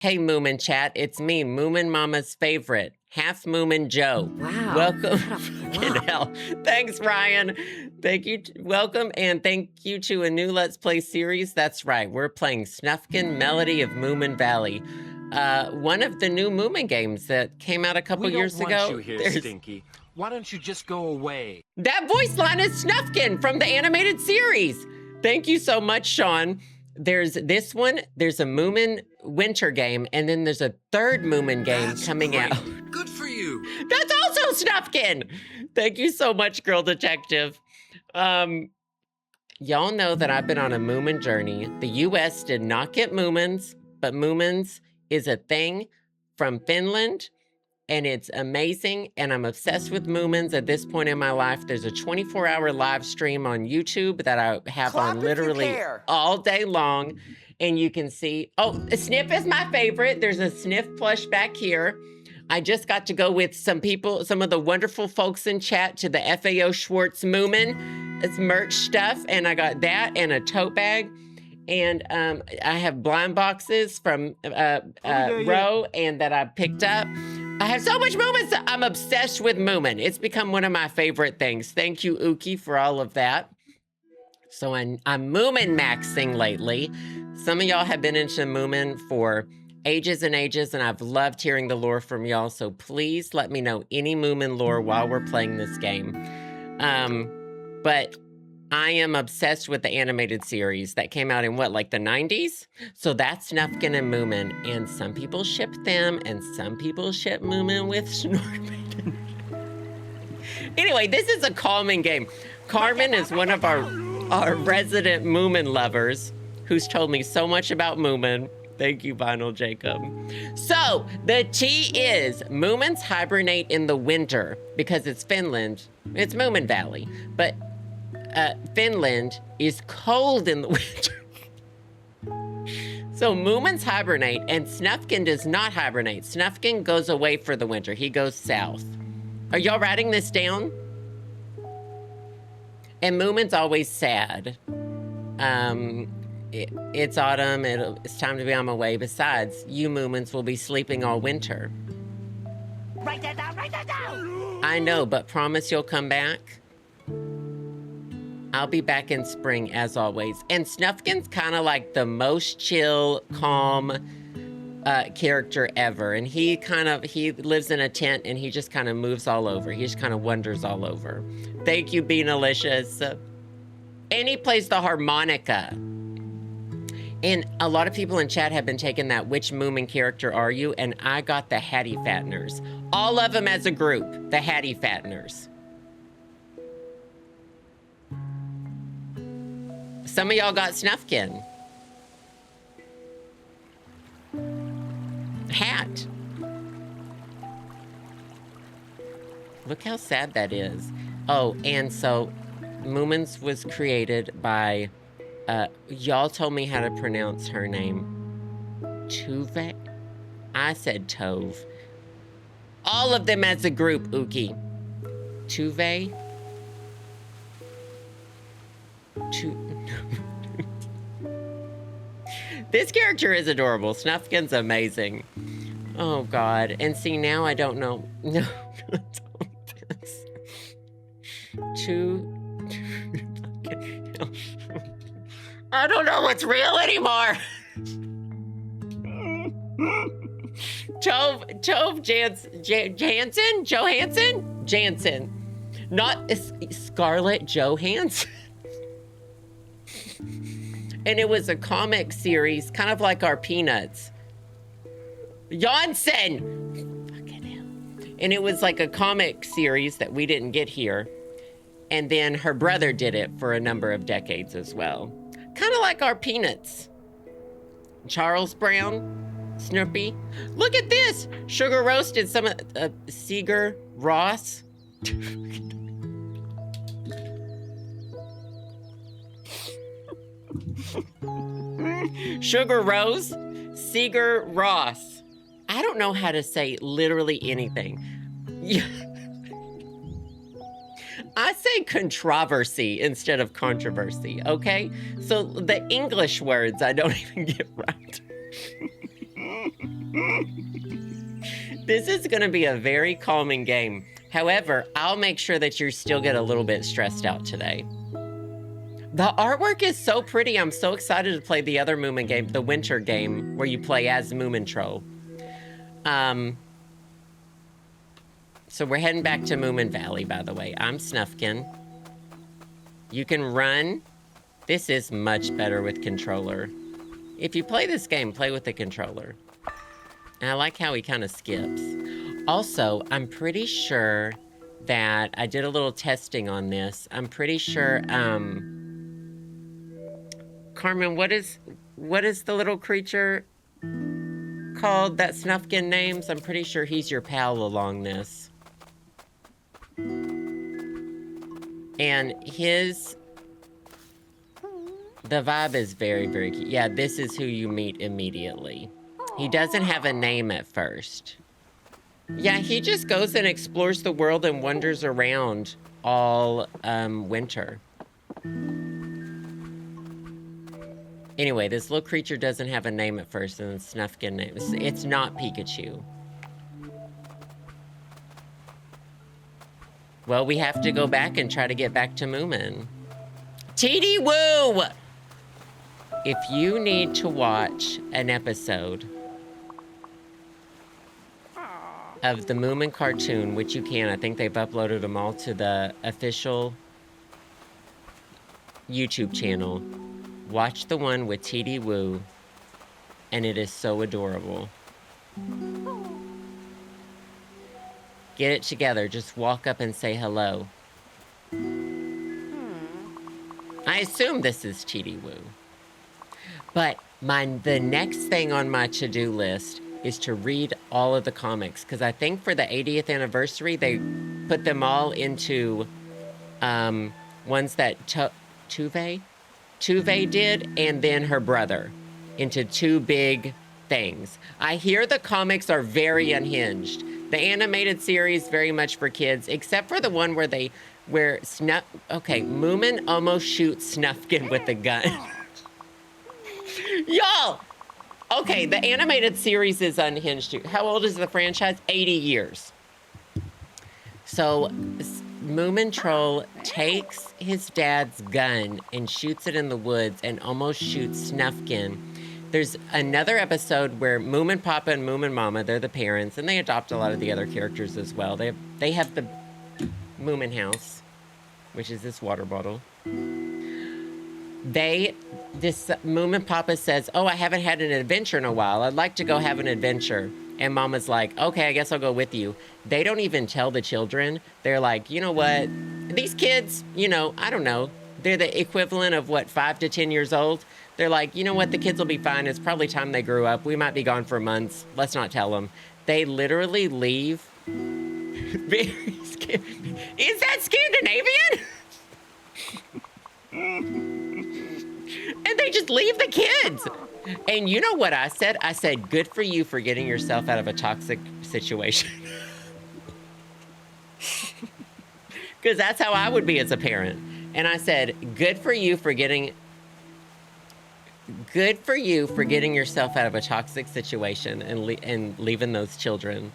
Hey, Moomin chat, it's me, Moomin Mama's favorite, Half Moomin Joe. Wow. Welcome. Wow. Hell. Thanks, Ryan. Thank you. Welcome, and thank you to a new Let's Play series. That's right, we're playing Snufkin, Melody of Moominvalley. One of the new Moomin games that came out a couple years ago. We don't want you here, Stinky. Why don't you just go away? That voice line is Snufkin from the animated series. Thank you so much, Sean. There's this one, there's a Moomin winter game, and then there's a third Moomin game coming out. Good for you. That's also Snufkin. Thank you so much, Girl Detective. Y'all know that I've been on a Moomin journey. The US did not get Moomins, but Moomins is a thing from Finland, and it's amazing, and I'm obsessed with Moomins at this point in my life. There's a 24-hour live stream on YouTube that I have on literally all day long, and you can see, oh, Sniff is my favorite. There's a Sniff plush back here. I just got to go with some people, some of the wonderful folks in chat to the FAO Schwartz Moomin. It's merch stuff, and I got that and a tote bag. And I have blind boxes from Row and that I picked up. I have so much Moomins. I'm obsessed with Moomin. It's become one of my favorite things. Thank you, Uki, for all of that. So I'm Moomin maxing lately. Some of y'all have been into Moomin for ages and ages, and I've loved hearing the lore from y'all. So please let me know any Moomin lore while we're playing this game. But I am obsessed with the animated series that came out in what, like the 90s? So that's Snufkin and Moomin, and some people ship them, and some people ship Moomin with Snufkin. Anyway, this is a calming game. Carmen is one of our resident Moomin lovers who's told me so much about Moomin. Thank you, Vinyl Jacob. So the tea is Moomins hibernate in the winter because it's Finland. It's Moominvalley, but Finland is cold in the winter. So Moomins hibernate, and Snufkin does not hibernate. Snufkin goes away for the winter. He goes south. Are y'all writing this down? And Moomin's always sad. It's autumn. It's time to be on my way. Besides, you Moomins will be sleeping all winter. Write that down, write that down! I know, but promise you'll come back? I'll be back in spring, as always. And Snufkin's kind of like the most chill, calm character ever. And he lives in a tent, and he just kind of moves all over. He just kind of wanders all over. Thank you, Beanalicious. And he plays the harmonica. And a lot of people in chat have been taking that, which Moomin character are you? And I got the Hattie Fatteners. All of them as a group, the Hattie Fatteners. Some of y'all got Snufkin. Hat. Look how sad that is. Oh, and so Moomins was created by, y'all told me how to pronounce her name. Tuve? I said Tove. All of them as a group, Uki. Tuve? This character is adorable. Snufkin's amazing. Oh, God. And see, now I don't know. No, I don't know what's real anymore. Tove Jansen? Not Scarlett Johansson. And it was a comic series, kind of like our Peanuts. Janssen! Fucking hell. And it was like a comic series that we didn't get here. And then her brother did it for a number of decades as well. Kind of like our Peanuts. Charles Brown, Snoopy. Look at this! Sugar roasted some of Seeger Ross. Sugar Rose, Seeger Ross. I don't know how to say literally anything. I say controversy instead of controversy, okay? So the English words I don't even get right. This is going to be a very calming game. However, I'll make sure that you still get a little bit stressed out today. The artwork is so pretty. I'm so excited to play the other Moomin game, the winter game, where you play as Moomin Troll. So we're heading back to Moominvalley, by the way. I'm Snufkin. You can run. This is much better with controller. If you play this game, play with the controller. And I like how he kind of skips. Also, I'm pretty sure that I did a little testing on this. I'm pretty sure, Carmen, what is the little creature called that Snufkin names? I'm pretty sure he's your pal along this. And the vibe is very, very cute. Yeah, this is who you meet immediately. He doesn't have a name at first. Yeah, he just goes and explores the world and wanders around all winter. Anyway, this little creature doesn't have a name at first, and Snufkin names. It's not Pikachu. Well, we have to go back and try to get back to Moomin. TD Woo! If you need to watch an episode of the Moomin cartoon, which you can, I think they've uploaded them all to the official YouTube channel. Watch the one with TD Woo, and it is so adorable. Get it together. Just walk up and say hello. I assume this is TD Woo. But the next thing on my to-do list is to read all of the comics, because I think for the 80th anniversary, they put them all into ones that Tuve did, and then her brother, into two big things. I hear the comics are very unhinged. The animated series, very much for kids, except for the one where Moomin almost shoots Snufkin with a gun. Y'all! Okay, the animated series is unhinged too. How old is the franchise? 80 years. So, Moomin Troll takes his dad's gun and shoots it in the woods and almost shoots Snufkin. There's another episode where Moomin Papa and Moomin Mama, they're the parents, and they adopt a lot of the other characters as well. They have the Moomin house, which is this water bottle. Moomin Papa says, "Oh, I haven't had an adventure in a while. I'd like to go have an adventure." And Mama's like, "Okay, I guess I'll go with you." They don't even tell the children. They're like, you know what? These kids, I don't know. They're the equivalent of 5 to 10 years old. They're like, you know what? The kids will be fine. It's probably time they grew up. We might be gone for months. Let's not tell them. They literally leave. Very scared. Is that Scandinavian? And they just leave the kids. And you know what I said? I said, good for you for getting yourself out of a toxic situation. Because that's how I would be as a parent. And I said, good for you for getting yourself out of a toxic situation and leaving those children.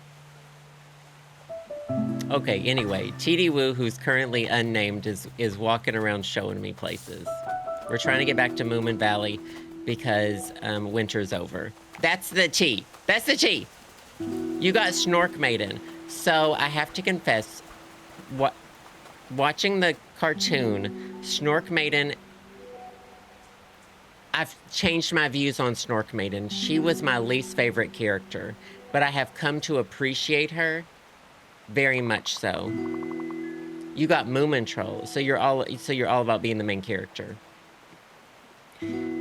Okay, anyway, TD Woo, who's currently unnamed, is walking around showing me places. We're trying to get back to Moominvalley because winter's over. That's the T. That's the T. You got Snork Maiden. So I have to confess, watching the cartoon, Snork Maiden, I've changed my views on Snork Maiden. She was my least favorite character, but I have come to appreciate her very much so. You got Moomin Troll, so you're all about being the main character.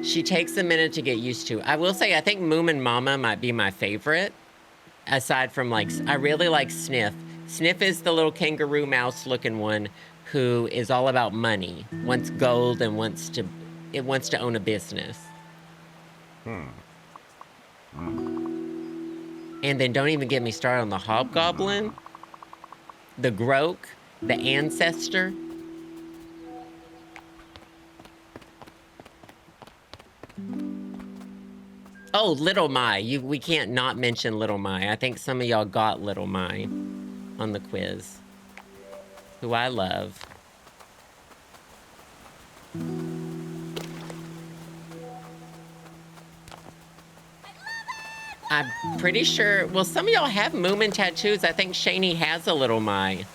She takes a minute to get used to. I will say, I think Moomin Mama might be my favorite. Aside from, I really like Sniff. Sniff is the little kangaroo mouse looking one who is all about money, wants gold, and wants to own a business. And then don't even get me started on the Hobgoblin, the Groke, the Ancestor. Oh, Little Mai. We can't not mention Little Mai. I think some of y'all got Little Mai on the quiz. Who I love. I'm pretty sure, well, some of y'all have Moomin tattoos. I think Shani has a Little Mai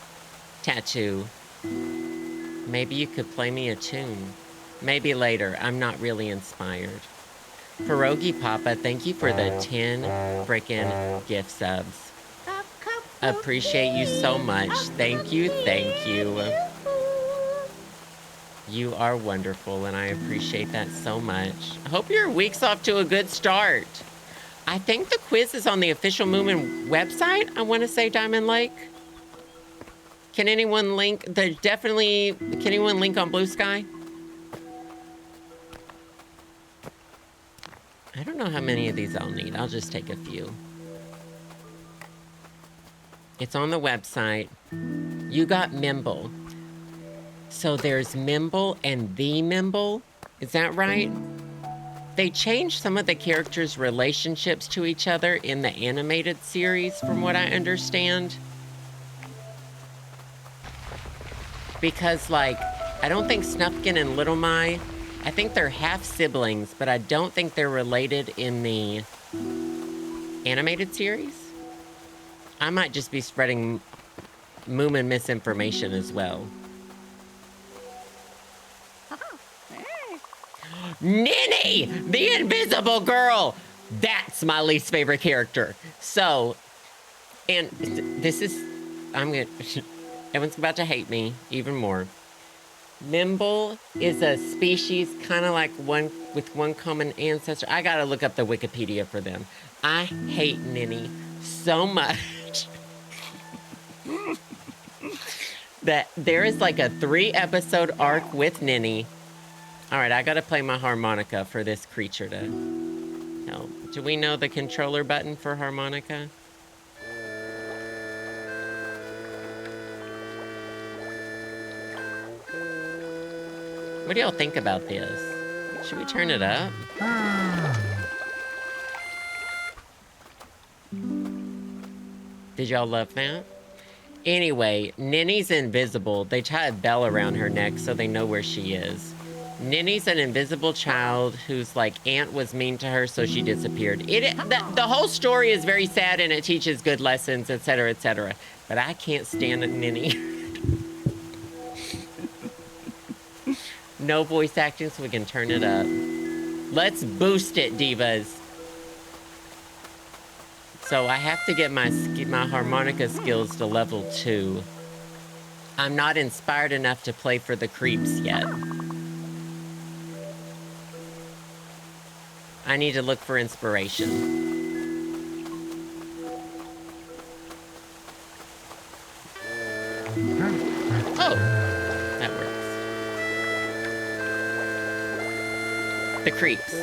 tattoo. Maybe you could play me a tune. Maybe later. I'm not really inspired. Pierogi Papa, thank you for the 10 frickin' gift subs. Appreciate you so much. Thank you, thank you. You are wonderful, and I appreciate that so much. I hope your week's off to a good start. I think the quiz is on the official Moomin website, I want to say, Diamond Lake. Can anyone link? There's definitely... Can anyone link on Blue Sky? I don't know how many of these I'll need. I'll just take a few. It's on the website. You got Mimble. So there's Mimble and the Mimble. Is that right? They changed some of the characters' relationships to each other in the animated series, from what I understand. Because, like, I don't think Snufkin and Little Mai, I think they're half siblings, but I don't think they're related in the animated series. I might just be spreading Moomin misinformation as well. Ninny! The Invisible Girl! That's my least favorite character. So, and this is, everyone's about to hate me even more. Mimble is a species kind of like one with one common ancestor. I gotta look up the Wikipedia for them. I hate Ninny so much that there is like a 3-episode arc with Ninny. All right, I gotta play my harmonica for this creature to help. Do we know the controller button for harmonica? What do y'all think about this? Should we turn it up? Did y'all love that? Anyway, Ninny's invisible. They tie a bell around her neck so they know where she is. Ninny's an invisible child whose, like, aunt was mean to her, so she disappeared. The whole story is very sad, and it teaches good lessons, etc., etc. But I can't stand Ninny. No voice acting, so we can turn it up. Let's boost it, divas. So I have to get my harmonica skills to level 2. I'm not inspired enough to play for the creeps yet. I need to look for inspiration. Oh, that works. The creeps.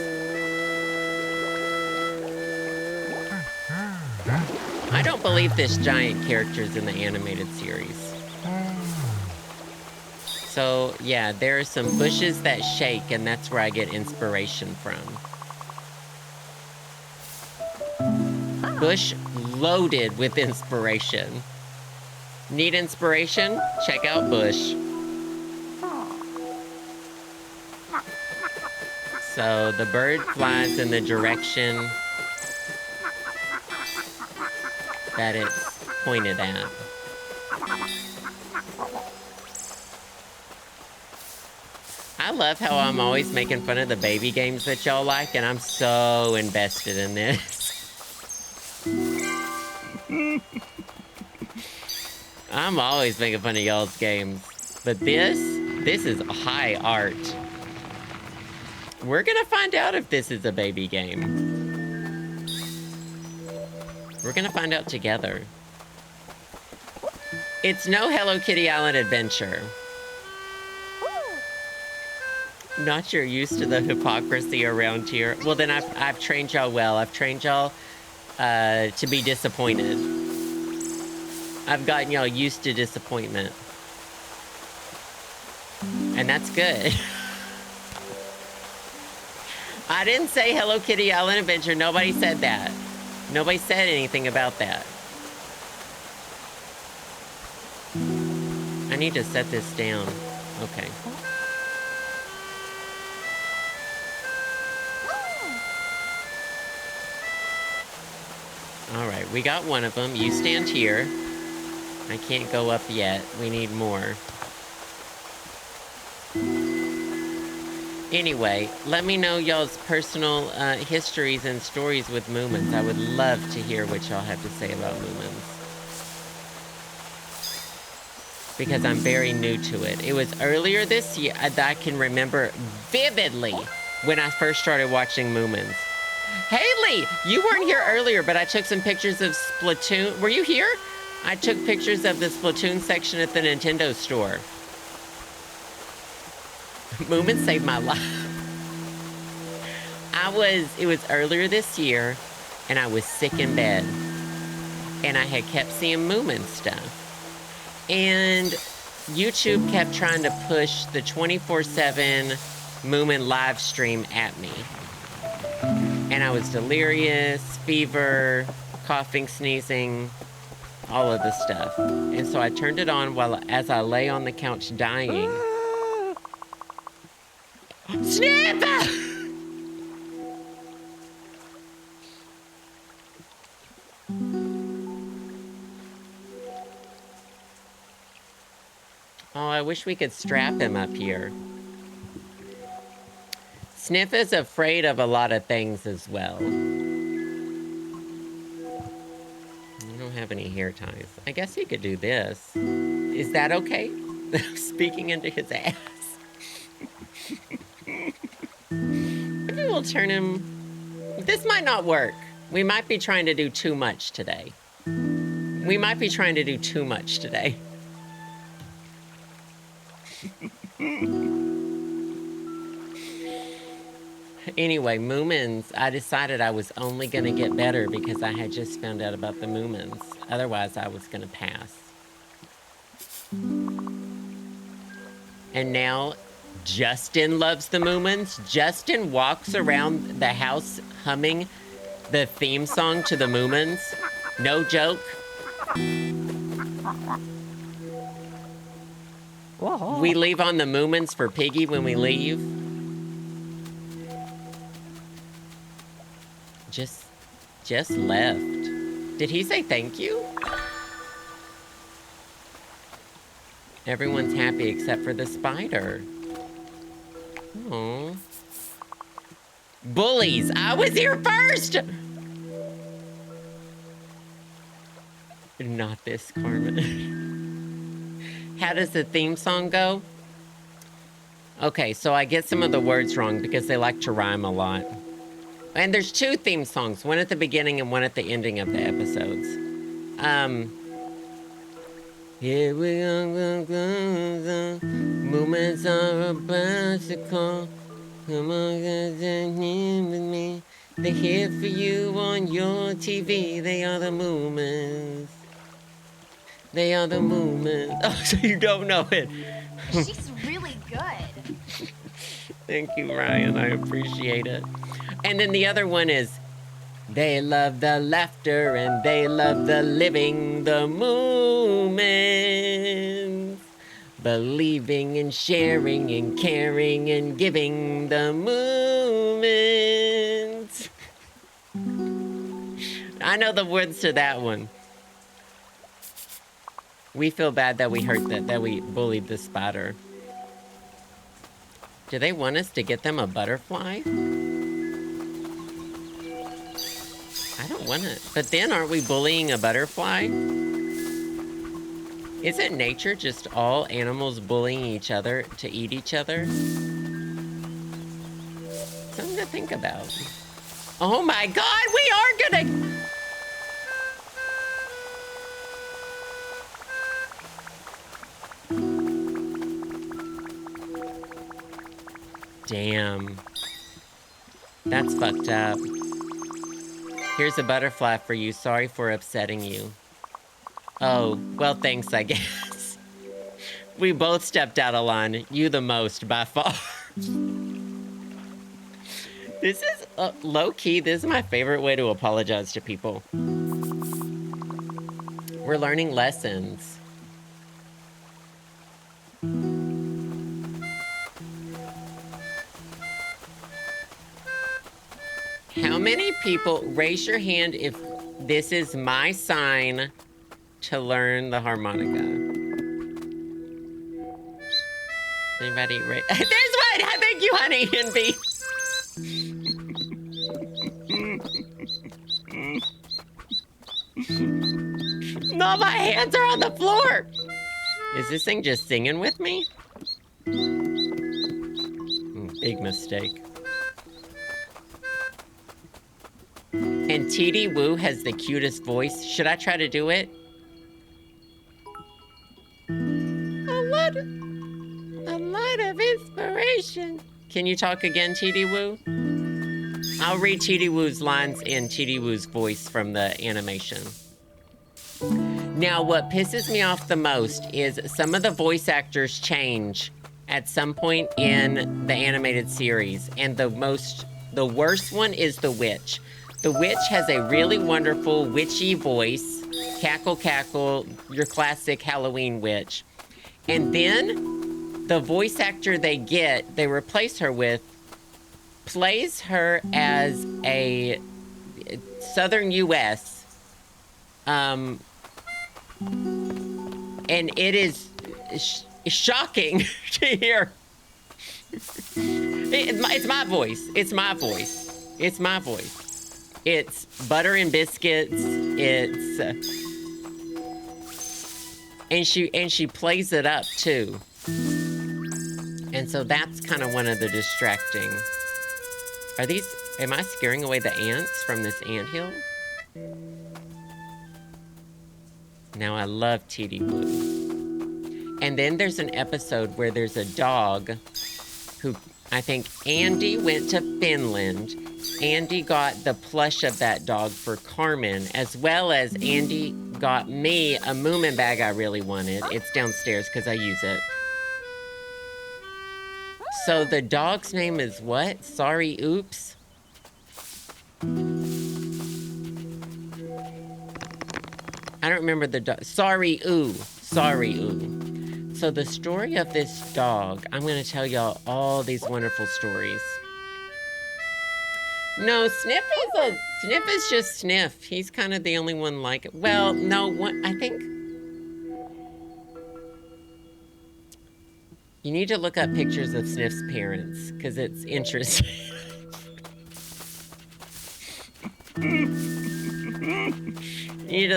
I don't believe this giant character's in the animated series. So, yeah, there are some bushes that shake, and that's where I get inspiration from. Bush loaded with inspiration. Need inspiration? Check out Bush. So the bird flies in the direction that it's pointed at. I love how I'm always making fun of the baby games that y'all like, and I'm so invested in this. I'm always making fun of y'all's games. But this is high art. We're gonna find out if this is a baby game. We're gonna find out together. It's no Hello Kitty Island adventure. Not you're used to the hypocrisy around here. Well, then I've trained y'all well. I've trained y'all to be disappointed. I've gotten y'all used to disappointment. And that's good. I didn't say Hello Kitty Island Adventure. Nobody said that. Nobody said anything about that. I need to set this down. Okay. All right, we got one of them. You stand here. I can't go up yet. We need more. Anyway, let me know y'all's personal histories and stories with Moomins. I would love to hear what y'all have to say about Moomins. Because I'm very new to it. It was earlier this year that I can remember vividly when I first started watching Moomins. Haley, you weren't here earlier, but I took some pictures of Splatoon. Were you here? I took pictures of the Splatoon section at the Nintendo store. Moomin saved my life. It was earlier this year, and I was sick in bed. And I had kept seeing Moomin stuff. And YouTube kept trying to push the 24/7 Moomin live stream at me. And I was delirious, fever, coughing, sneezing, all of the stuff. And so I turned it on as I lay on the couch dying. Snip! Oh, I wish we could strap him up here. Sniff is afraid of a lot of things as well. You don't have any hair ties. I guess he could do this. Is that okay? Speaking into his ass. Maybe we'll turn him... This might not work. We might be trying to do too much today. Anyway, Moomins, I decided I was only going to get better because I had just found out about the Moomins. Otherwise, I was going to pass. And now, Justin loves the Moomins. Justin walks around the house humming the theme song to the Moomins. No joke. Whoa. We leave on the Moomins for Piggy when we leave. Just left. Did he say thank you? Everyone's happy except for the spider. Oh. Bullies! I was here first! Not this, Carmen. How does the theme song go? Okay, so I get some of the words wrong because they like to rhyme a lot. And there's two theme songs, one at the beginning and one at the ending of the episodes. Here we are, moments are about to call. Come on, guys, and here with me. They're here for you on your TV. They are the Moomins. They are the Moomins. Oh, so you don't know it. She's really good. Thank you, Ryan. I appreciate it. And then the other one is, they love the laughter and they love the living, the Moomins. Believing and sharing and caring and giving, the Moomins. I know the words to that one. We feel bad that we hurt that we bullied the spider. Do they want us to get them a butterfly? I don't want it. But then aren't we bullying a butterfly? Isn't nature just all animals bullying each other to eat each other? Something to think about. Oh my God, we are gonna... Damn. That's fucked up. Here's a butterfly for you. Sorry for upsetting you. Oh, well, thanks, I guess. We both stepped out of line. You the most, by far. Did This is low-key, this is my favorite way to apologize to people. We're learning lessons. How many people, raise your hand if this is my sign to learn the harmonica? Anybody? There's one! Thank you, honey, Envy. No, my hands are on the floor. Is this thing just singing with me? Big mistake. And TD Woo has the cutest voice. Should I try to do it? A lot of inspiration. Can you talk again, TD Woo? I'll read TD Woo's lines in TD Woo's voice from the animation. Now, what pisses me off the most is some of the voice actors change at some point in the animated series, and the worst one is the witch. The witch has a really wonderful witchy voice, cackle cackle, your classic Halloween witch. And then the voice actor they replace her with, plays her as a Southern U.S. And it is shocking to hear. It's my voice. It's my voice. It's my voice. It's butter and biscuits. It's and she plays it up too. And so that's kind of one of the distracting. Am I scaring away the ants from this anthill? Now I love TD Blue. And then there's an episode where there's a dog who, I think Andy went to Finland. Andy got the plush of that dog for Carmen, as well as Andy got me a Moomin bag I really wanted. It's downstairs because I use it. So the dog's name is what? Sorry, oops. I don't remember the dog. Sorry, ooh. Sorry, ooh. So the story of this dog, I'm going to tell y'all all these wonderful stories. No, Sniff is just Sniff. He's kind of the only one like it. Well, no, I think you need to look up pictures of Sniff's parents because it's interesting. You need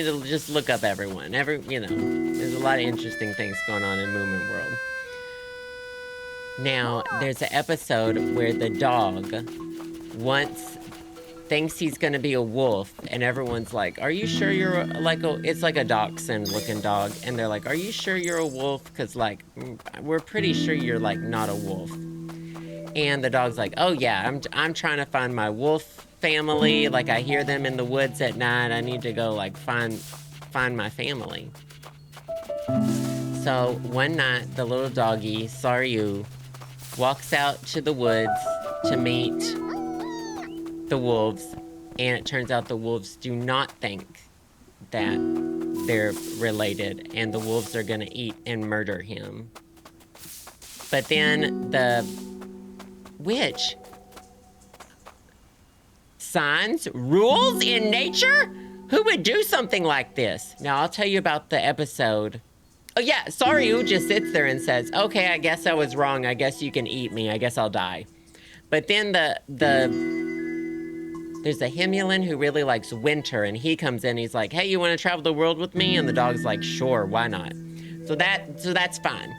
to just look up everyone. There's a lot of interesting things going on in Moomin World. Now, there's an episode where the dog thinks he's gonna be a wolf, and everyone's like, are you sure you're it's like a dachshund looking dog, and they're like, are you sure you're a wolf? Because we're pretty sure you're not a wolf. And the dog's like, oh yeah, I'm trying to find my wolf family. I hear them in the woods at night. I need to go find my family. So one night, the little doggy, Saryu, walks out to the woods to meet the wolves, and it turns out the wolves do not think that they're related, and the wolves are gonna eat and murder him. But then the witch signs rules in nature? Who would do something like this? Now, I'll tell you about the episode. Oh, yeah, Saryu just sits there and says, okay, I guess I was wrong. I guess you can eat me. I guess I'll die. But then there's a Himulin who really likes winter, and he comes in, he's like, hey, you want to travel the world with me? And the dog's like, sure, why not? So that's fine.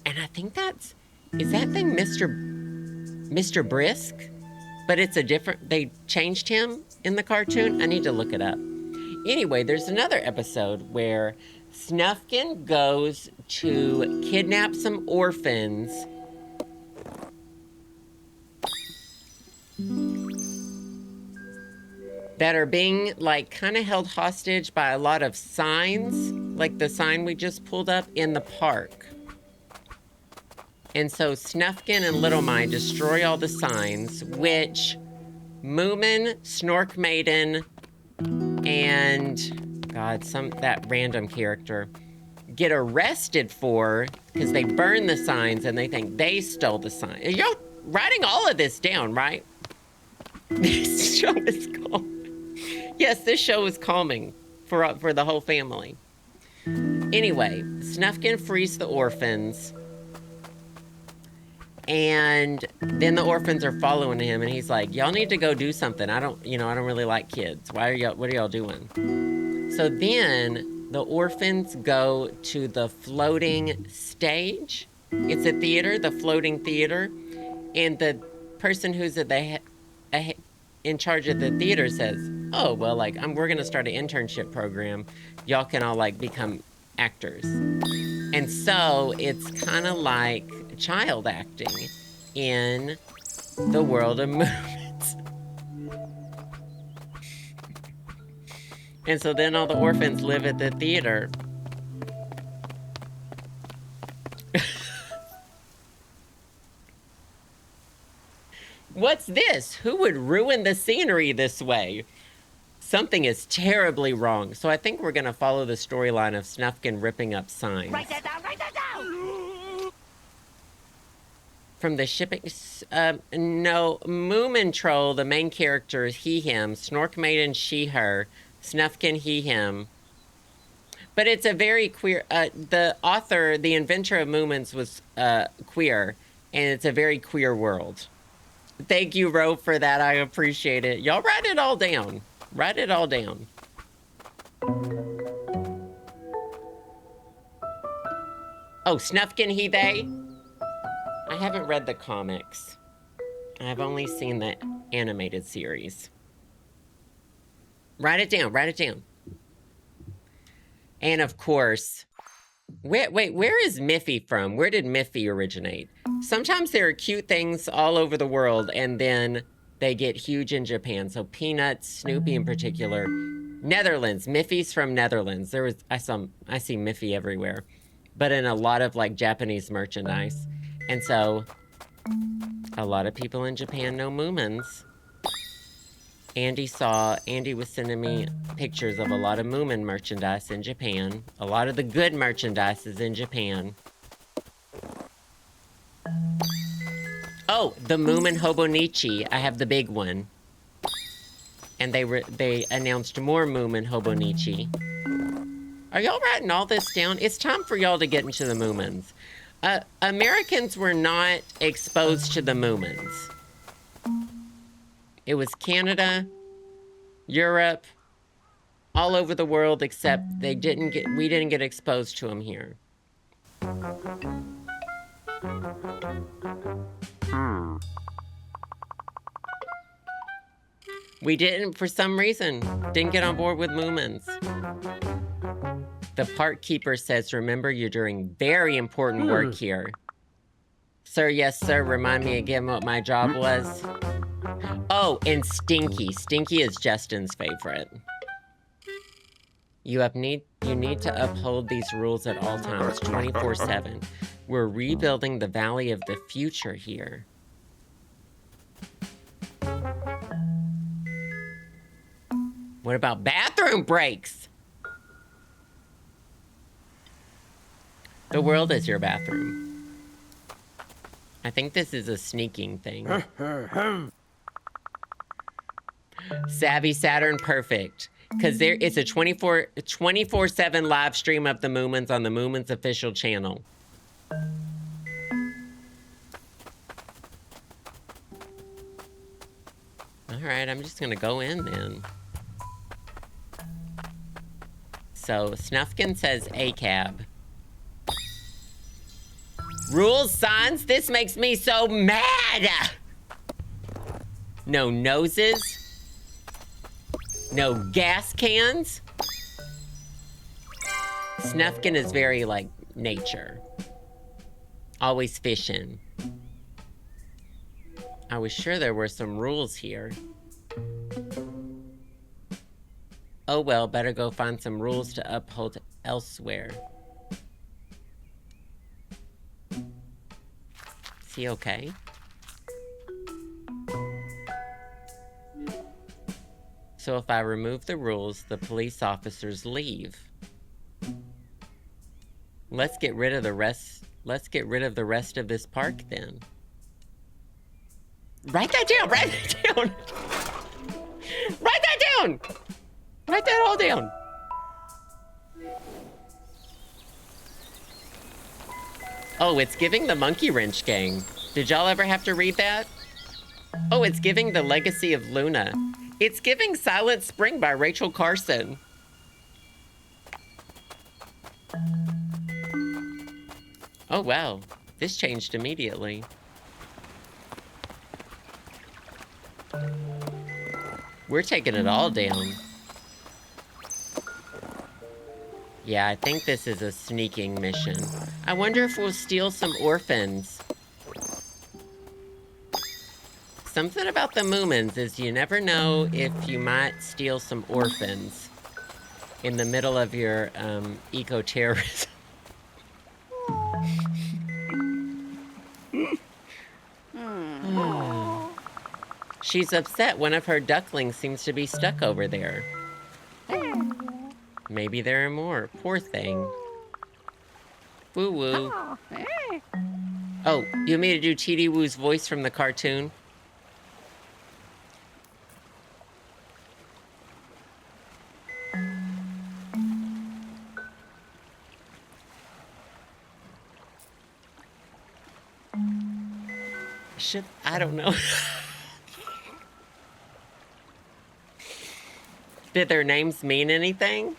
And I think is that thing Mr. Brisk? But it's they changed him in the cartoon. I need to look it up. Anyway, there's another episode where Snufkin goes to kidnap some orphans that are being kind of held hostage by a lot of signs, like the sign we just pulled up in the park. And so Snufkin and Little My destroy all the signs, which Moomin, Snork Maiden, and that random character get arrested for because they burn the signs and they think they stole the sign. You're writing all of this down, right? This show is calming. Yes, this show is calming for the whole family. Anyway, Snufkin frees the orphans. And then the orphans are following him, and he's like, y'all need to go do something. I don't really like kids. What are y'all doing? So then the orphans go to the floating stage. It's a theater, the floating theater. And the person who's in charge of the theater says, oh, well, like, we're going to start an internship program. Y'all can all, like, become actors. And so it's kind of like child acting in the world of Moomins. And so then all the orphans live at the theater. What's this? Who would ruin the scenery this way? Something is terribly wrong. So I think we're going to follow the storyline of Snufkin ripping up signs. Write that down, write that down! From the shipping... no, Moomin Troll, the main character, is he, him. Snork Maiden, she, her. Snufkin, he, him. But it's a very queer... the author, the inventor of Moomins was queer. And it's a very queer world. Thank you, Ro, for that. I appreciate it. Y'all write it all down. Write it all down. Oh, Snufkin, he, they? I haven't read the comics. I've only seen the animated series. Write it down, write it down. And of course, where is Miffy from? Where did Miffy originate? Sometimes there are cute things all over the world and then they get huge in Japan. So Peanuts, Snoopy in particular. Netherlands, Miffy's from Netherlands. I see Miffy everywhere. But in a lot of like Japanese merchandise. And so, a lot of people in Japan know Moomins. Andy was sending me pictures of a lot of Moomin merchandise in Japan. A lot of the good merchandise is in Japan. Oh, the Moomin Hobonichi. I have the big one. And they announced more Moomin Hobonichi. Are y'all writing all this down? It's time for y'all to get into the Moomins. Americans were not exposed to the Moomins. It was Canada, Europe, all over the world, except we didn't get exposed to them here. We didn't, for some reason, didn't get on board with Moomins. The park keeper says, remember, you're doing very important work here. Sir, yes, sir. Remind me again what my job was. Oh, and Stinky. Stinky is Justin's favorite. You need to uphold these rules at all times, 24/7. We're rebuilding the Valley of the Future here. What about bathroom breaks? The world is your bathroom. I think this is a sneaking thing. Savvy Saturn, perfect. Because it's a 24/7 live stream of the Moomins on the Moomins official channel. Alright, I'm just gonna go in then. So, Snufkin says ACAB. Rules, signs, this makes me so mad! No noses. No gas cans. Snufkin is very, like, nature. Always fishing. I was sure there were some rules here. Oh well, better go find some rules to uphold elsewhere. he okay? So if I remove the rules, the police officers leave. Let's get rid of the rest of this park then. Write that down! Write that down! Write that down! Write that all down! Oh, it's giving the Monkey Wrench Gang. Did y'all ever have to read that? Oh, it's giving The Legacy of Luna. It's giving Silent Spring by Rachel Carson. Oh, wow. This changed immediately. We're taking it all down. Yeah, I think this is a sneaking mission. I wonder if we'll steal some orphans. Something about the Moomins is you never know if you might steal some orphans in the middle of your eco-terrorism. She's upset one of her ducklings seems to be stuck over there. Maybe there are more. Poor thing. Woo-woo. Oh, you want me to do T.D. Woo's voice from the cartoon? I don't know. Did their names mean anything?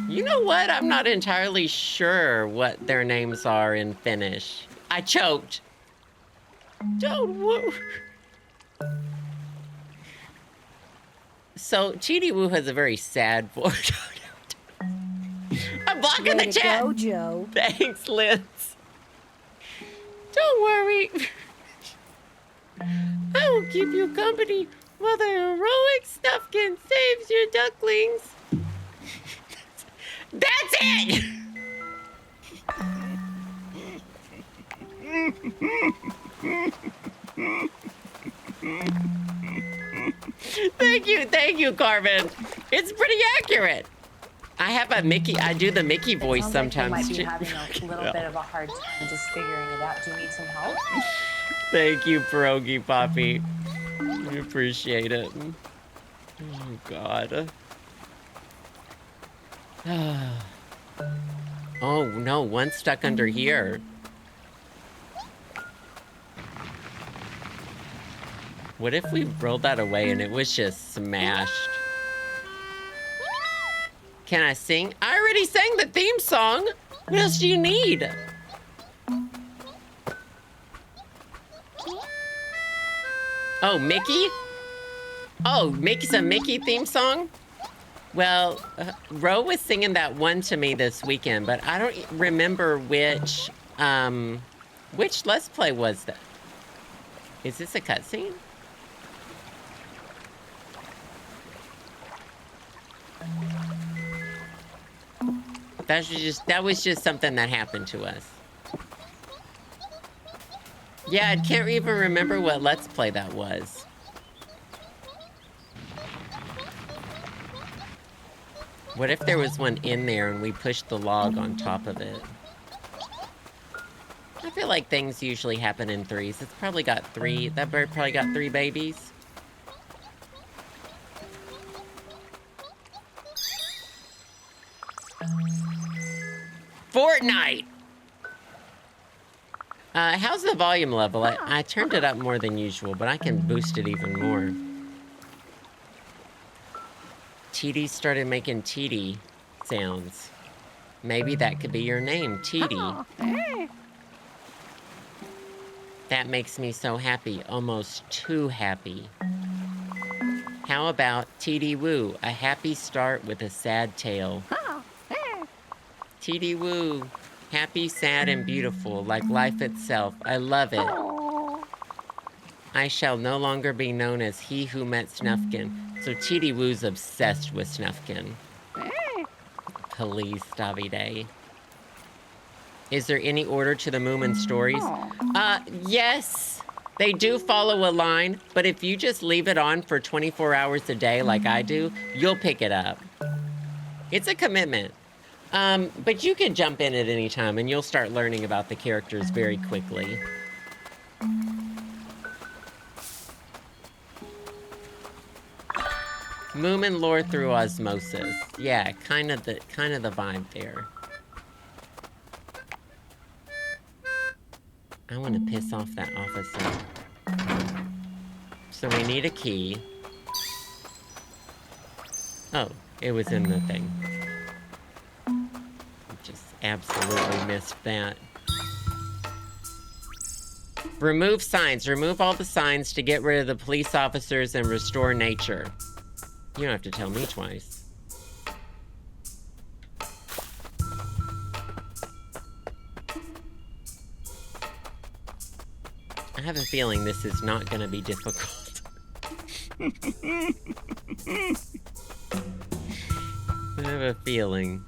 You know what? I'm not entirely sure what their names are in Finnish. I choked. Don't woo. So, T.D. Woo has a very sad voice. I'm blocking the chat. Go, Joe. Thanks, Liz. Don't worry. I will keep you company while the heroic Snufkin saves your ducklings. That's it! Thank you, Carmen. It's pretty accurate. I do the Mickey voice sometimes. Like you might be having a little bit of a hard time just figuring it out. Do you need some help? Thank you, Pierogi Poppy. We appreciate it. Oh, God. Oh, no, one's stuck under here. What if we rolled that away and it was just smashed? Can I sing? I already sang the theme song. What else do you need? Oh, Mickey? Oh, Mickey's a Mickey theme song? Well, Ro was singing that one to me this weekend, but I don't remember which Let's Play was that? Is this a cutscene? That was just something that happened to us. Yeah, I can't even remember what Let's Play that was. What if there was one in there and we pushed the log on top of it? I feel like things usually happen in threes. It's probably got three. That bird probably got 3 babies. Fortnite! How's the volume level? I turned it up more than usual, but I can boost it even more. TD started making TD sounds. Maybe that could be your name, TD. That makes me so happy, almost too happy. How about TD Woo, a happy start with a sad tale? TD Woo, happy, sad, and beautiful, like life itself. I love it. I shall no longer be known as he who met Snufkin. So TD Woo's obsessed with Snufkin. Please, Davide. Is there any order to the Moomin stories? Yes. They do follow a line, but if you just leave it on for 24 hours a day like I do, you'll pick it up. It's a commitment. But you can jump in at any time and you'll start learning about the characters very quickly. Moomin lore through osmosis. Yeah, kind of the vibe there. I want to piss off that officer. So we need a key. Oh, it was in the thing. Just absolutely missed that. Remove signs. Remove all the signs to get rid of the police officers and restore nature. You don't have to tell me twice. I have a feeling this is not going to be difficult. I have a feeling.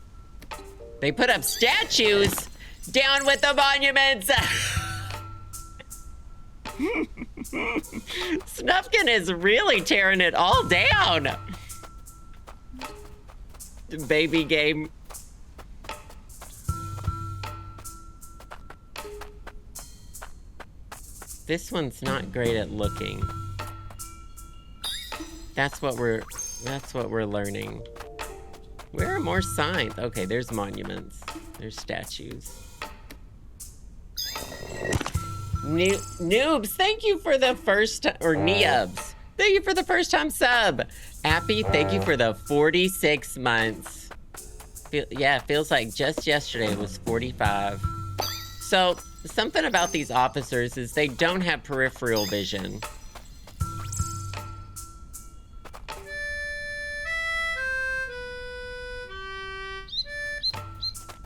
They put up statues! Down with the monuments! Snufkin is really tearing it all down! The baby game. This one's not great at looking. That's what we're learning. Where are more signs? Okay, there's monuments. There's statues. Noobs, thank you for the first or Neubs. Thank you for the first time sub. Appy, thank you for the 46 months. Yeah, it feels like just yesterday it was 45. So, something about these officers is they don't have peripheral vision.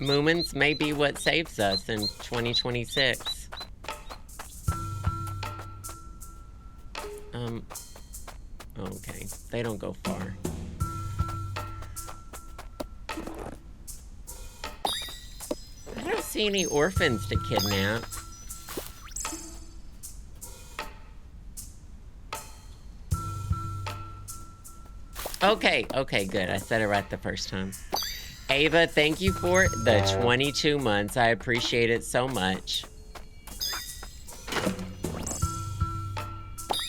Moomins may be what saves us in 2026. Okay, they don't go far. I don't see any orphans to kidnap. Okay, good. I said it right the first time. Ava, thank you for the 22 months. I appreciate it so much.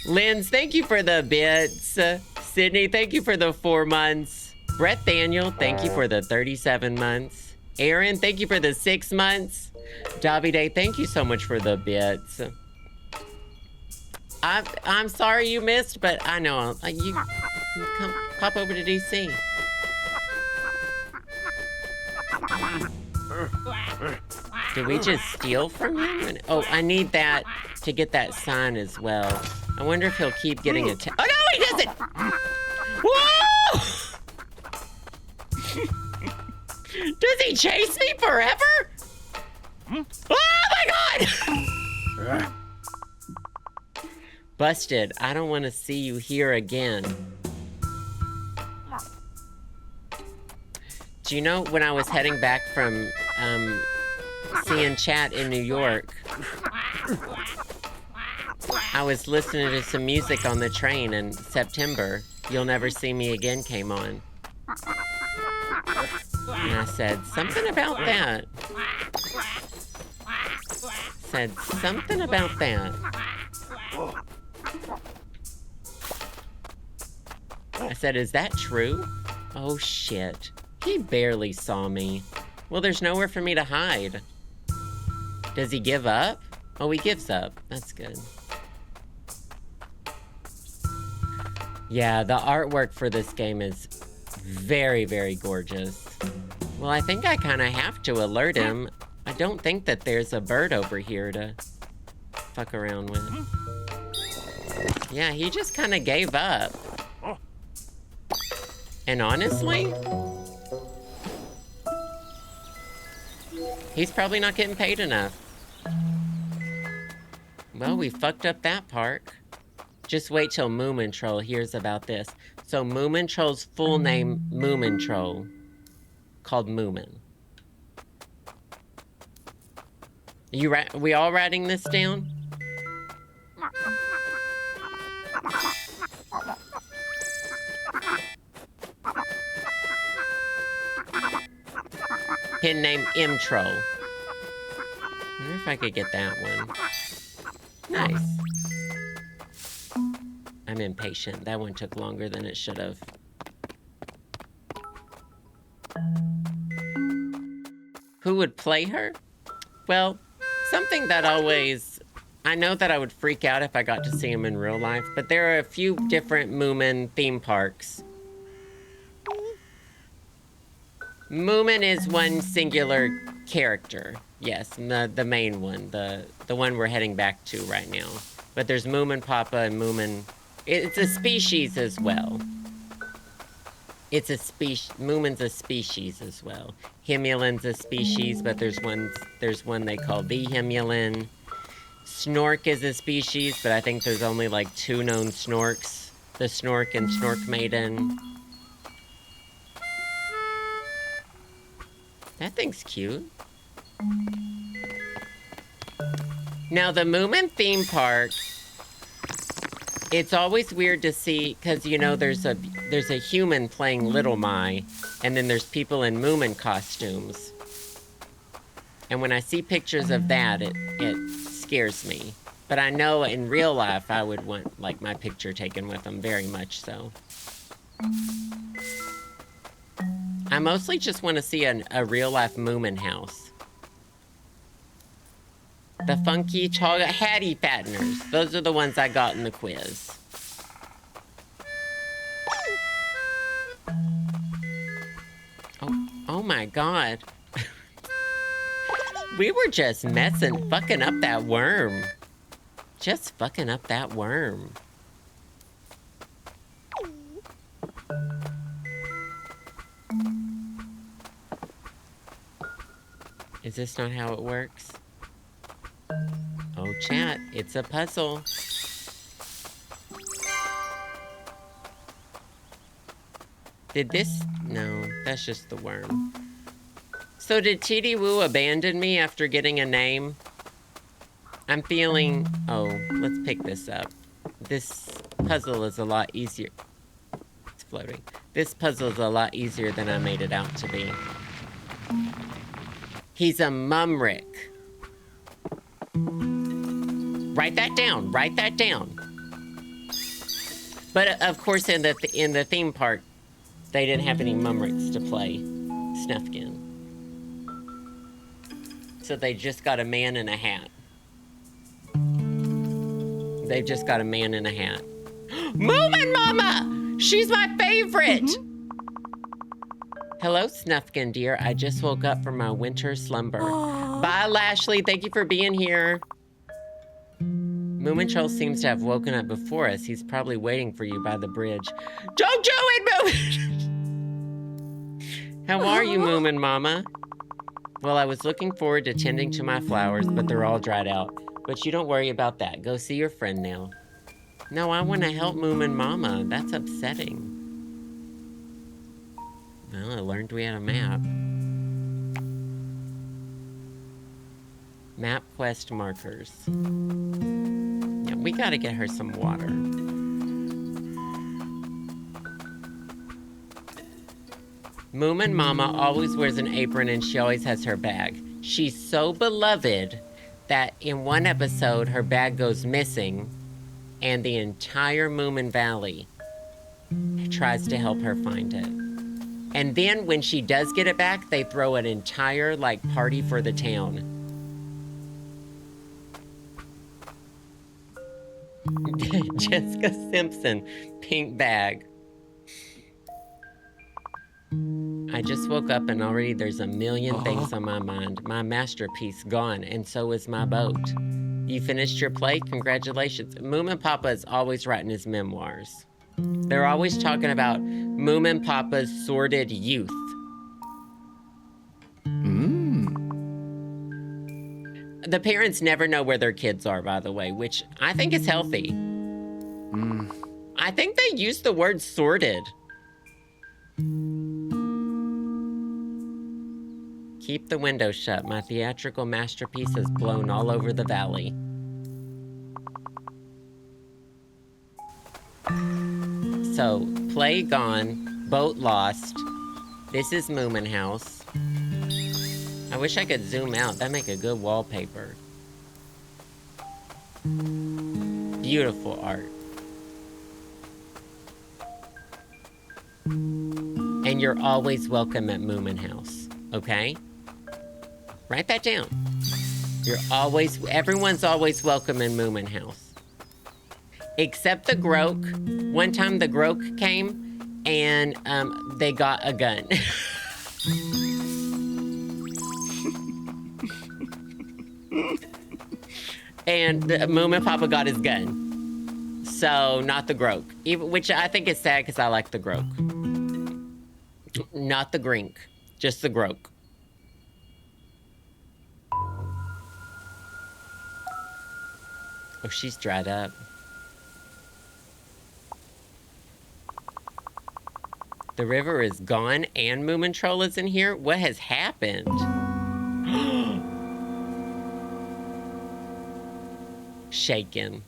Linz, thank you for the bits. Sydney, thank you for the 4 months. Brett Daniel, thank you for the 37 months. Aaron, thank you for the 6 months. Davide, thank you so much for the bits. I'm sorry you missed, but I know you come pop over to DC. Did we just steal from him? Oh, I need that to get that sign as well. I wonder if he'll keep getting attacked. Oh no, he doesn't! Whoa! Does he chase me forever? Oh my god! Busted. I don't want to see you here again. Do you know when I was heading back from seeing chat in New York, I was listening to some music on the train and September, You'll Never See Me Again came on. And I said, something about that. Said something about that. I said, is that true? Oh shit. He barely saw me. Well, there's nowhere for me to hide. Does he give up? Oh, he gives up. That's good. Yeah, the artwork for this game is very, very gorgeous. Well, I think I kind of have to alert him. I don't think that there's a bird over here to fuck around with. Yeah, he just kind of gave up. And honestly, he's probably not getting paid enough. Well, we fucked up that part. Just wait till Moomin Troll hears about this. So Moomin Troll's full name, Moomin Troll, called Moomin. We all writing this down? Pin name Intro. I wonder if I could get that one. Nice. I'm impatient. That one took longer than it should have. Who would play her? Well, something that always... I know that I would freak out if I got to see him in real life, but there are a few different Moomin theme parks. Moomin is one singular character. Yes, the main one. The one we're heading back to right now. But there's Moomin Papa and Moomin... It's a species as well. It's a species... Moomin's a species as well. Himulin's a species, but there's one they call the Himulin. Snork is a species, but I think there's only like 2 known Snorks. The Snork and Snork Maiden. That thing's cute. Now, the Moomin theme park, it's always weird to see, because, you know, there's a human playing Little Mai, and then there's people in Moomin costumes. And when I see pictures of that, it scares me. But I know in real life, I would want, like, my picture taken with them, very much so. I mostly just want to see a real-life Moomin house. The funky Hattie Fatteners. Those are the ones I got in the quiz. Oh my god. We were just fucking up that worm. Just fucking up that worm. Is this not how it works? Oh, chat, it's a puzzle. Did this? No, that's just the worm. So did Titi Woo abandon me after getting a name? I'm feeling... Oh, let's pick this up. This puzzle is a lot easier. It's floating. This puzzle is a lot easier than I made it out to be. He's a mumrick. Write that down. Write that down. But of course, in the theme park, they didn't have any mumricks to play Snufkin. So they just got a man in a hat. They've just got a man in a hat. Moomin Mama! She's my favorite! Hello, Snufkin, dear. I just woke up from my winter slumber. Bye, Lashley. Thank you for being here. Moomin Troll seems to have woken up before us. He's probably waiting for you by the bridge. Don't do it, Moomin! How are you, Moomin Mama? Well, I was looking forward to tending to my flowers, but they're all dried out. But you don't worry about that. Go see your friend now. No, I want to help Moomin Mama. That's upsetting. Well, I learned we had a map. Map quest markers. Yeah, we gotta get her some water. Moomin Mama always wears an apron and she always has her bag. She's so beloved that in one episode her bag goes missing and the entire Moominvalley tries to help her find it. And then when she does get it back, they throw an entire, like, party for the town. Jessica Simpson, pink bag. I just woke up and already there's a million things on my mind. My masterpiece gone, and so is my boat. You finished your play? Congratulations. Moomin Papa is always writing his memoirs. They're always talking about Moomin Papa's sordid youth. The parents never know where their kids are, by the way, which I think is healthy. I think they use the word sordid. Keep the window shut. My theatrical masterpiece has blown all over the valley. So, play gone, boat lost. This is Moomin House. I wish I could zoom out. That'd make a good wallpaper. Beautiful art. And you're always welcome at Moomin House, okay? Write that down. Everyone's always welcome in Moomin House. Except the Groke. One time the Groke came and they got a gun. And the Moomin Papa got his gun. So, not the Groke. Which I think is sad because I like the Groke. Not the Grink. Just the Groke. Oh, she's dried up. The river is gone and Moomin Troll is in here? What has happened? Shaken.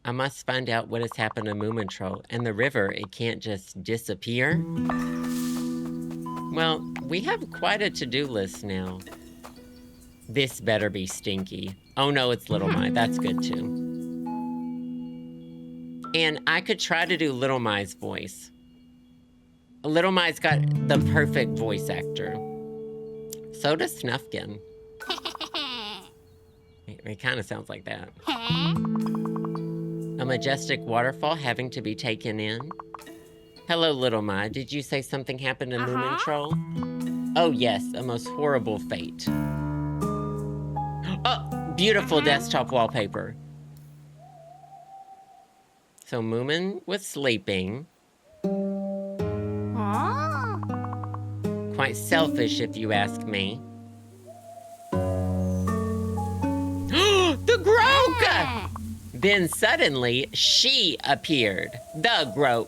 I must find out what has happened to Moomin Troll. And the river, it can't just disappear? Well, we have quite a to-do list now. This better be stinky. Oh no, it's Little My. That's good too. And I could try to do Little My's voice. Little My's got the perfect voice actor. So does Snufkin. It kind of sounds like that. A majestic waterfall having to be taken in. Hello, Little My. Did you say something happened to Moomin Troll? Oh yes, a most horrible fate. Oh, beautiful desktop wallpaper. So Moomin was sleeping. Quite selfish, if you ask me. The Groke! Then suddenly, she appeared. The Groke.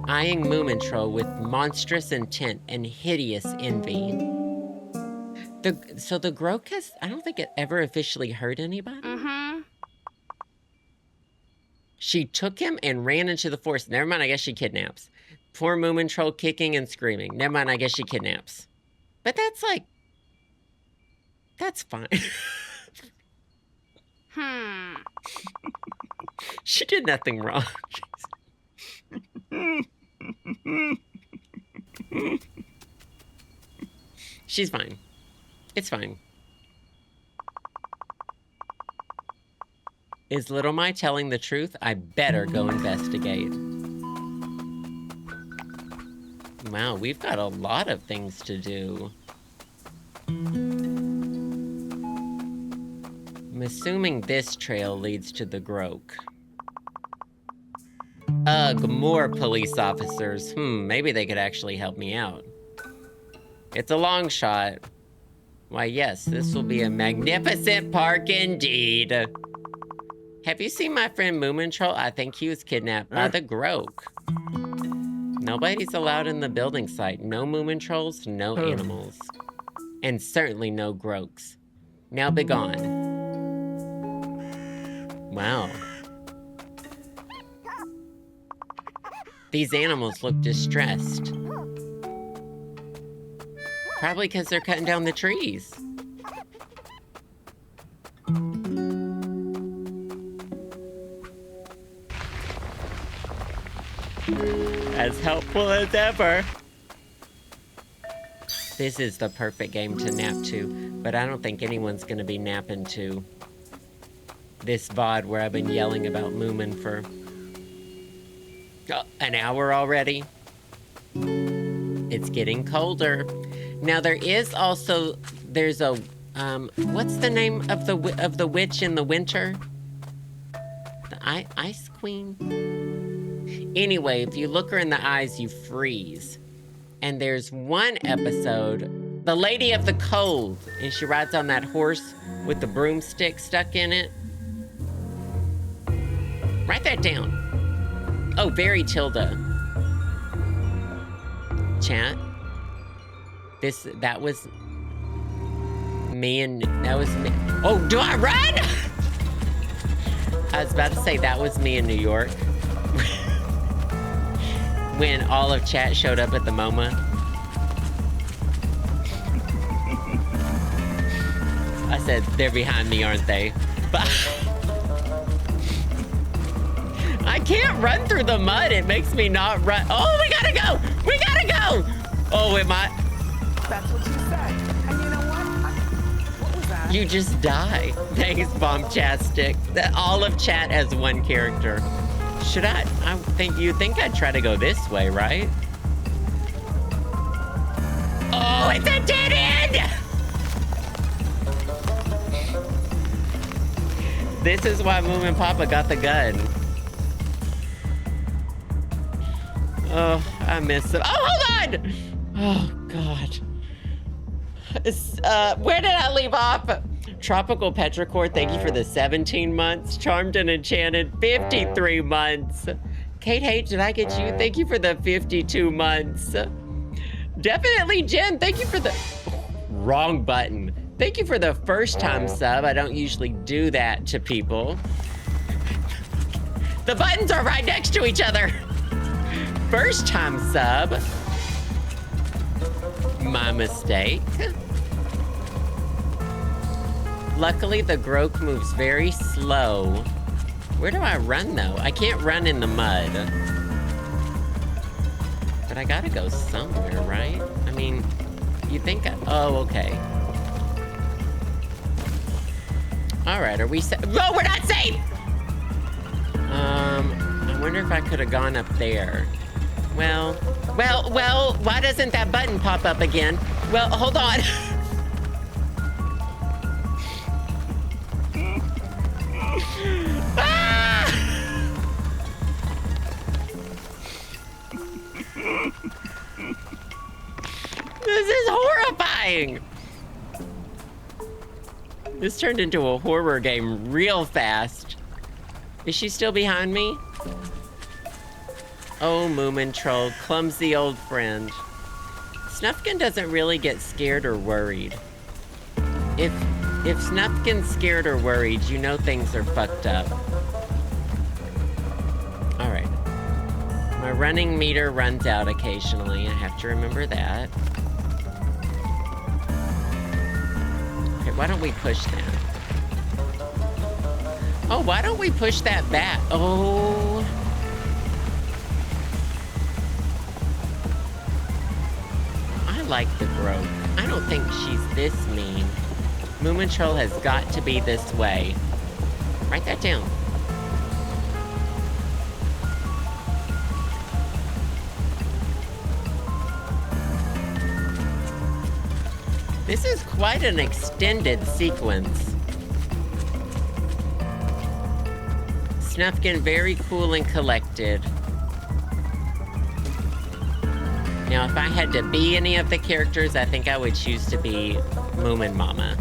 Eyeing Moomin Troll with monstrous intent and hideous envy. So the Groke has, I don't think it ever officially hurt anybody. She took him and ran into the forest. Never mind, I guess she kidnaps. Poor Moomin Troll kicking and screaming. Never mind, I guess she kidnaps. But that's like... That's fine. She did nothing wrong. She's fine. It's fine. Is Little My telling the truth? I better go investigate. Wow, we've got a lot of things to do. I'm assuming this trail leads to the Groke. Ugh, more police officers. Maybe they could actually help me out. It's a long shot. Why, yes, this will be a magnificent park indeed. Have you seen my friend Moomin Troll? I think he was kidnapped by the Groke. Nobody's allowed in the building site. No Moomin Trolls, no animals. And certainly no Grokes. Now begone. Wow. These animals look distressed. Probably because they're cutting down the trees. As helpful as ever. This is the perfect game to nap to, but I don't think anyone's gonna be napping to this VOD where I've been yelling about Moomin for an hour already. It's getting colder. Now there is also, there's a, what's the name of the witch in the winter? The Ice Queen? Anyway, if you look her in the eyes, you freeze. And there's one episode The Lady of the Cold. And she rides on that horse with the broomstick stuck in it. Write that down. Oh, very Tilda. Chat. That was me and, that was me. Oh, do I run? I was about to say that was me in New York. When all of chat showed up at the MoMA. I said, they're behind me, aren't they? But I can't run through the mud. It makes me not run. Oh, we gotta go. We gotta go. Oh, am I? That's what you said. And you know what was that? You just die. Thanks, Bombchastic. All of chat as one character. Should I think you think I'd try to go this way, right? Oh, it's a dead end! This is why Moomin Papa got the gun. Oh, I miss him. Oh, hold on! Oh, God. Where did I leave off? Tropical Petrichor, thank you for the 17 months. Charmed and Enchanted, 53 months. Kate H, did I get you? Thank you for the 52 months. Definitely Jen, thank you for the... Wrong button. Thank you for the first time sub. I don't usually do that to people. The buttons are right next to each other. First time sub. My mistake. Luckily, the Groke moves very slow. Where do I run, though? I can't run in the mud. But I gotta go somewhere, right? I mean, you think oh, okay. All right, are we safe? No, we're not safe! I wonder if I could have gone up there. Well, why doesn't that button pop up again? Well, hold on. Ah! This is horrifying. This turned into a horror game real fast. Is she still behind me? Oh, Moomin Troll, clumsy old friend. Snufkin doesn't really get scared or worried. If Snufkin's scared or worried, you know things are fucked up. All right. My running meter runs out occasionally. I have to remember that. Okay, why don't we push that? Oh, why don't we push that back? Oh. I like the Groke. I don't think she's this mean. Moomin Troll has got to be this way. Write that down. This is quite an extended sequence. Snufkin, very cool and collected. Now, if I had to be any of the characters, I think I would choose to be Moomin Mama.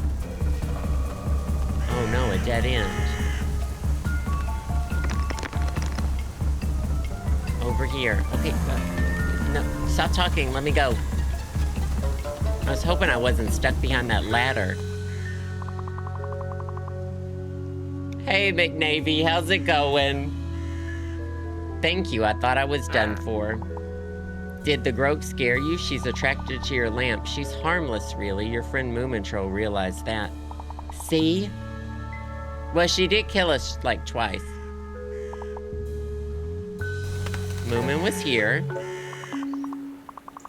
Oh no, a dead end. Over here. Okay, no, stop talking, let me go. I was hoping I wasn't stuck behind that ladder. Hey, McNavy, how's it going? Thank you, I thought I was done for. Did the Groke scare you? She's attracted to your lamp. She's harmless, really. Your friend Moomin Troll realized that. See? Well, she did kill us, like, twice. Moomin was here.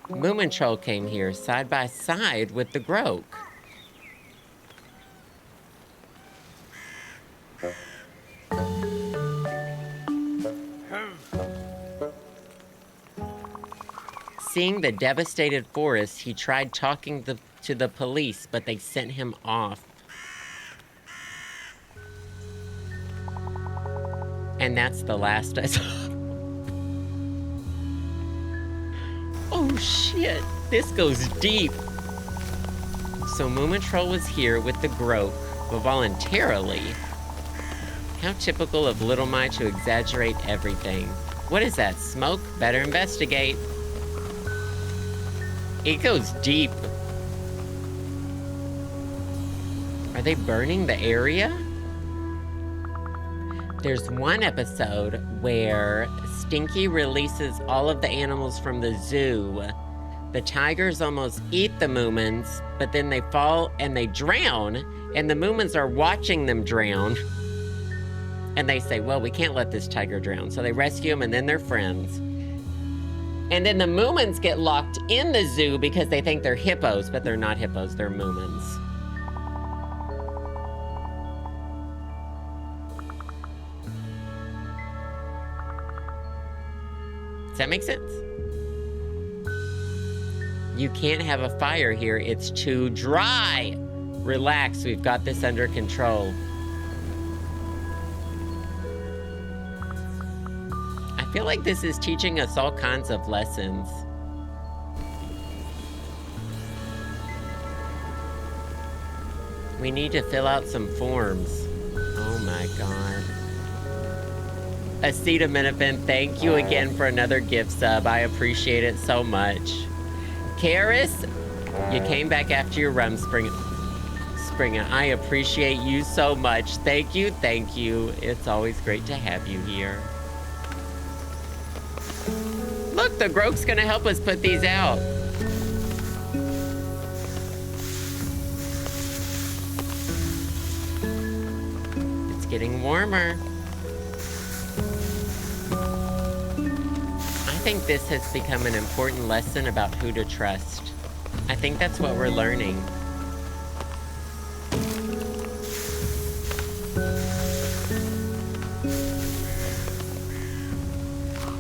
Moomin Troll came here side by side with the Groke. Seeing the devastated forest, he tried talking to the police, but they sent him off. And that's the last I saw. Oh shit, this goes deep. So Moomin Troll was here with the Groke, but voluntarily. How typical of Little My to exaggerate everything. What is that, smoke? Better investigate. It goes deep. Are they burning the area? There's one episode where Stinky releases all of the animals from the zoo. The tigers almost eat the Moomins, but then they fall and they drown, and the Moomins are watching them drown. And they say, well, we can't let this tiger drown. So they rescue him, and then they're friends. And then the Moomins get locked in the zoo because they think they're hippos, but they're not hippos, they're Moomins. Does that make sense? You can't have a fire here, it's too dry. Relax, we've got this under control. I feel like this is teaching us all kinds of lessons. We need to fill out some forms. Oh my God. Acetaminophen, thank you again for another gift sub. I appreciate it so much. Karis, you came back after your rum, Springer. I appreciate you so much. Thank you, thank you. It's always great to have you here. Look, the Groke's gonna help us put these out. It's getting warmer. I think this has become an important lesson about who to trust. I think that's what we're learning.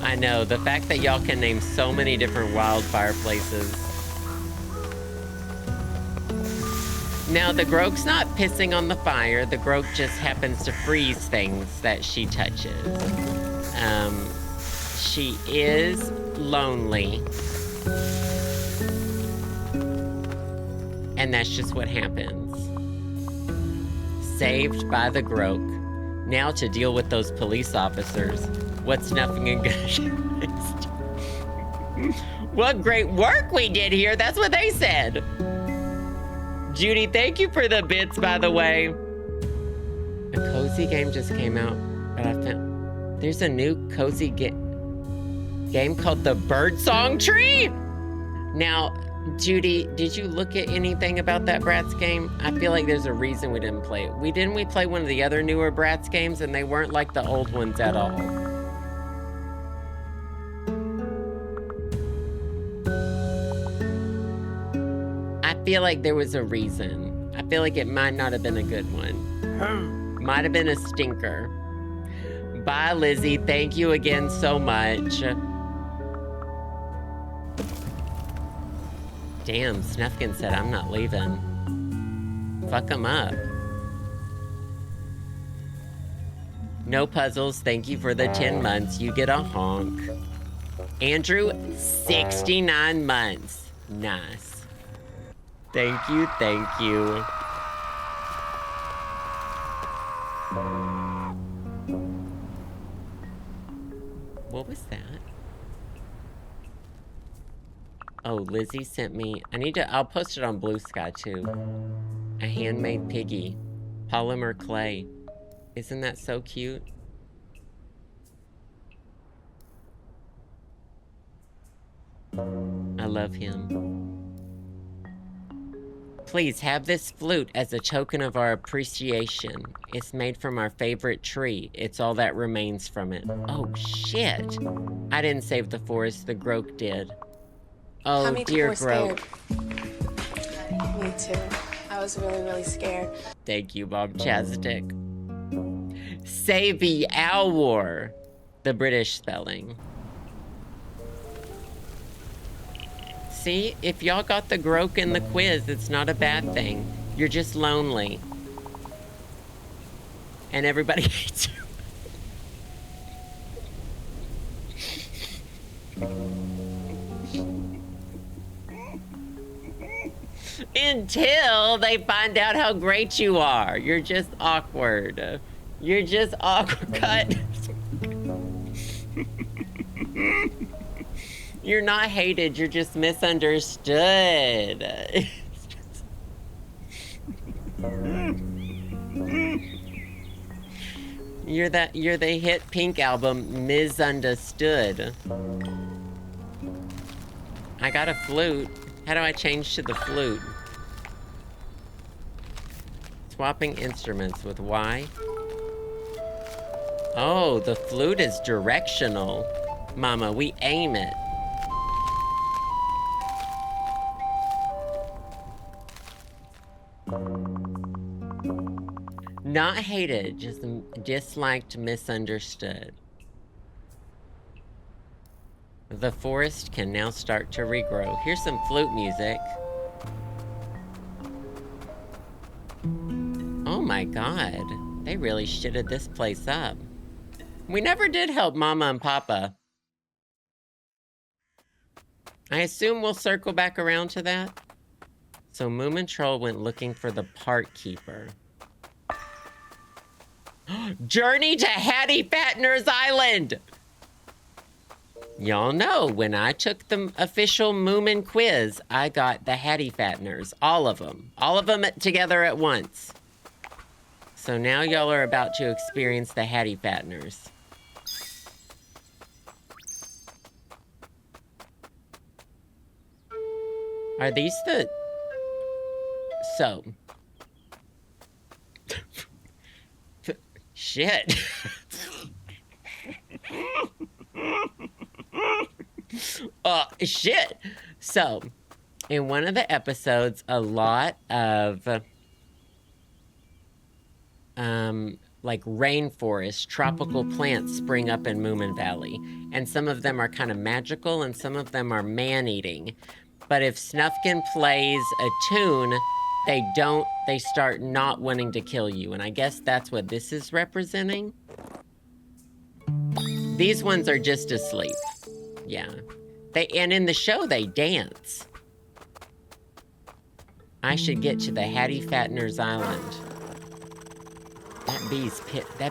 I know, the fact that y'all can name so many different wildfire places. Now, the Groke's not pissing on the fire. The Groke just happens to freeze things that she touches. She is lonely. And that's just what happens. Saved by the Groke. Now to deal with those police officers. What's Snufkin and good? What great work we did here. That's what they said. Judy, thank you for the bits, by the way. A cozy game just came out, but I found there's a new cozy game called the Birdsong Tree. Now, Judy, did you look at anything about that Bratz game? I feel like there's a reason we didn't play it. Didn't we play one of the other newer Bratz games and they weren't like the old ones at all? I feel like there was a reason. I feel like it might not have been a good one. Might have been a stinker. Bye, Lizzie. Thank you again so much. Damn, Snufkin said I'm not leaving. Fuck him up. No puzzles, thank you for the 10 months. You get a honk. Andrew, 69 months. Nice. Thank you, thank you. What was that? Oh, Lizzie sent me, I'll post it on Blue Sky too. A handmade piggy. Polymer clay. Isn't that so cute? I love him. Please have this flute as a token of our appreciation. It's made from our favorite tree. It's all that remains from it. Oh, shit. I didn't save the forest, the Groke did. Oh, dear Groke. Me too. I was really, really scared. Thank you, Bob Chastic. Savvy Alwar. The British spelling. See, if y'all got the Groke in the quiz, it's not a bad thing. You're just lonely. And everybody hates you. until they find out how great you are. You're just awkward. You're just awkward. Cut. You're not hated, you're just misunderstood. You're the hit Pink album, Misunderstood. I got a flute. How do I change to the flute? Swapping instruments with Y. Oh, the flute is directional. Mama, we aim it. Not hated, just disliked, misunderstood. The forest can now start to regrow. Here's some flute music. Oh my God, they really shitted this place up. We never did help Mama and Papa. I assume we'll circle back around to that. So Moomin Troll went looking for the park keeper. Journey to Hattie Fattener's Island! Y'all know, when I took the official Moomin quiz, I got the Hattie Fatteners. All of them. All of them together at once. So now y'all are about to experience the Hattie Fatteners. Are these the... So... Shit. Shit. So, in one of the episodes, a lot of, like rainforest, tropical plants spring up in Moominvalley. And some of them are kind of magical and some of them are man-eating. But if Snufkin plays a tune, they start not wanting to kill you. And I guess that's what this is representing. These ones are just asleep. Yeah. And in the show, they dance. I should get to the Hattie Fattener's Island. That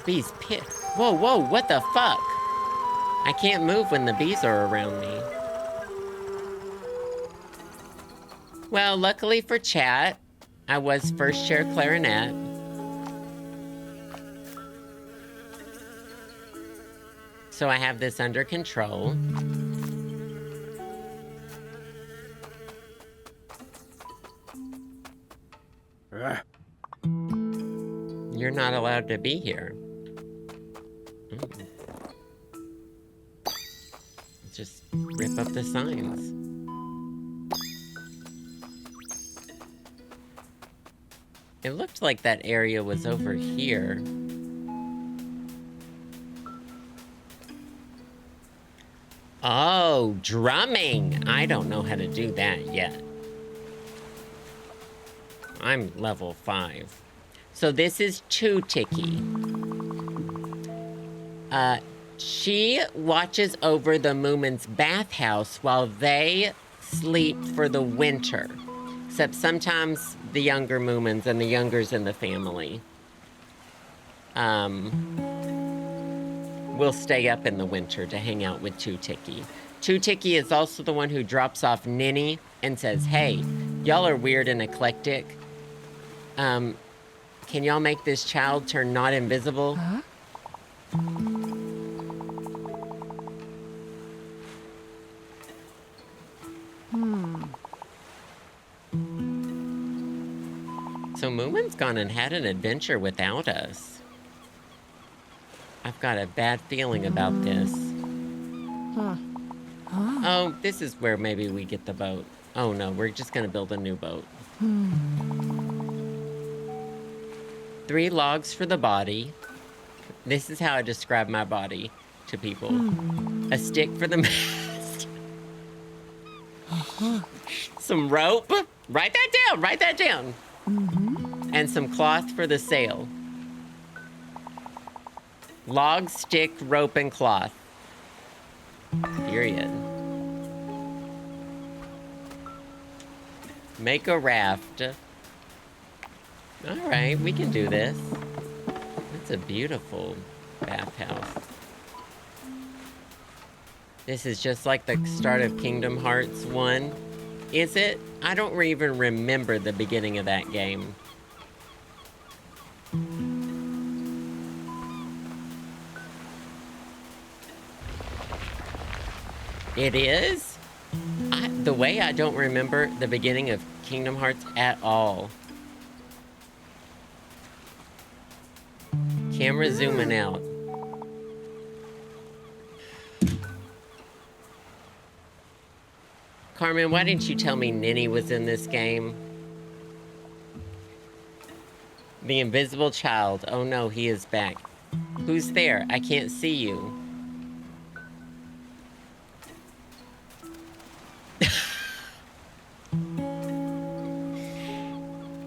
bee's pit. Whoa, what the fuck? I can't move when the bees are around me. Well, luckily for chat, I was first chair clarinet. So I have this under control. You're not allowed to be here. Just rip up the signs. It looked like that area was over here. Oh, drumming! I don't know how to do that yet. I'm level 5. So this is Tiki. She watches over the Moomins' bathhouse while they sleep for the winter. Except sometimes the younger Moomins and the youngers in the family will stay up in the winter to hang out with Tiki. Tiki is also the one who drops off Ninny and says, hey, y'all are weird and eclectic. Can y'all make this child turn not invisible? Huh? So Moomin's gone and had an adventure without us. I've got a bad feeling about this. Oh, this is where maybe we get the boat. Oh no, we're just gonna build a new boat. 3 logs for the body. This is how I describe my body to people. A stick for the mast. Some rope. Write that down. And some cloth for the sail. Log, stick, rope, and cloth. Period. Make a raft. Alright, we can do this. It's a beautiful bathhouse. This is just like the start of Kingdom Hearts 1. Is it? I don't even remember the beginning of that game. It is? The way I don't remember the beginning of Kingdom Hearts at all. Camera zooming out. Carmen, why didn't you tell me Ninny was in this game? The invisible child. Oh no, he is back. Who's there? I can't see you.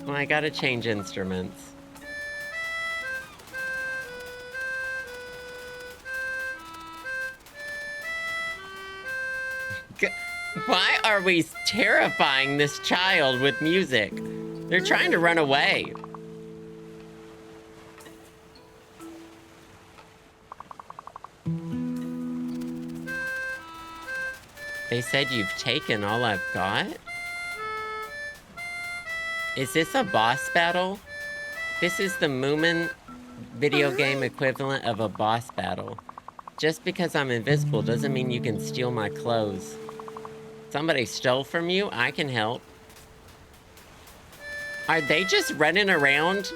Well, I gotta change instruments. Why are we terrifying this child with music? They're trying to run away. They said you've taken all I've got? Is this a boss battle? This is the Moomin video game equivalent of a boss battle. Just because I'm invisible doesn't mean you can steal my clothes. Somebody stole from you? I can help. Are they just running around?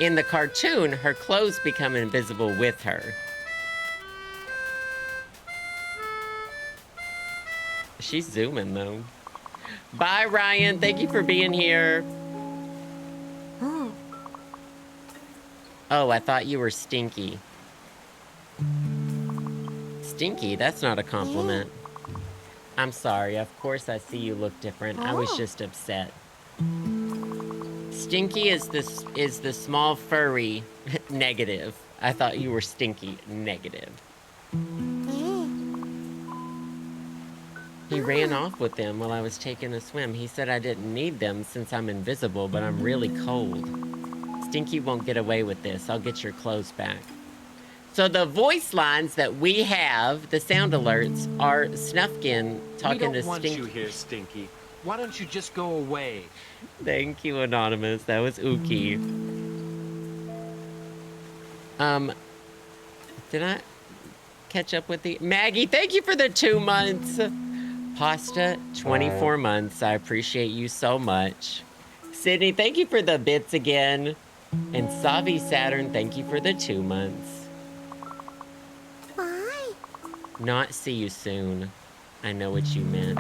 In the cartoon, her clothes become invisible with her. She's zooming, though. Bye, Ryan. Thank you for being here. Oh, I thought you were stinky. Stinky? That's not a compliment. I'm sorry. Of course I see you look different. I was just upset. Stinky is the small furry negative. I thought you were stinky negative. He ran off with them while I was taking a swim. He said I didn't need them since I'm invisible, but I'm really cold. Stinky won't get away with this. I'll get your clothes back. So the voice lines that we have, the sound alerts, are Snufkin talking to Stinky. We don't want you here, Stinky. Why don't you just go away? Thank you, Anonymous. That was Uki. Did I catch up with the... Maggie, thank you for the 2 months. Pasta, 24 months. I appreciate you so much. Sydney, thank you for the bits again. And Savi Saturn, thank you for the 2 months. Bye. Not see you soon. I know what you meant.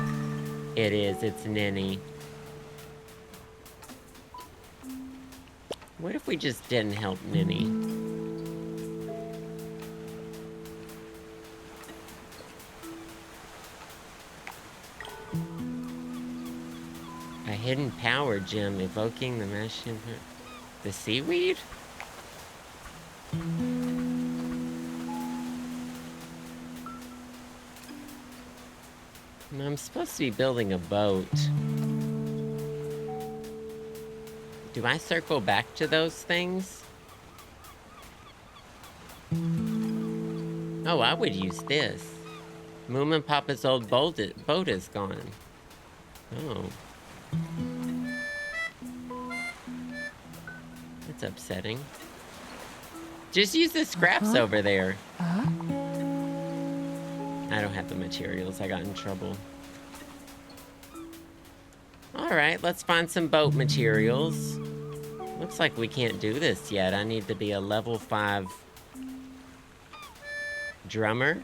It is. It's Ninny. What if we just didn't help Ninny? A hidden power gem evoking the machine. The seaweed? I'm supposed to be building a boat. Do I circle back to those things? Oh, I would use this. Moomin Papa's old boat is gone. Oh. That's upsetting. Just use the scraps over there. I don't have the materials. I got in trouble. Alright, let's find some boat materials. Looks like we can't do this yet. I need to be a level 5 drummer.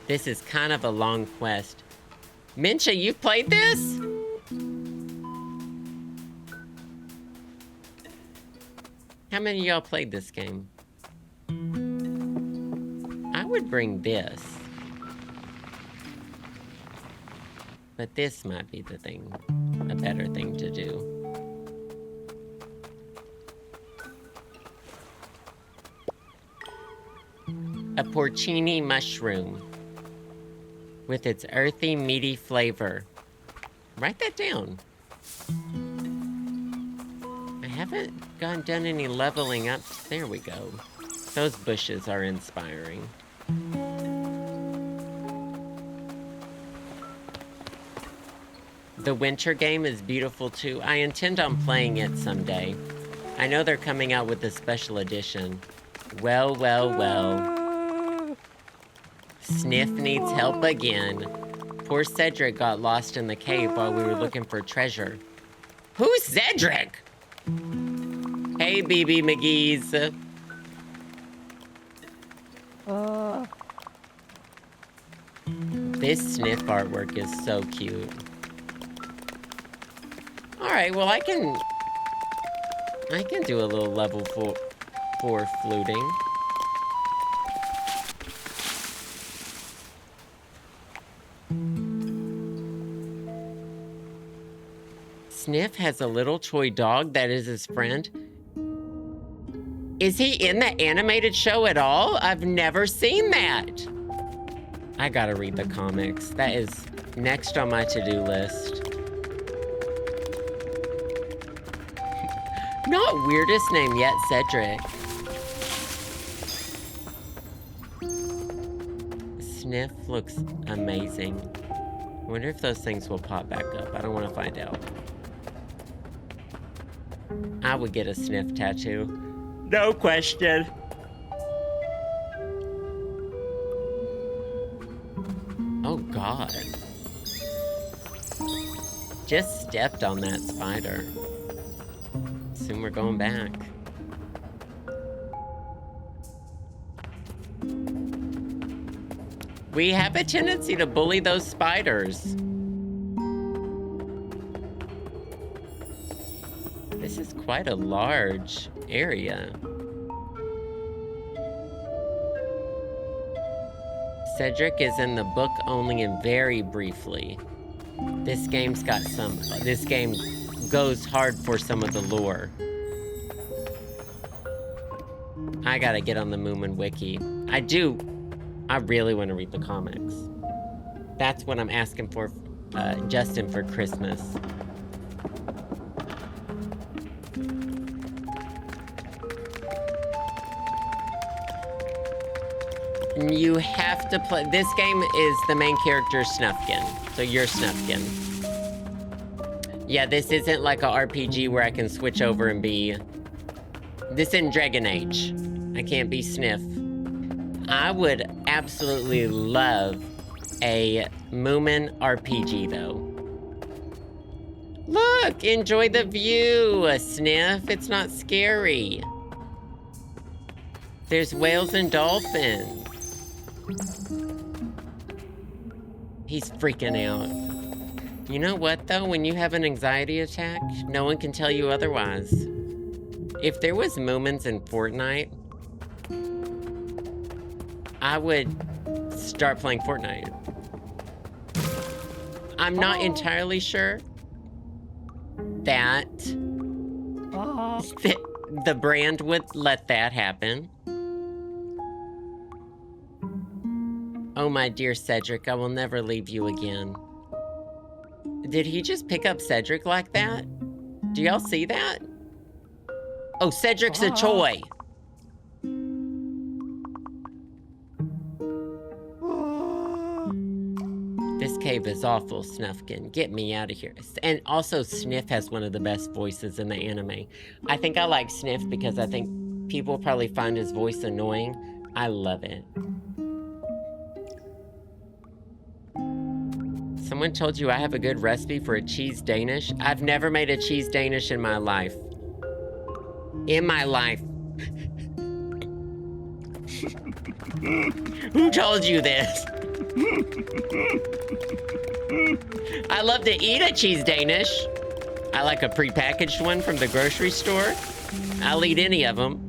This is kind of a long quest. Mincha, you played this? How many of y'all played this game? I would bring this. But this might be the thing, a better thing to do. A porcini mushroom with its earthy, meaty flavor. Write that down. I haven't done any leveling up. There we go. Those bushes are inspiring. The winter game is beautiful too. I intend on playing it someday. I know they're coming out with a special edition. Well, well, well. Sniff needs help again. Poor Cedric got lost in the cave while we were looking for treasure. Who's Cedric? Hey, BB McGee's. This Sniff artwork is so cute. Alright, well I can do a little level 4 fluting. Sniff has a little toy dog that is his friend. Is he in the animated show at all? I've never seen that. I gotta read the comics. That is next on my to-do list. Not weirdest name yet, Cedric. Sniff looks amazing. I wonder if those things will pop back up. I don't want to find out. I would get a Sniff tattoo. No question. Oh, God. Just stepped on that spider. Soon we're going back. We have a tendency to bully those spiders. This is quite a large area. Cedric is in the book only and very briefly. This game goes hard for some of the lore. I gotta get on the Moomin Wiki. I really want to read the comics. That's what I'm asking for Justin for Christmas. You have to play. This game is the main character Snufkin. So you're Snufkin. Yeah, this isn't like a RPG where I can switch over and be... This isn't Dragon Age. I can't be Sniff. I would absolutely love a Moomin RPG, though. Look! Enjoy the view, Sniff. It's not scary. There's whales and dolphins. He's freaking out. You know what, though? When you have an anxiety attack, no one can tell you otherwise. If there was Moomins in Fortnite, I would start playing Fortnite. I'm not entirely sure that the brand would let that happen. Oh, my dear Cedric, I will never leave you again. Did he just pick up Cedric like that? Do y'all see that? Oh, Cedric's a toy. This cave is awful, Snufkin. Get me out of here. And also, Sniff has one of the best voices in the anime. I think I like Sniff because I think people probably find his voice annoying. I love it. Someone told you I have a good recipe for a cheese Danish? I've never made a cheese Danish in my life. In my life. Who told you this? I love to eat a cheese Danish. I like a prepackaged one from the grocery store. I'll eat any of them.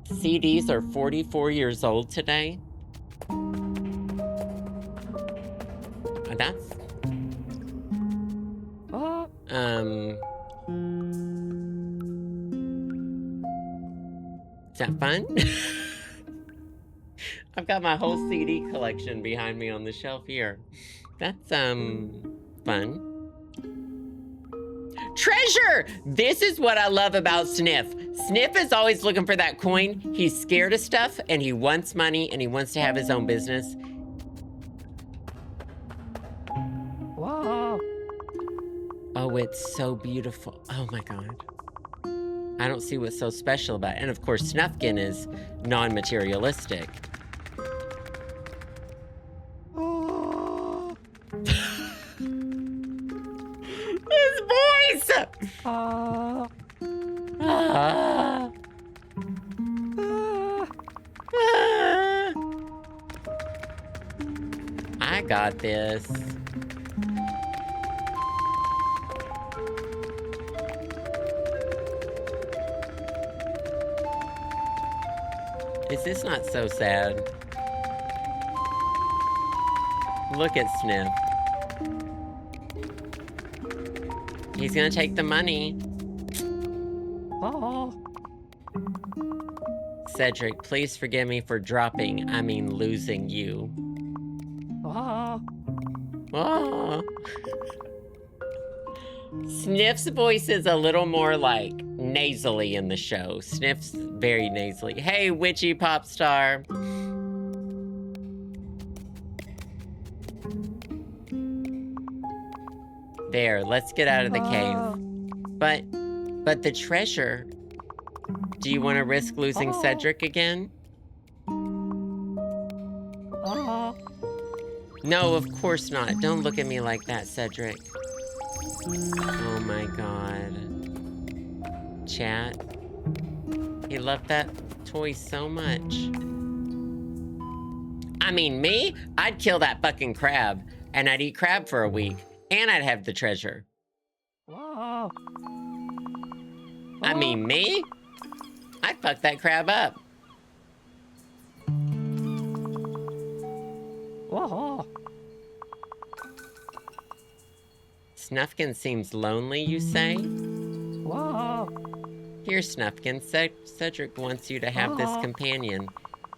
CDs are 44 years old today. That's... that fun? I've got my whole CD collection behind me on the shelf here. That's, fun. Treasure! This is what I love about Sniff. Sniff is always looking for that coin. He's scared of stuff, and he wants money, and he wants to have his own business. Whoa. Oh, it's so beautiful. Oh my God. I don't see what's so special about it. And of course, Snufkin is non-materialistic. Oh. His voice! Ah. Ah. Ah. I got this. Is this not so sad? Look at Sniff. He's gonna take the money. Oh. Cedric, please forgive me for losing you. Oh. Oh. Sniff's voice is a little more like nasally in the show. Sniff's very nasally. Hey, witchy pop star. There, let's get out of the cave. But the treasure. Do you want to risk losing Cedric again? Oh. No, of course not. Don't look at me like that, Cedric. Oh my God. Chat. He loved that toy so much. I mean, me? I'd kill that fucking crab, and I'd eat crab for a week, and I'd have the treasure. Whoa. I mean, me? I'd fuck that crab up. Whoa. Snufkin seems lonely, you say? Whoa. Here, Snufkin, Cedric wants you to have this companion.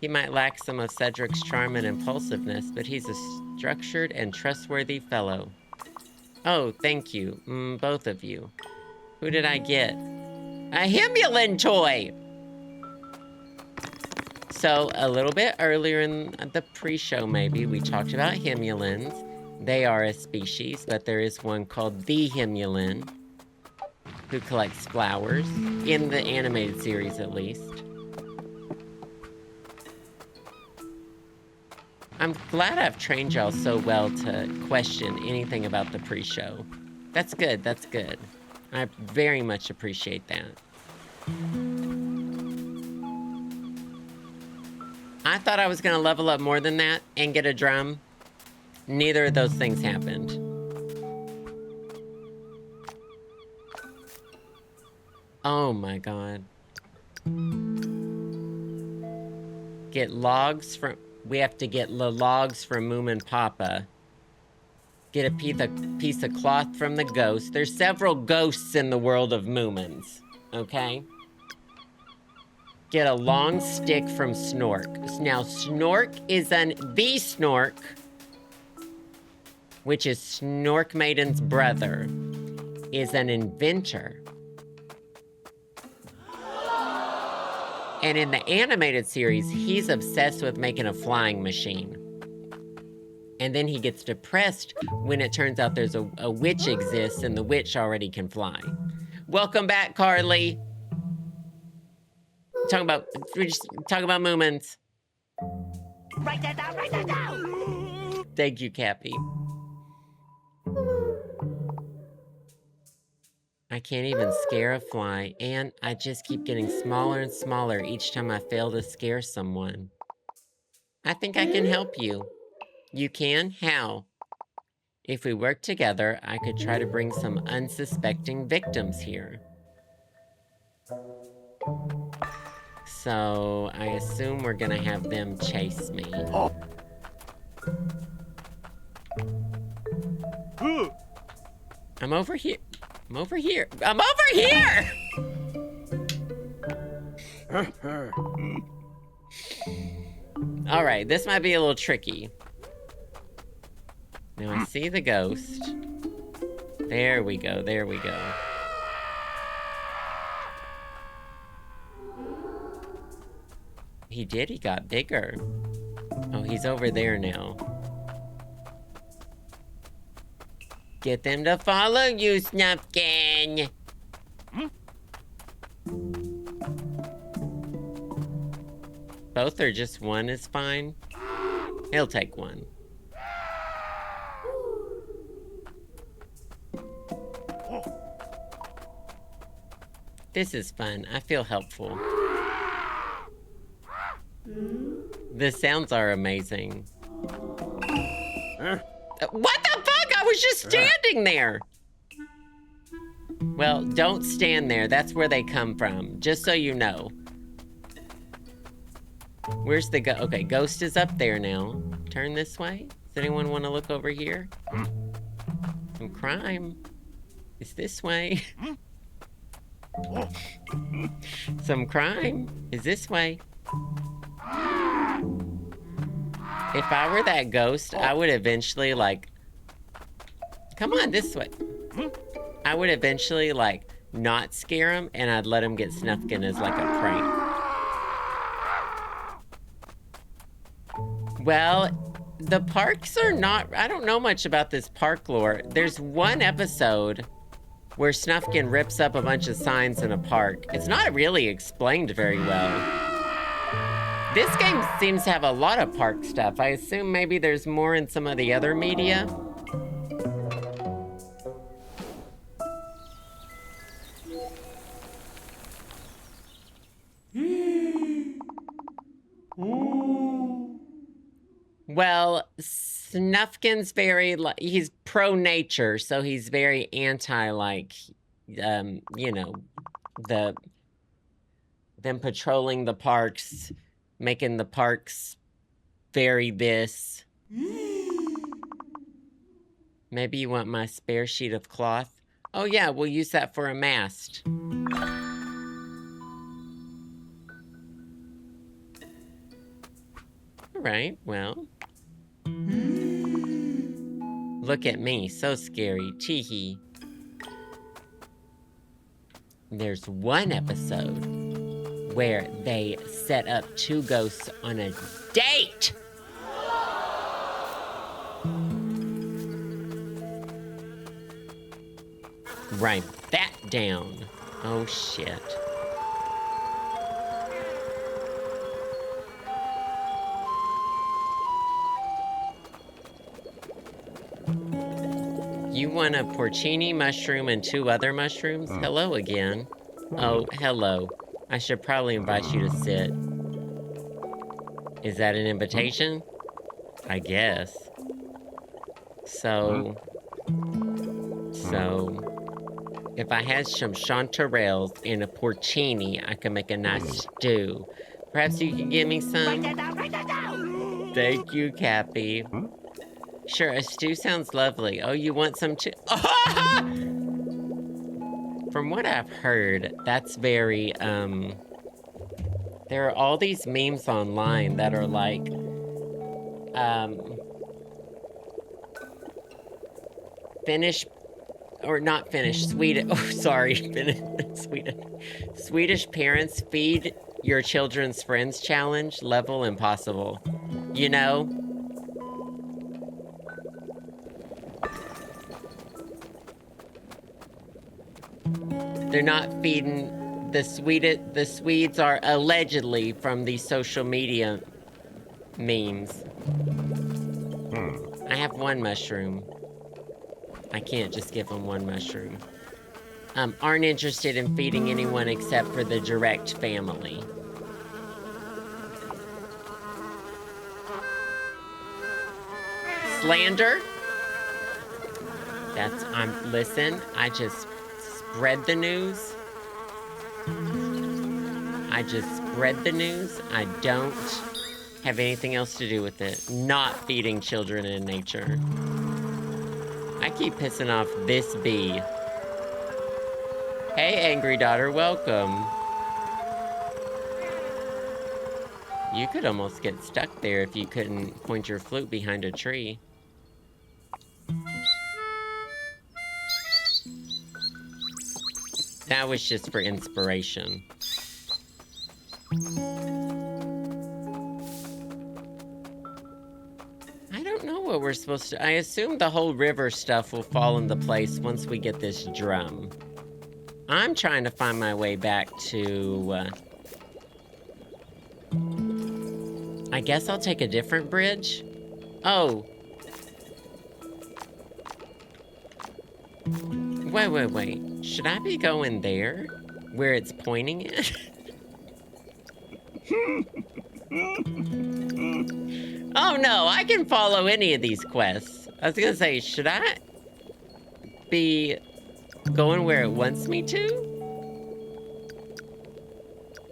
He might lack some of Cedric's charm and impulsiveness, but he's a structured and trustworthy fellow. Oh, thank you, both of you. Who did I get? A Himulin toy! So, a little bit earlier in the pre-show, maybe, we talked about Himulins. They are a species, but there is one called the Himulin, who collects flowers, in the animated series at least. I'm glad I've trained y'all so well to question anything about the pre-show. That's good, that's good. I very much appreciate that. I thought I was gonna level up more than that and get a drum. Neither of those things happened. Oh my God. Get logs from... We have to get the logs from Moomin Papa. Get a piece of cloth from the ghost. There's several ghosts in the world of Moomins, okay? Get a long stick from Snork. Now, Snork is the Snork, which is Snork Maiden's brother, is an inventor. And in the animated series, he's obsessed with making a flying machine. And then he gets depressed when it turns out there's a witch exists and the witch already can fly. Welcome back, Carly. We're just talking about Moomins. Write that down, write that down! Thank you, Cappy. I can't even scare a fly, and I just keep getting smaller and smaller each time I fail to scare someone. I think I can help you. You can? How? If we work together, I could try to bring some unsuspecting victims here. So, I assume we're gonna have them chase me. I'm over here. I'm over here. I'm over here! All right, this might be a little tricky. Now I see the ghost. There we go, there we go. He did, he got bigger. Oh, he's over there now. Get them to follow you, Snufkin! Both or just one is fine? He'll take one. This is fun. I feel helpful. The sounds are amazing. What the fuck? I was just standing there! Well, don't stand there. That's where they come from. Just so you know. Where's the okay, ghost is up there now. Turn this way. Does anyone want to look over here? Some crime. It's this way. Some crime is this way. If I were that ghost, I would eventually, like... Come on, this way. I would eventually, like, not scare him, and I'd let him get Snufkin as, like, a prank. Well, the parks are not... I don't know much about this park lore. There's one episode where Snufkin rips up a bunch of signs in a park. It's not really explained very well. This game seems to have a lot of park stuff. I assume maybe there's more in some of the other media. Well, Snufkin's very, he's pro-nature, so he's very anti, like, you know, them patrolling the parks, making the parks very this. Maybe you want my spare sheet of cloth? Oh yeah, we'll use that for a mast. All right, well. Look at me, so scary, teehee. There's one episode where they set up two ghosts on a date! Write that down. Oh shit. You want a porcini mushroom and 2 other mushrooms? Hello again. Oh, hello. I should probably invite you to sit. Is that an invitation? I guess. So, if I had some chanterelles and a porcini, I could make a nice stew. Perhaps you could give me some? Write that down. Thank you, Cappy. Sure, a stew sounds lovely. Oh, you want some too? From what I've heard, that's very, there are all these memes online that are like, Finnish, or not Finnish, Swedish, oh, sorry, Swedish parents feed your children's friends challenge, level impossible. You know? They're not feeding the Swedes are allegedly from these social media memes. I have 1 mushroom. I can't just give them 1 mushroom. Aren't interested in feeding anyone except for the direct family. Slander? Listen, I just spread the news. I just spread the news. I don't have anything else to do with it. Not feeding children in nature. I keep pissing off this bee. Hey, angry daughter, welcome. You could almost get stuck there if you couldn't point your flute behind a tree. That was just for inspiration. I don't know what we're supposed to... I assume the whole river stuff will fall into place once we get this drum. I'm trying to find my way back to... I guess I'll take a different bridge? Oh. Wait. Should I be going there? Where it's pointing at? Oh no, I can follow any of these quests. I was gonna say, should I be going where it wants me to?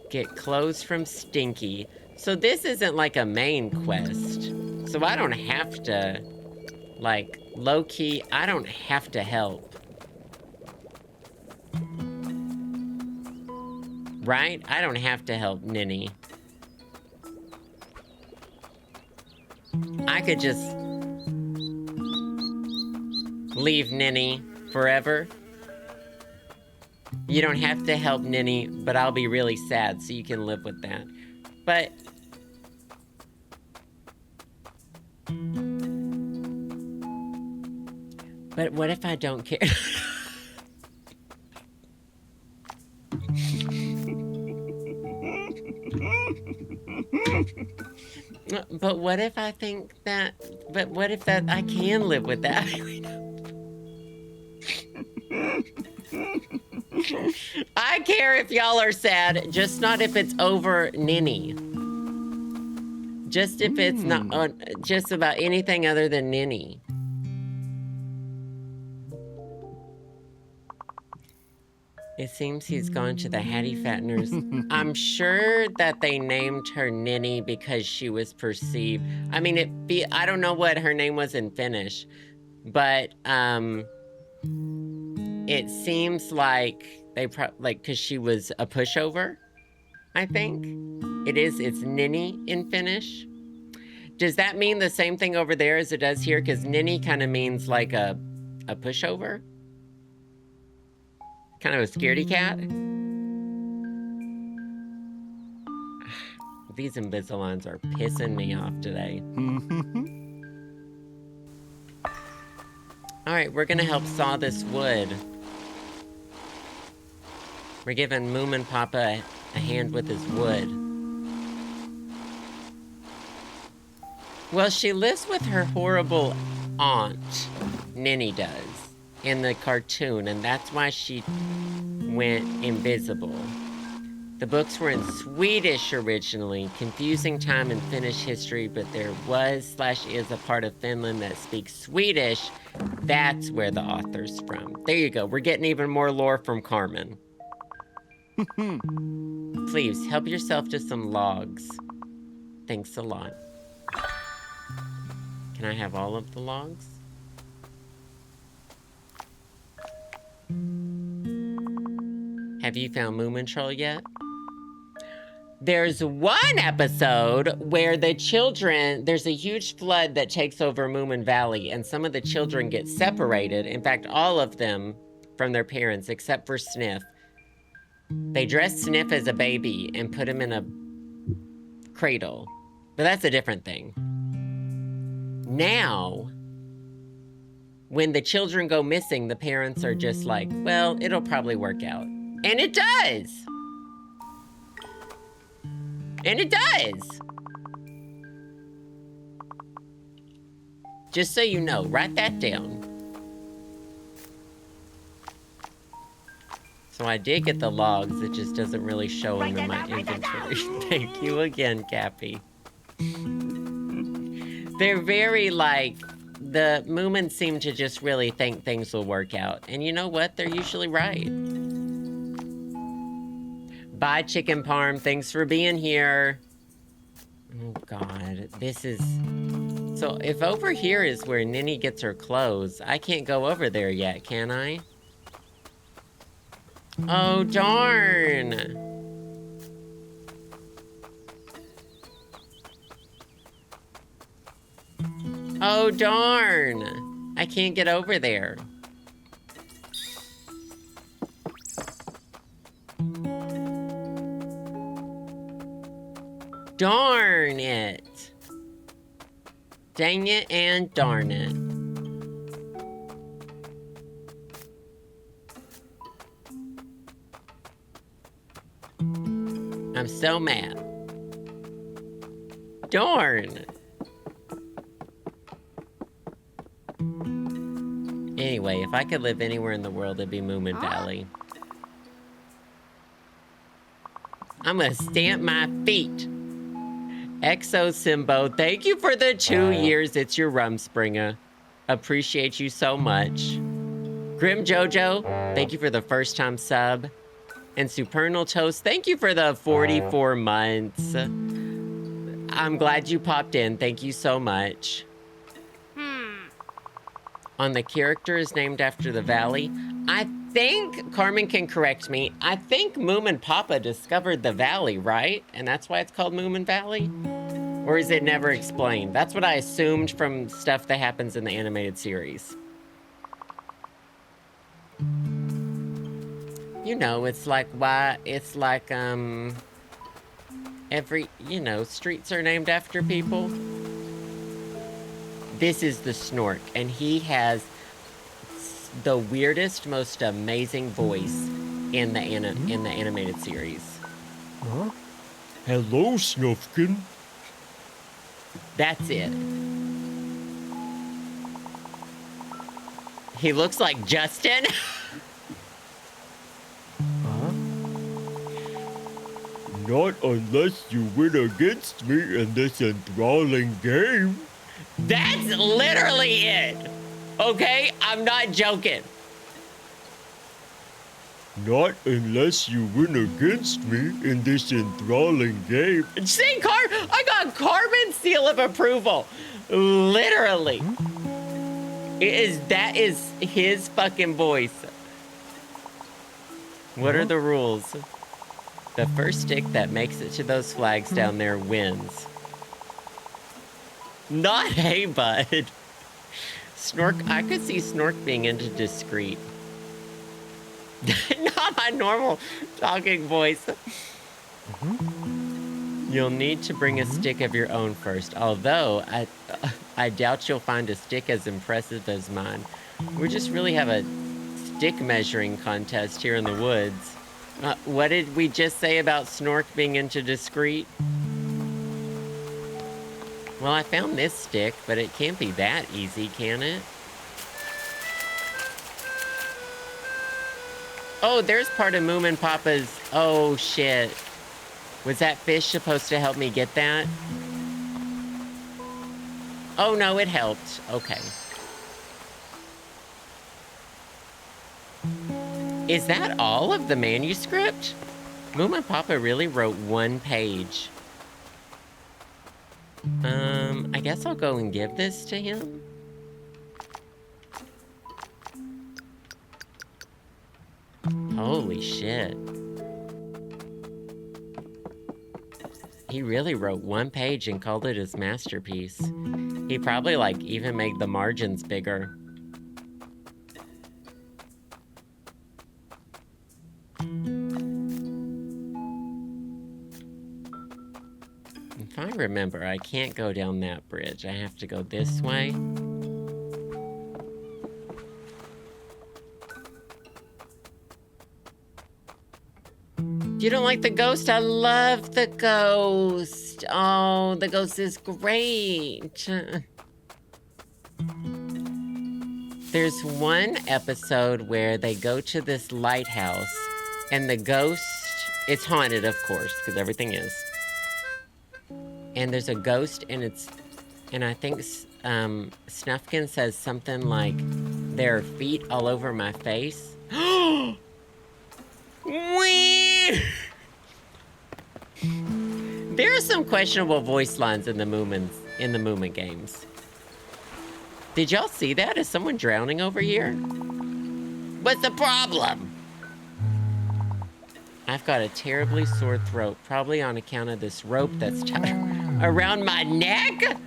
Get clothes from Stinky. So this isn't like a main quest. So I don't have to, like, low-key, I don't have to help. Right? I don't have to help Ninny. I could just leave Ninny forever. You don't have to help Ninny, but I'll be really sad, so you can live with that. But what if I don't care? But what if I think that... But what if that... I can live with that? I care if y'all are sad, just not if it's over Ninny. Just if it's not... just about anything other than Ninny. It seems he's gone to the Hattie Fatteners. I'm sure that they named her Ninny because she was perceived. I mean, I don't know what her name was in Finnish, but it seems like because she was a pushover. I think it's Ninny in Finnish. Does that mean the same thing over there as it does here? Because Ninny kind of means like a pushover. Kind of a scaredy cat. These Invisaligns are pissing me off today. Alright, we're gonna help saw this wood. We're giving Moomin Papa a hand with his wood. Well, she lives with her horrible aunt, Ninny does. In the cartoon, and that's why she went invisible. The books were in Swedish originally, confusing time in Finnish history, but there was/is a part of Finland that speaks Swedish. That's where the author's from. There you go. We're getting even more lore from Carmen. Please, help yourself to some logs. Thanks a lot. Can I have all of the logs? Have you found Moomin Troll yet? There's one episode where there's a huge flood that takes over Moominvalley, and some of the children get separated. In fact, all of them from their parents, except for Sniff. They dress Sniff as a baby and put him in a cradle. But that's a different thing. Now, when the children go missing, the parents are just like, well, it'll probably work out. And it does! And it does! Just so you know, write that down. So I did get the logs, it just doesn't really show them in my inventory. Thank you again, Cappy. They're very like... The Moomins seem to just really think things will work out. And you know what? They're usually right. Bye, Chicken Parm. Thanks for being here. Oh, God. This is... So, if over here is where Ninny gets her clothes, I can't go over there yet, can I? Oh, darn. Oh, darn. I can't get over there. Darn it. Dang it and darn it. I'm so mad. Darn. Anyway, if I could live anywhere in the world, it'd be Moominvalley. I'm gonna stamp my feet. Exo Simbo, thank you for the 2 years. It's your Rumspringer. Appreciate you so much. Grim Jojo, thank you for the first time sub. And Supernal Toast, thank you for the 44 months. I'm glad you popped in. Thank you so much. On the character is named after the valley. I think, Carmen can correct me, I think Moomin Papa discovered the valley, right? And that's why it's called Moominvalley? Or is it never explained? That's what I assumed from stuff that happens in the animated series. You know, it's like every, you know, streets are named after people. This is the Snork, and he has the weirdest, most amazing voice in the animated series. Huh? Hello, Snufkin. That's it. He looks like Justin. Huh? Not unless you win against me in this enthralling game. That's literally it. Okay? I'm not joking. Not unless you win against me in this enthralling game. See, I got Carmen's seal of approval. Literally. That is his fucking voice. What are the rules? The first stick that makes it to those flags down there wins. Not hey, bud. Snork, I could see Snork being into discreet. Not my normal talking voice. You'll need to bring a stick of your own first, although I doubt you'll find a stick as impressive as mine. We just really have a stick measuring contest here in the woods. What did we just say about Snork being into discreet? Well, I found this stick, but it can't be that easy, can it? Oh, there's part of Moomin Papa's... Oh, shit. Was that fish supposed to help me get that? Oh, no, it helped. Okay. Is that all of the manuscript? Moomin Papa really wrote 1 page. I guess I'll go and give this to him. Holy shit. He really wrote 1 page and called it his masterpiece. He probably, like, even made the margins bigger. If I remember, I can't go down that bridge. I have to go this way. You don't like the ghost? I love the ghost. Oh, the ghost is great. There's one episode where they go to this lighthouse and the ghost, it's haunted, of course, because everything is. And there's a ghost and I think Snufkin says something like, there are feet all over my face. There are some questionable voice lines in the Moomin games. Did y'all see that? Is someone drowning over here? What's the problem? I've got a terribly sore throat, probably on account of this rope that's tied around my neck.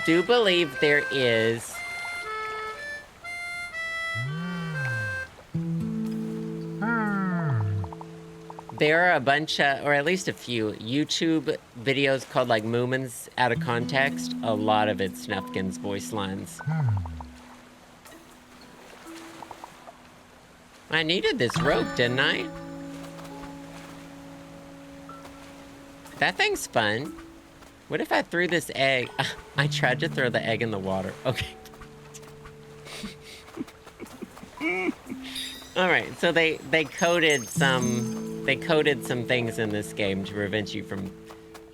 do believe there is. There are a bunch of, or at least a few, YouTube videos called like Moomins out of context. A lot of it's Snufkin's voice lines. I needed this rope, didn't I? That thing's fun. What if I threw this egg? I tried to throw the egg in the water. Okay. All right, so they coded some things in this game to prevent you from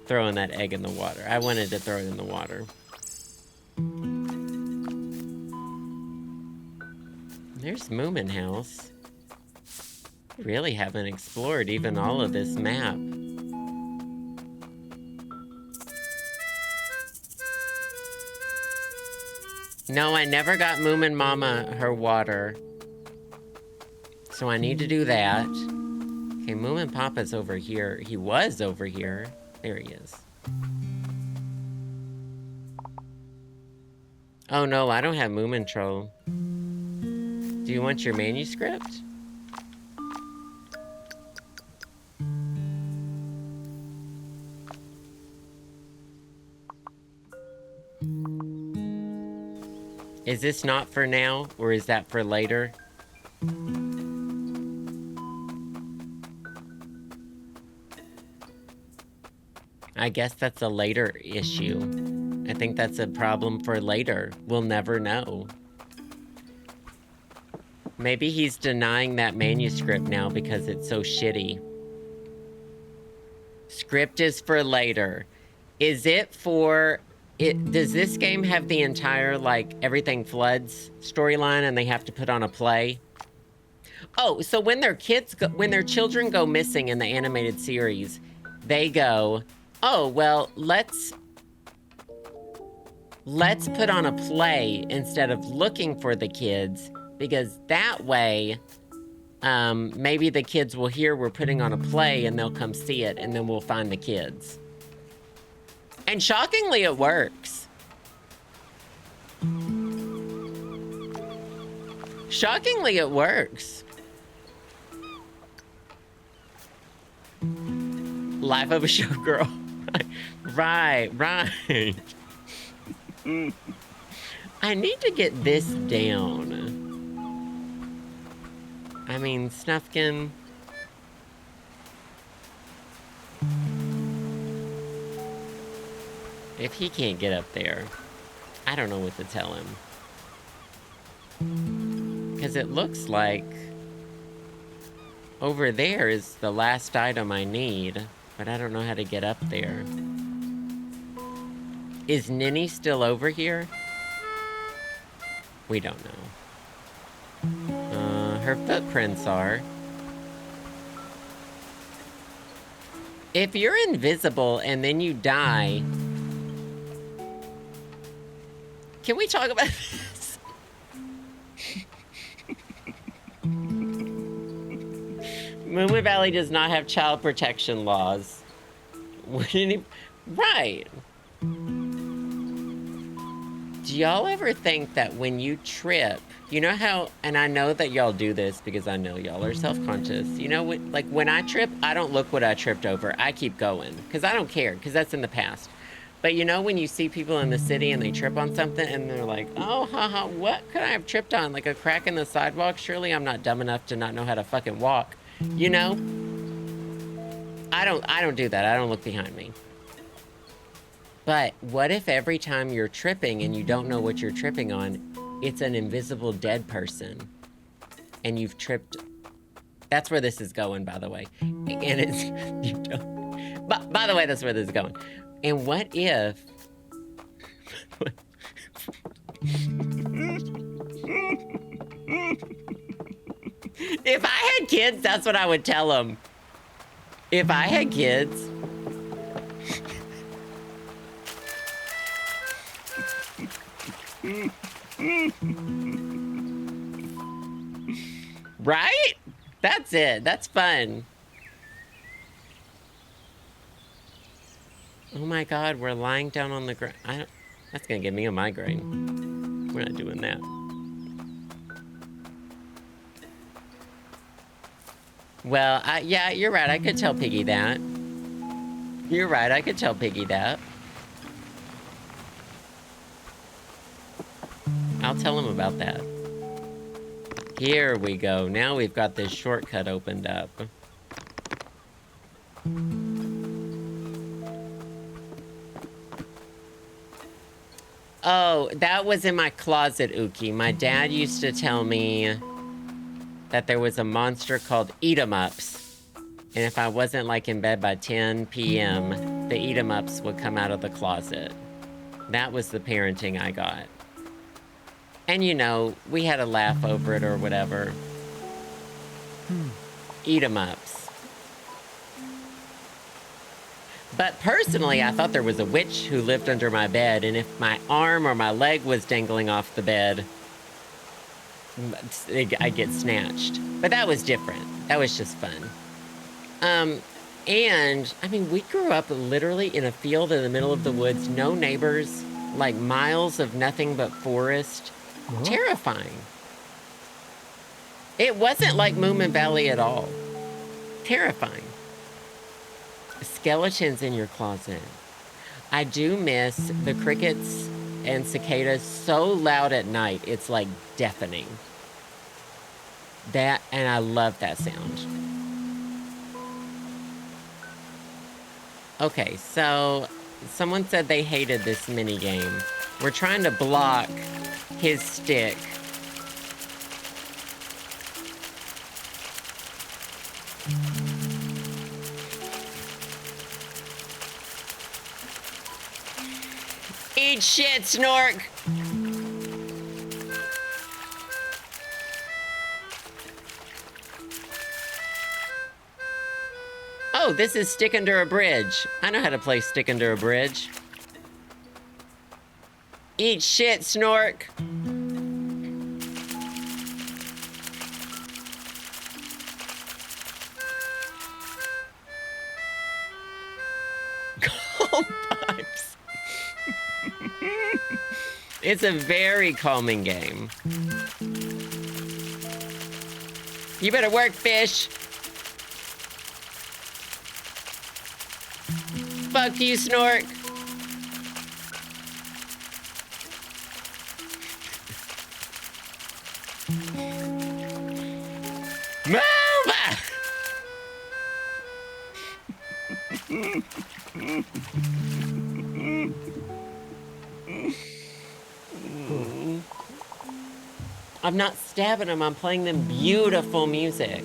throwing that egg in the water. I wanted to throw it in the water. There's Moomin House. Really haven't explored even all of this map. No, I never got Moomin Mama her water. So I need to do that. Okay, Moomin Papa's over here. He was over here. There he is. Oh no, I don't have Moomin Troll. Do you want your manuscript? Is this not for now, or is that for later? I guess that's a later issue. I think that's a problem for later. We'll never know. Maybe he's denying that manuscript now because it's so shitty. Script is for later. Is it for... Does this game have the entire, like, everything floods storyline and they have to put on a play? Oh, so when their children go missing in the animated series, they go, oh, well, let's put on a play instead of looking for the kids, because that way, maybe the kids will hear we're putting on a play and they'll come see it, and then we'll find the kids. And shockingly, it works. Shockingly, it works. Life of a showgirl. Right. I need to get this down. I mean, Snufkin... If he can't get up there, I don't know what to tell him. Because it looks like over there is the last item I need, but I don't know how to get up there. Is Ninny still over here? We don't know. Her footprints are. If you're invisible and then you die... Can we talk about this? Moominvalley does not have child protection laws. Right. Do y'all ever think that when you trip, you know how, and I know that y'all do this because I know y'all are self-conscious. You know, like when I trip, I don't look what I tripped over. I keep going because I don't care, because that's in the past. But you know when you see people in the city and they trip on something and they're like, oh, haha, what could I have tripped on? Like a crack in the sidewalk? Surely I'm not dumb enough to not know how to fucking walk. You know? I don't do that. I don't look behind me. But what if every time you're tripping and you don't know what you're tripping on, it's an invisible dead person and you've tripped? That's where this is going, by the way. And it's, you don't, but by the way, that's where this is going. And what if... If I had kids, that's what I would tell them. If I had kids... Right? That's it. That's fun. Oh my god, we're lying down on the ground. That's gonna give me a migraine. We're not doing that. Well, yeah, you're right. I could tell Piggy that. You're right. I could tell Piggy that. I'll tell him about that. Here we go. Now we've got this shortcut opened up. Oh, that was in my closet, Uki. My dad used to tell me that there was a monster called Eat-em-ups. And if I wasn't like in bed by 10 p.m., the Eat-em-ups would come out of the closet. That was the parenting I got. And you know, we had a laugh over it or whatever. Eat-em-ups. But personally, I thought there was a witch who lived under my bed, and if my arm or my leg was dangling off the bed, I'd get snatched. But that was different. That was just fun. And, I mean, we grew up literally in a field in the middle of the woods, no neighbors, like miles of nothing but forest. Terrifying. It wasn't like Moominvalley at all. Terrifying. Skeletons in your closet. I do miss the crickets and cicadas so loud at night, it's like deafening. That, and I love that sound. Okay, so someone said they hated this mini game. We're trying to block his stick. Eat shit, Snork! Oh, this is Stick Under a Bridge. I know how to play Stick Under a Bridge. Eat shit, Snork! Calm vibes. It's a very calming game. You better work, fish. Fuck you, Snork. Move! I'm not stabbing them, I'm playing them beautiful music.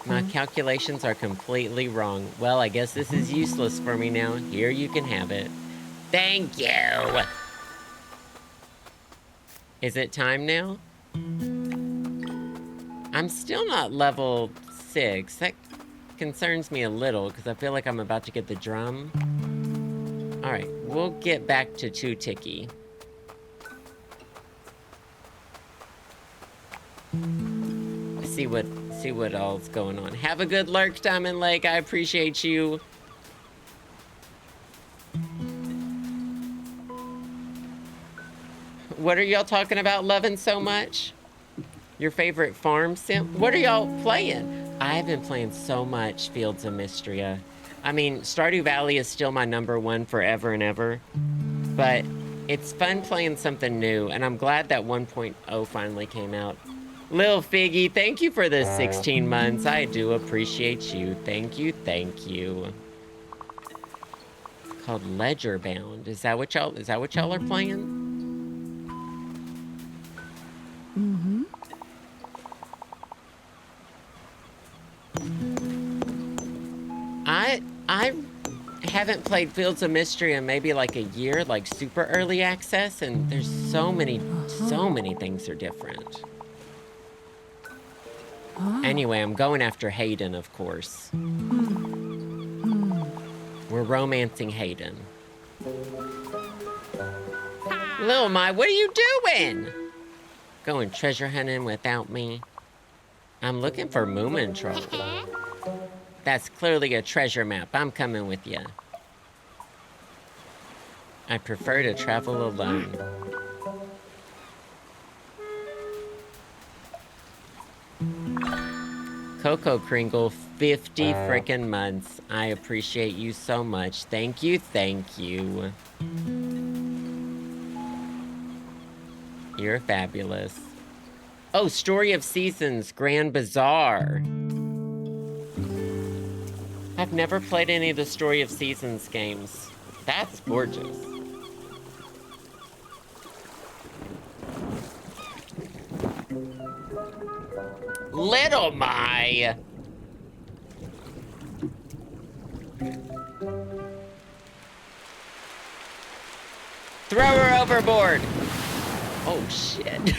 My calculations are completely wrong. Well, I guess this is useless for me now. Here, you can have it. Thank you! Is it time now? I'm still not level 6. That concerns me a little, because I feel like I'm about to get the drum. Alright, we'll get back to 2 Ticky. See what all's going on. Have a good lurk, Diamond Lake. I appreciate you. What are y'all talking about loving so much? Your favorite farm sim? What are y'all playing? I've been playing so much Fields of Mystria. I mean, Stardew Valley is still my #1 forever and ever. But it's fun playing something new, and I'm glad that 1.0 finally came out. Lil Figgy, thank you for the 16 months. I do appreciate you. Thank you, thank you. It's called Ledger Bound. Is that what y'all are playing? Mm-hmm. I haven't played Fields of Mystery in maybe like a year, like super early access, and there's so many things are different. Anyway, I'm going after Hayden, of course. We're romancing Hayden. Lil Mai, what are you doing? Going treasure hunting without me? I'm looking for Moomin Troll. That's clearly a treasure map. I'm coming with you. I prefer to travel alone. Coco Kringle, 50 frickin' months. I appreciate you so much. Thank you, thank you. You're fabulous. Oh, Story of Seasons, Grand Bazaar. I've never played any of the Story of Seasons games. That's gorgeous. Little My! Throw her overboard! Oh, shit.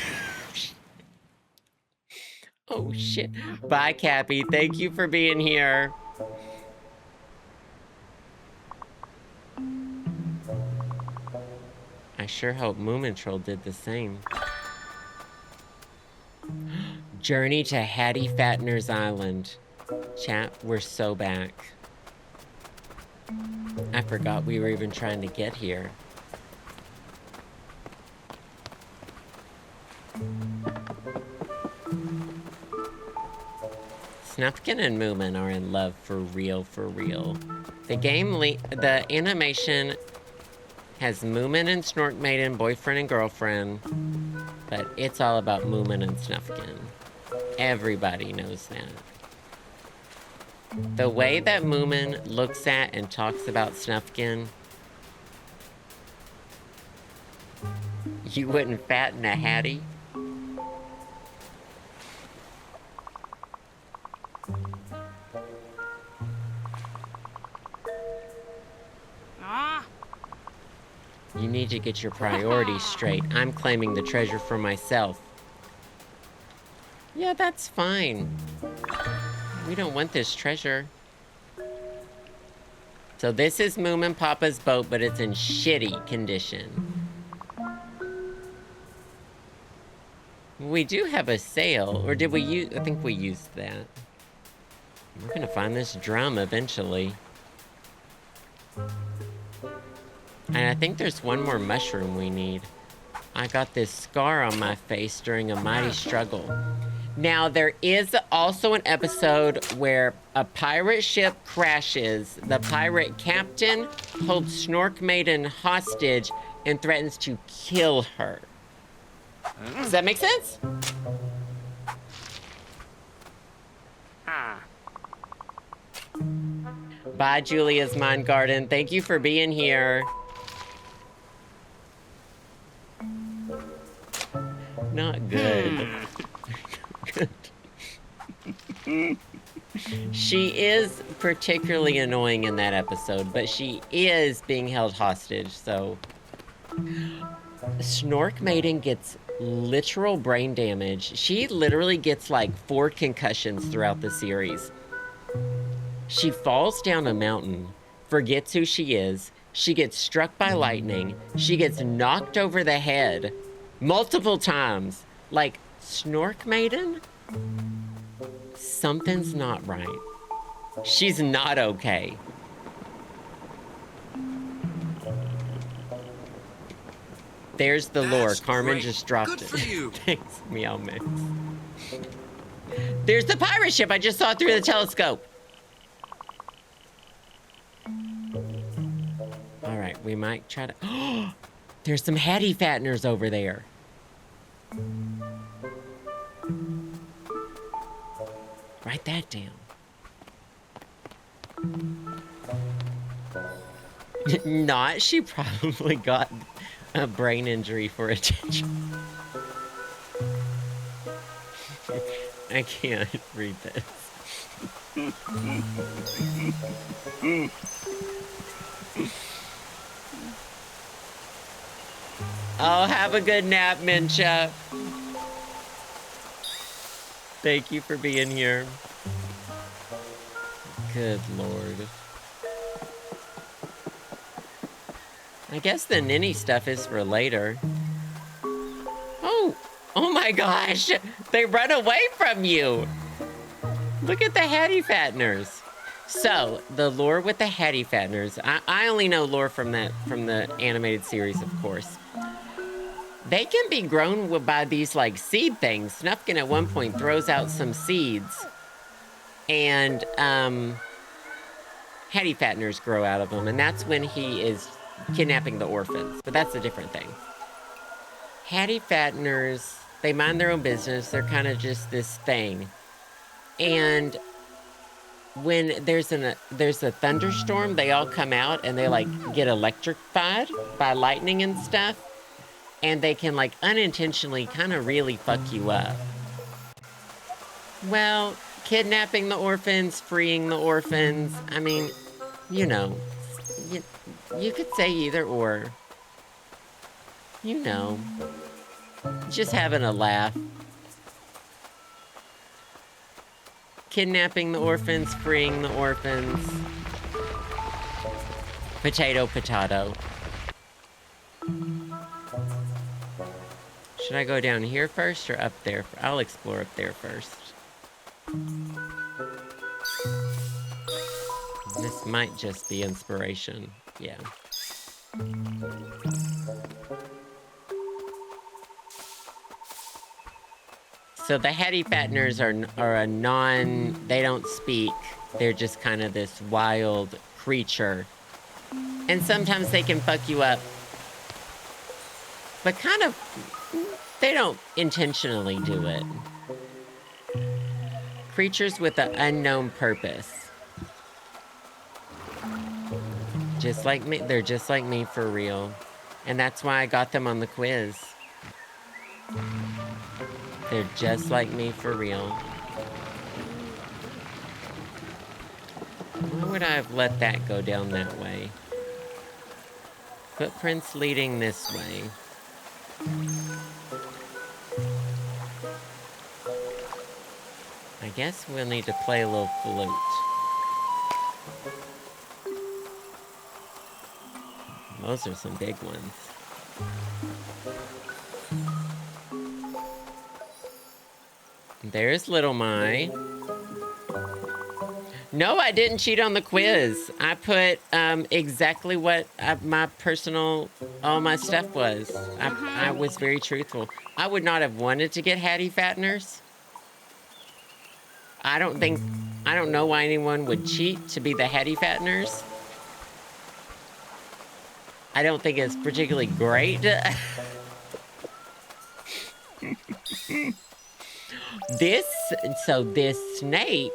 Oh, shit. Bye, Cappy. Thank you for being here. I sure hope Moomin Troll did the same. Journey to Hattie Fattener's Island. Chat, we're so back. I forgot we were even trying to get here. Snufkin and Moomin are in love for real, for real. The animation has Moomin and Snork Maiden, boyfriend and girlfriend, but it's all about Moomin and Snufkin. Everybody knows that. The way that Moomin looks at and talks about Snufkin, you wouldn't fatten a Hattie? You need to get your priorities straight. I'm claiming the treasure for myself. Yeah, that's fine. We don't want this treasure. So this is Moomin Papa's boat, but it's in shitty condition. We do have a sail, or did we use? I think we used that. We're gonna find this drum eventually. And I think there's one more mushroom we need. I got this scar on my face during a mighty struggle. Now, there is also an episode where a pirate ship crashes. The pirate captain holds Snork Maiden hostage and threatens to kill her. Does that make sense? Bye, Julia's Mind Garden. Thank you for being here. Not good. She is particularly annoying in that episode, but she is being held hostage, so... Snork Maiden gets literal brain damage. She literally gets like 4 concussions throughout the series. She falls down a mountain, forgets who she is, she gets struck by lightning, she gets knocked over the head multiple times. Like, Snork Maiden? Something's not right. She's not okay. There's the lore. Carmen just dropped it. Good for you. Thanks, Meow Mix. There's the pirate ship I just saw through the telescope. All right, we might try to... Oh, there's some Hattie Fatteners over there. Write that down. Not, she probably got a brain injury for attention. I can't read this. Oh, have a good nap, Mincha. Thank you for being here. Good Lord. I guess the ninny stuff is for later. Oh my gosh! They run away from you! Look at the Hattie Fatteners. So, the lore with the Hattie Fatteners. I only know lore from the animated series, of course. They can be grown by these, like, seed things. Snufkin at one point throws out some seeds. And, Hattie Fatteners grow out of them. And that's when he is kidnapping the orphans. But that's a different thing. Hattie Fatteners, they mind their own business. They're kind of just this thing. And when there's a thunderstorm, they all come out and they, like, get electrified by lightning and stuff. And they can, like, unintentionally kind of really fuck you up. Well, kidnapping the orphans, freeing the orphans, I mean, you know, you could say either or. You know, just having a laugh. Kidnapping the orphans, freeing the orphans. Potato, potato. Should I go down here first or up there? I'll explore up there first. This might just be inspiration. Yeah. So the Hattie Fatteners are a they don't speak. They're just kind of this wild creature. And sometimes they can fuck you up. But kind of, they don't intentionally do it. Creatures with an unknown purpose. Just like me, they're just like me for real. And that's why I got them on the quiz. They're just like me for real. Why would I have let that go down that way? Footprints leading this way. I guess we'll need to play a little flute. Those are some big ones. There's Little Mai. No, I didn't cheat on the quiz. I put exactly what all my stuff was. I was very truthful. I would not have wanted to get Hattie Fatteners. I don't know why anyone would cheat to be the Hattie Fatteners. I don't think it's particularly great. This snake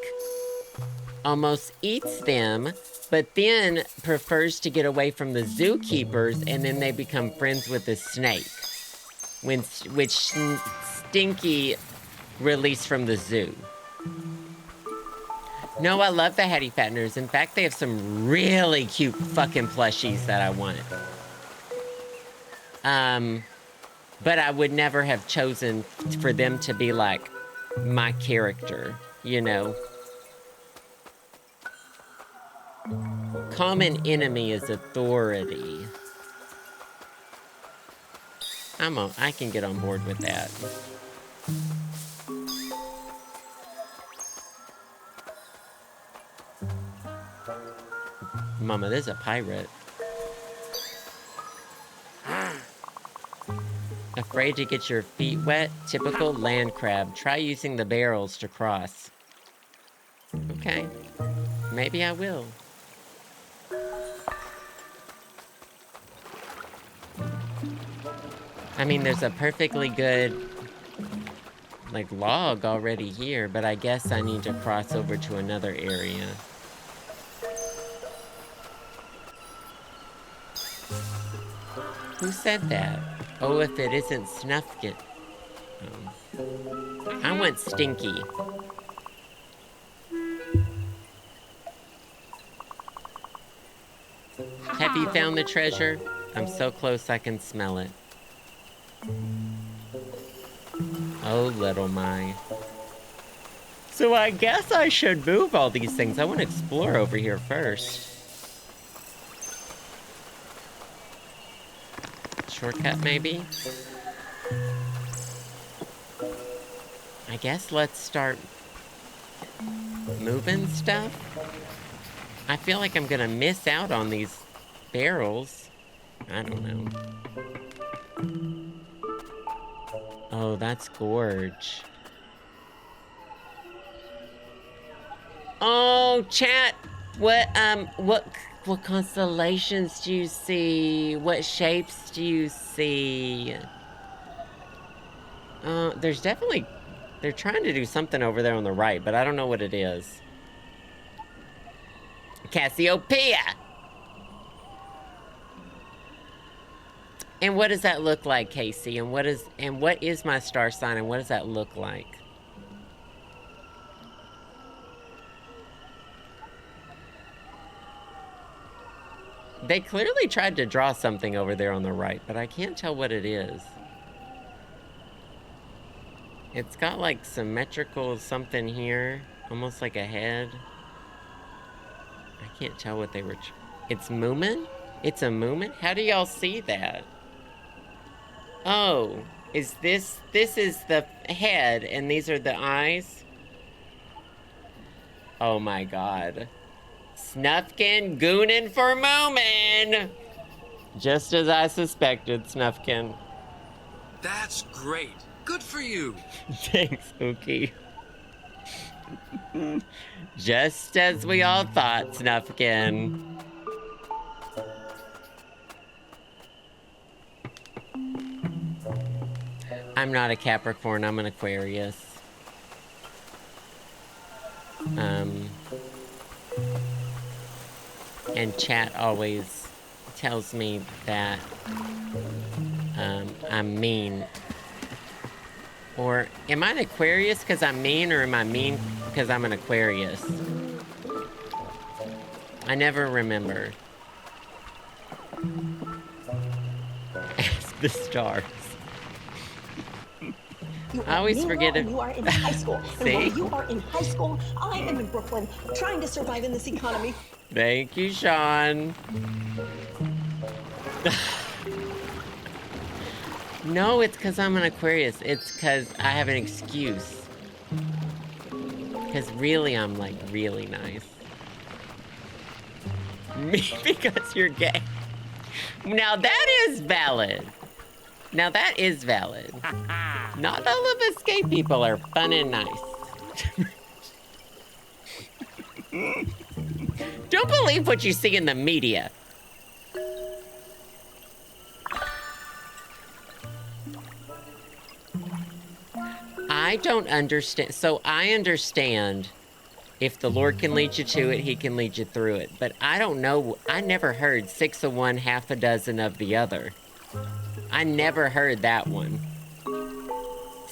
almost eats them, but then prefers to get away from the zookeepers, and then they become friends with the snake. Which Stinky released from the zoo. No, I love the Hattie Fatteners. In fact, they have some really cute fucking plushies that I want. But I would never have chosen for them to be like my character, you know. Common enemy is authority. I can get on board with that. Mama, there's a pirate. Afraid to get your feet wet? Typical land crab. Try using the barrels to cross. Okay. Maybe I will. I mean, there's a perfectly good, like, log already here, but I guess I need to cross over to another area. Who said that? Oh, if it isn't Snufkin. Oh. I want Stinky. Have you found the treasure? I'm so close I can smell it. Oh, Little Mai. So I guess I should move all these things. I want to explore over here first. Shortcut, maybe? I guess let's start moving stuff. I feel like I'm gonna miss out on these barrels. I don't know. Oh, that's Gorge. Oh, chat. What constellations do you see? What shapes do you see? There's definitely... They're trying to do something over there on the right, but I don't know what it is. Cassiopeia! And what does that look like, Casey? And what is my star sign, and what does that look like? They clearly tried to draw something over there on the right, but I can't tell what it is. It's got like symmetrical something here, almost like a head. I can't tell what they were... It's Moomin? It's a Moomin? How do y'all see that? Oh, is this is the head and these are the eyes? Oh my god. Snufkin gooning for Moomin! Just as I suspected, Snufkin. That's great. Good for you. Thanks, Ookie. Just as we all thought, Snufkin. I'm not a Capricorn, I'm an Aquarius. And chat always tells me that I'm mean. Or am I an Aquarius because I'm mean, or am I mean because I'm an Aquarius? I never remember. Ask the stars. I always forget it. You are in high school. See? And while you are in high school, I am in Brooklyn, trying to survive in this economy. Thank you, Sean. No, it's because I'm an Aquarius. It's because I have an excuse. Because really, I'm like really nice. Me, because you're gay. Now that is valid. Now that is valid. Not all of us gay people are fun and nice. Don't believe what you see in the media. I don't understand. So I understand if the Lord can lead you to it, he can lead you through it. But I don't know. I never heard 6 of one, half a dozen of the other. I never heard that one.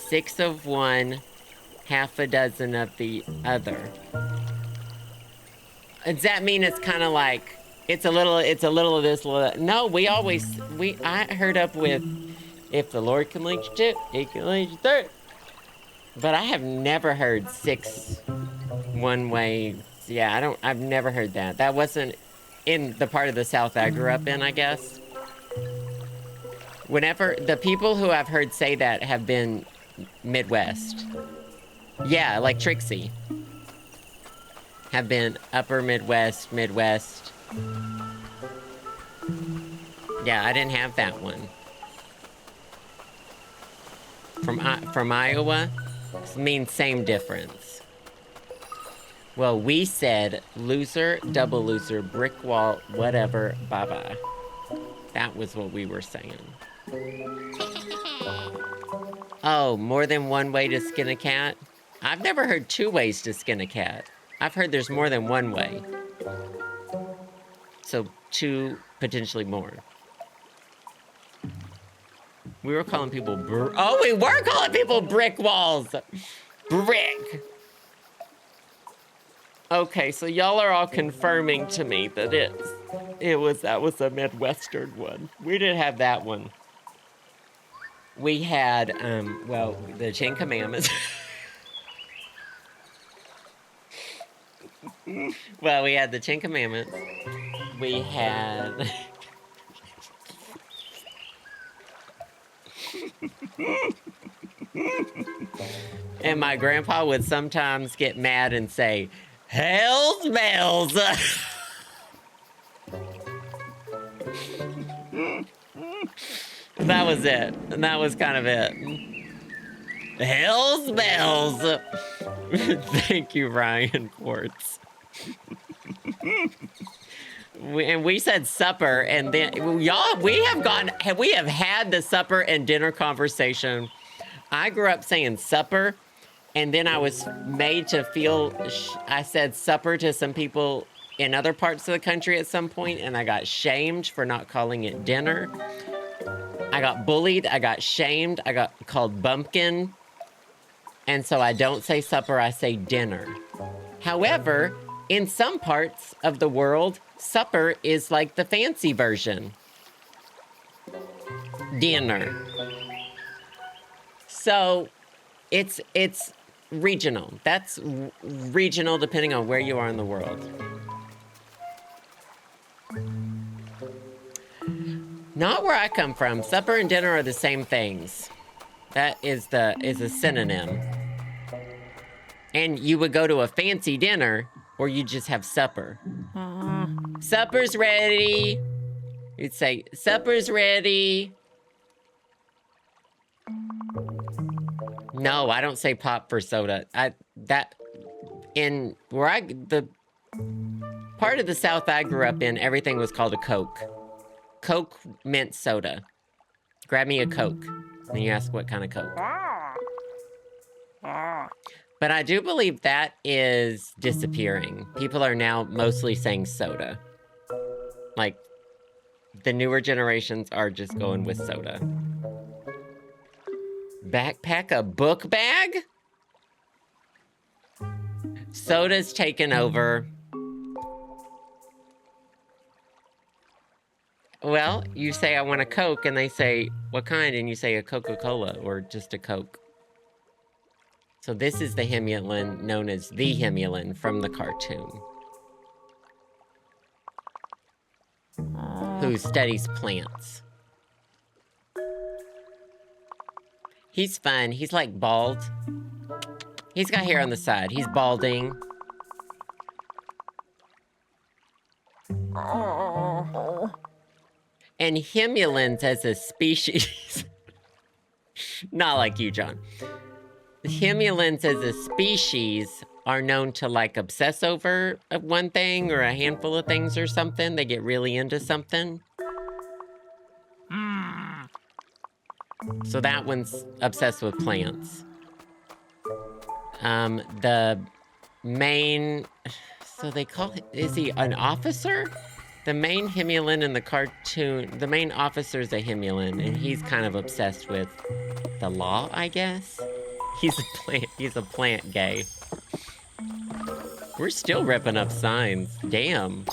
6 of one, half a dozen of the other. Does that mean it's kind of like, it's a little of this, little... No, I heard up with, if the Lord can lead you to it, he can lead you through it. But I have never heard 6 one way. Yeah, I've never heard that. That wasn't in the part of the South I grew up in, I guess. Whenever, the people who I've heard say that have been Midwest. Yeah, like Trixie. Have been upper Midwest. Yeah, I didn't have that one. From Iowa, means same difference. Well, we said loser, double loser, brick wall, whatever, bye-bye. That was what we were saying. Oh, more than one way to skin a cat? I've never heard 2 ways to skin a cat. I've heard there's more than one way. So 2, potentially more. We were calling people we were calling people brick walls! Brick! Okay, so y'all are all confirming to me that that was a Midwestern one. We didn't have that one. We had, well, the 10 Commandments. Well, we had the 10 Commandments. We had... And my grandpa would sometimes get mad and say, "Hell's bells." That was it. And that was kind of it. Hell's bells. Thank you, Ryan Quartz. We said supper, and then y'all, we have had the supper and dinner conversation. I grew up saying supper, and then I was made to feel, I said supper to some people in other parts of the country at some point, and I got shamed for not calling it dinner. I got bullied, I got shamed, I got called bumpkin. And so I don't say supper, I say dinner. However, in some parts of the world, supper is like the fancy version. Dinner. So it's regional. That's regional depending on where you are in the world. Not where I come from. Supper and dinner are the same things. That is a synonym. And you would go to a fancy dinner, or you just have supper. Supper's ready. You'd say, supper's ready. No, I don't say pop for soda. The part of the South I grew up in, everything was called a Coke. Coke meant soda. Grab me a Coke. And you ask what kind of Coke. But I do believe that is disappearing. People are now mostly saying soda. Like, the newer generations are just going with soda. Backpack a book bag? Soda's taken over. Well, you say, I want a Coke, and they say, what kind? And you say a Coca-Cola, or just a Coke. So this is the Himulin, known as the Himulin from the cartoon. Who studies plants. He's fun. He's like bald. He's got hair on the side. He's balding. And Himulins as a species, not like you, John. Himulins as a species are known to like obsess over one thing or a handful of things or something. They get really into something. So that one's obsessed with plants. The main, so they call it, is he an officer? The main Himulin in the cartoon, the main officer is a Himulin, and he's kind of obsessed with the law, I guess. He's a plant gay. We're still ripping up signs. Damn.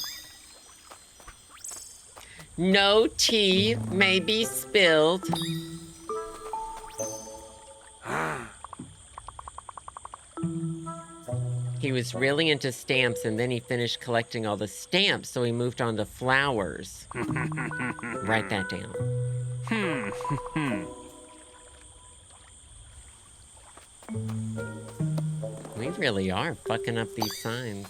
No tea may be spilled. He was really into stamps, and then he finished collecting all the stamps, so he moved on to flowers. Write that down. We really are fucking up these signs.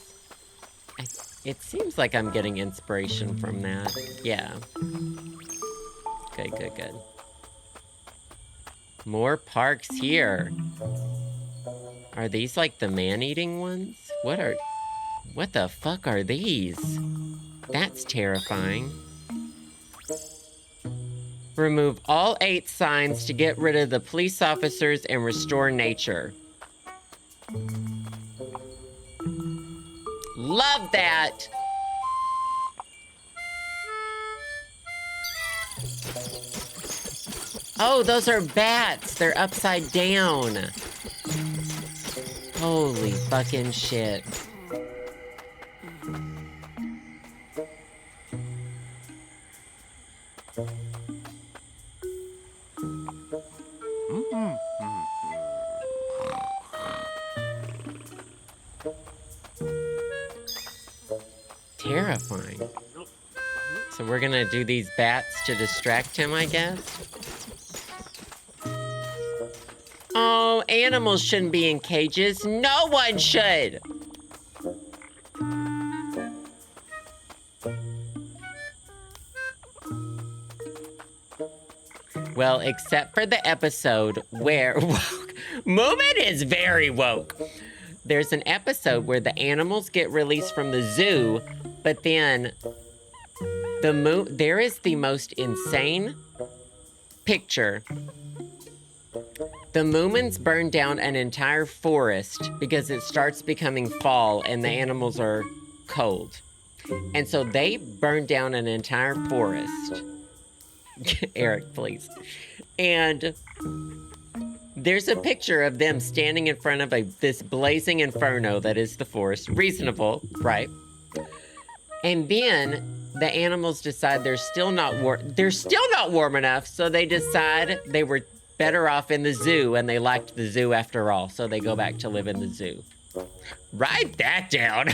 It seems like I'm getting inspiration from that. Yeah. Good. More parks here. Are these like the man-eating ones? What the fuck are these? That's terrifying. Remove all 8 signs to get rid of the police officers and restore nature. Love that! Oh, those are bats. They're upside down. Holy fucking shit. Terrifying. So we're gonna do these bats to distract him, I guess? Oh, animals shouldn't be in cages. No one should! Well, except for the episode where Moomin is very woke. There's an episode where the animals get released from the zoo, but then there is the most insane picture. The Moomins burn down an entire forest because it starts becoming fall and the animals are cold. And so they burn down an entire forest. Eric, please. And there's a picture of them standing in front of this blazing inferno that is the forest. Reasonable, right? And then the animals decide they're still not warm enough, so they decide they were better off in the zoo, and they liked the zoo after all, so they go back to live in the zoo. Write that down.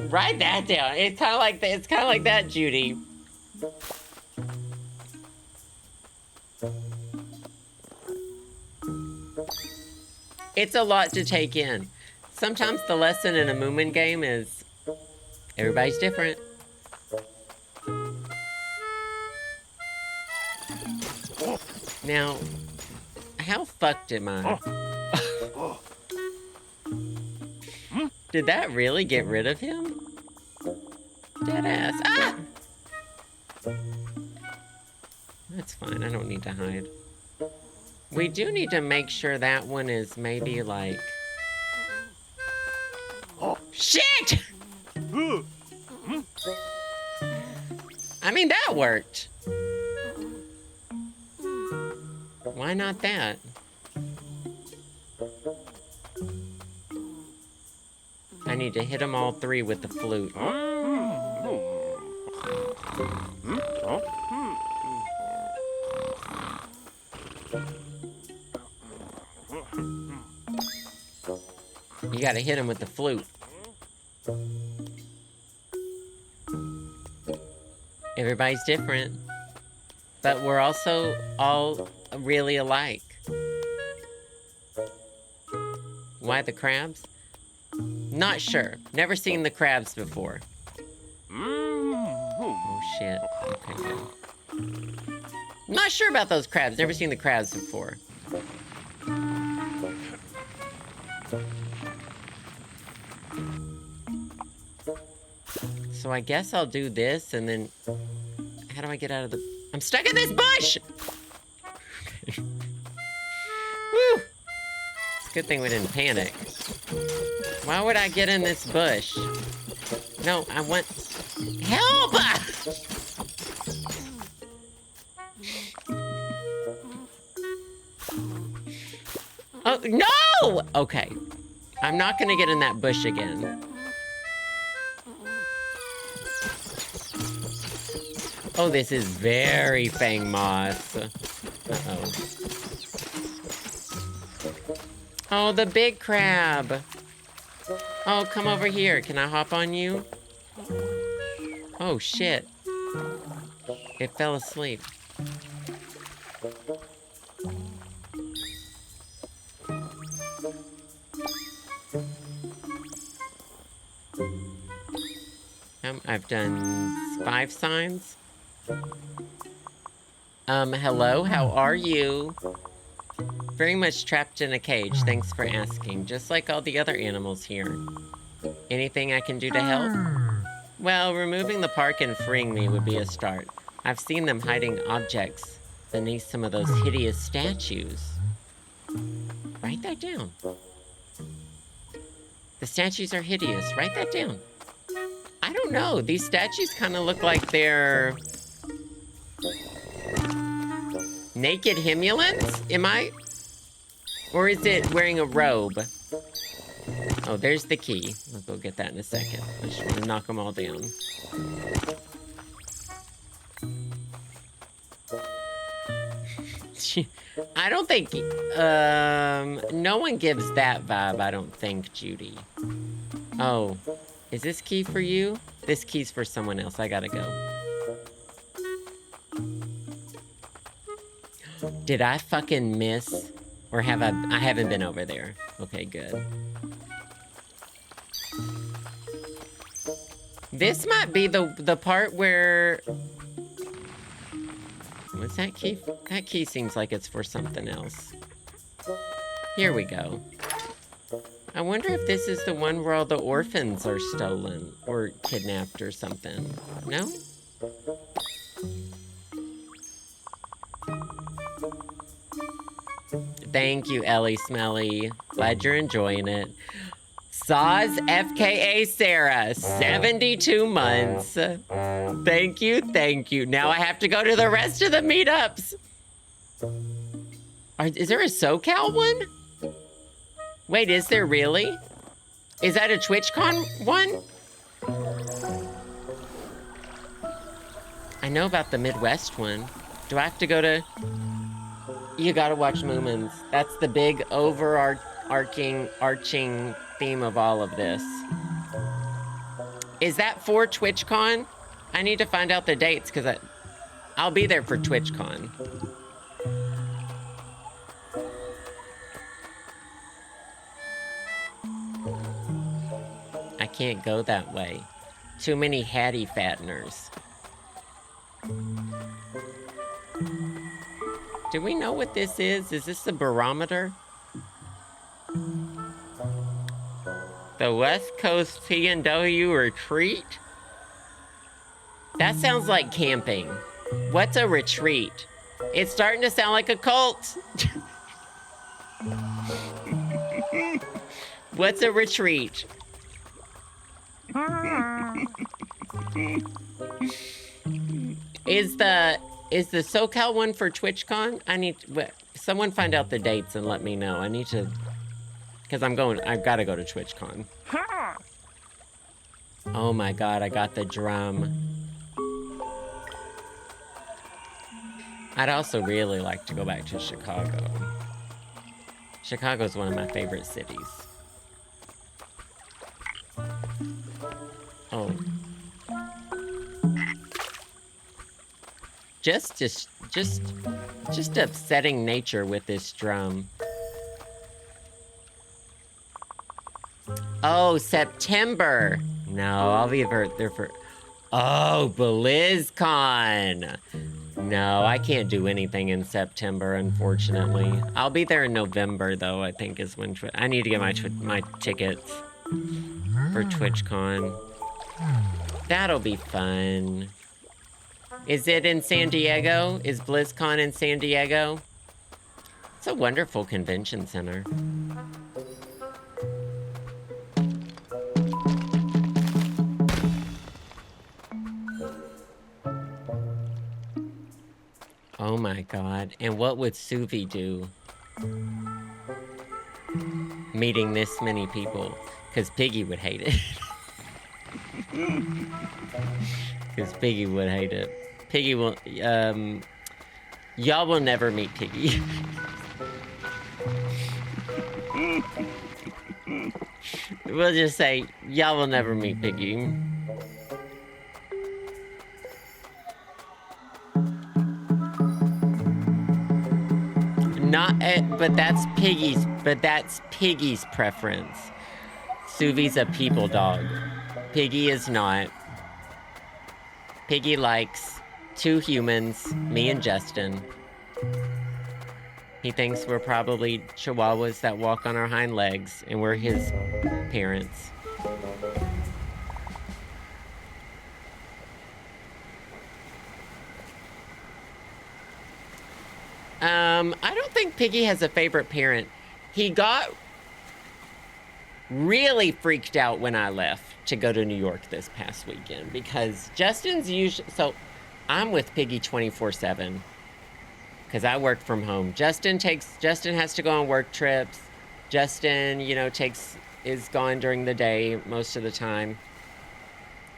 Write that down. It's kind of like that. It's kind of like that, Judy. It's a lot to take in. Sometimes the lesson in a Moomin game is everybody's different. Now, how fucked am I? Did that really get rid of him? Deadass. Ah! That's fine. I don't need to hide. We do need to make sure that one is maybe like... Shit! I mean, that worked. Why not that? I need to hit them all three with the flute. You gotta hit him with the flute. Everybody's different, but we're also all really alike. Why the crabs? Not sure. Never seen the crabs before. Oh shit. Okay, good. Not sure about those crabs. Never seen the crabs before. So I guess I'll do this and then... How do I get out of the... I'm stuck in this bush! Okay. Woo! It's a good thing we didn't panic. Why would I get in this bush? No, I want... Help! Oh, no! Okay. I'm not gonna get in that bush again. Oh, this is very Fang Moss. Uh-oh. Oh, the big crab. Oh, come over here. Can I hop on you? Oh, shit. It fell asleep. I've done 5 signs. Hello, how are you? Very much trapped in a cage, thanks for asking. Just like all the other animals here. Anything I can do to help? Well, removing the park and freeing me would be a start. I've seen them hiding objects beneath some of those hideous statues. Write that down. The statues are hideous. Write that down. I don't know. These statues kind of look like they're... naked himulants? Am I? Or is it wearing a robe? Oh, there's the key. I'll go get that in a second. I just want to knock them all down. I don't think... no one gives that vibe, I don't think, Judy. Oh. Is this key for you? This key's for someone else. I gotta go. Did I fucking miss? Or have I haven't been over there. Okay, good. This might be the part where... What's that key? That key seems like it's for something else. Here we go. I wonder if this is the one where all the orphans are stolen or kidnapped or something. No? Thank you, Ellie Smelly. Glad you're enjoying it. Saz FKA Sarah, 72 months. Thank you, thank you. Now I have to go to the rest of the meetups. Is there a SoCal one? Wait, is there really? Is that a TwitchCon one? I know about the Midwest one. Do I have to go to... You gotta watch Moomins. That's the big arching theme of all of this. Is that for TwitchCon? I need to find out the dates because I'll be there for TwitchCon. I can't go that way. Too many Hattie Fatteners. Do we know what this is? Is this the barometer? The West Coast P&W retreat? That sounds like camping. What's a retreat? It's starting to sound like a cult. What's a retreat? Is the SoCal one for TwitchCon? Someone find out the dates and let me know. I need to, because I've got to go to TwitchCon. Oh my God, I got the drum. I'd also really like to go back to Chicago. Chicago's one of my favorite cities. Oh. Just upsetting nature with this drum. Oh, September. No, I'll be there for... Oh, BlizzCon. No, I can't do anything in September, unfortunately. I'll be there in November, though, I think is when... I need to get my tickets for TwitchCon. That'll be fun. Is it in San Diego? Is BlizzCon in San Diego? It's a wonderful convention center. Oh my God. And what would Suvi do? Meeting this many people. Because Piggy would hate it. Because Piggy would hate it. Piggy will, y'all will never meet Piggy. We'll just say, y'all will never meet Piggy. But that's Piggy's preference. Suvi's a people dog. Piggy is not. Piggy likes 2 humans, me and Justin. He thinks we're probably chihuahuas that walk on our hind legs, and we're his parents. I don't think Piggy has a favorite parent. He got really freaked out when I left to go to New York this past weekend because Justin's usually... So, I'm with Piggy 24/7 because I work from home. Justin has to go on work trips. Justin, is gone during the day most of the time.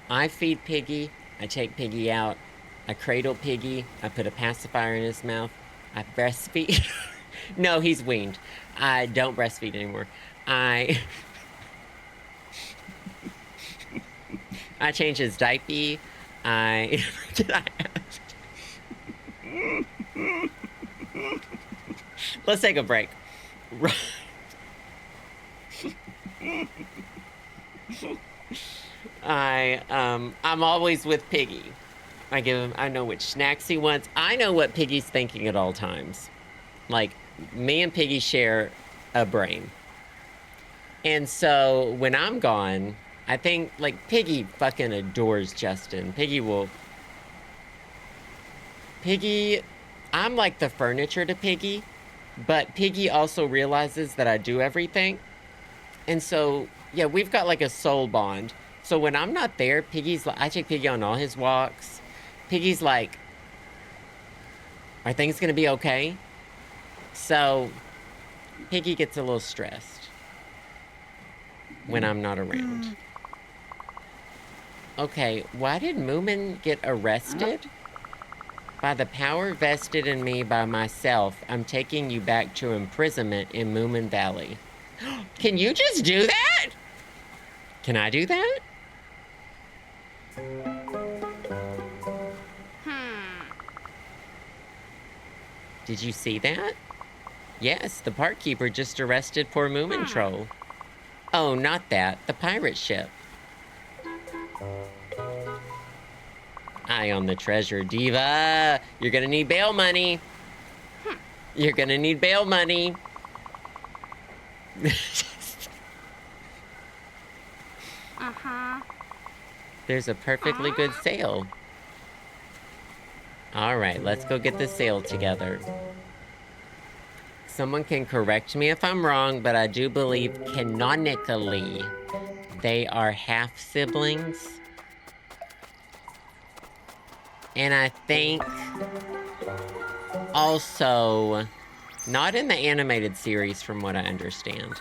I feed Piggy. I take Piggy out. I cradle Piggy. I put a pacifier in his mouth. I breastfeed. No, he's weaned. I don't breastfeed anymore. I change his diaper. Let's take a break. I'm always with Piggy. I know which snacks he wants. I know what Piggy's thinking at all times. Like, me and Piggy share a brain. And so, when I'm gone, I think, like, Piggy fucking adores Justin. Piggy, I'm like the furniture to Piggy, but Piggy also realizes that I do everything. And so, yeah, we've got like a soul bond. So when I'm not there, I take Piggy on all his walks. Piggy's like, are things gonna be okay? So, Piggy gets a little stressed when I'm not around. Okay, why did Moomin get arrested? By the power vested in me by myself, I'm taking you back to imprisonment in Moominvalley. Can you just do that? Can I do that? Did you see that? Yes, the park keeper just arrested poor Moomin Troll. Oh, not that. The pirate ship. Eye on the treasure, diva. You're gonna need bail money. You're gonna need bail money. There's a perfectly good sail. All right, let's go get the sail together. Someone can correct me if I'm wrong, but I do believe canonically they are half siblings. And I think also, not in the animated series from what I understand.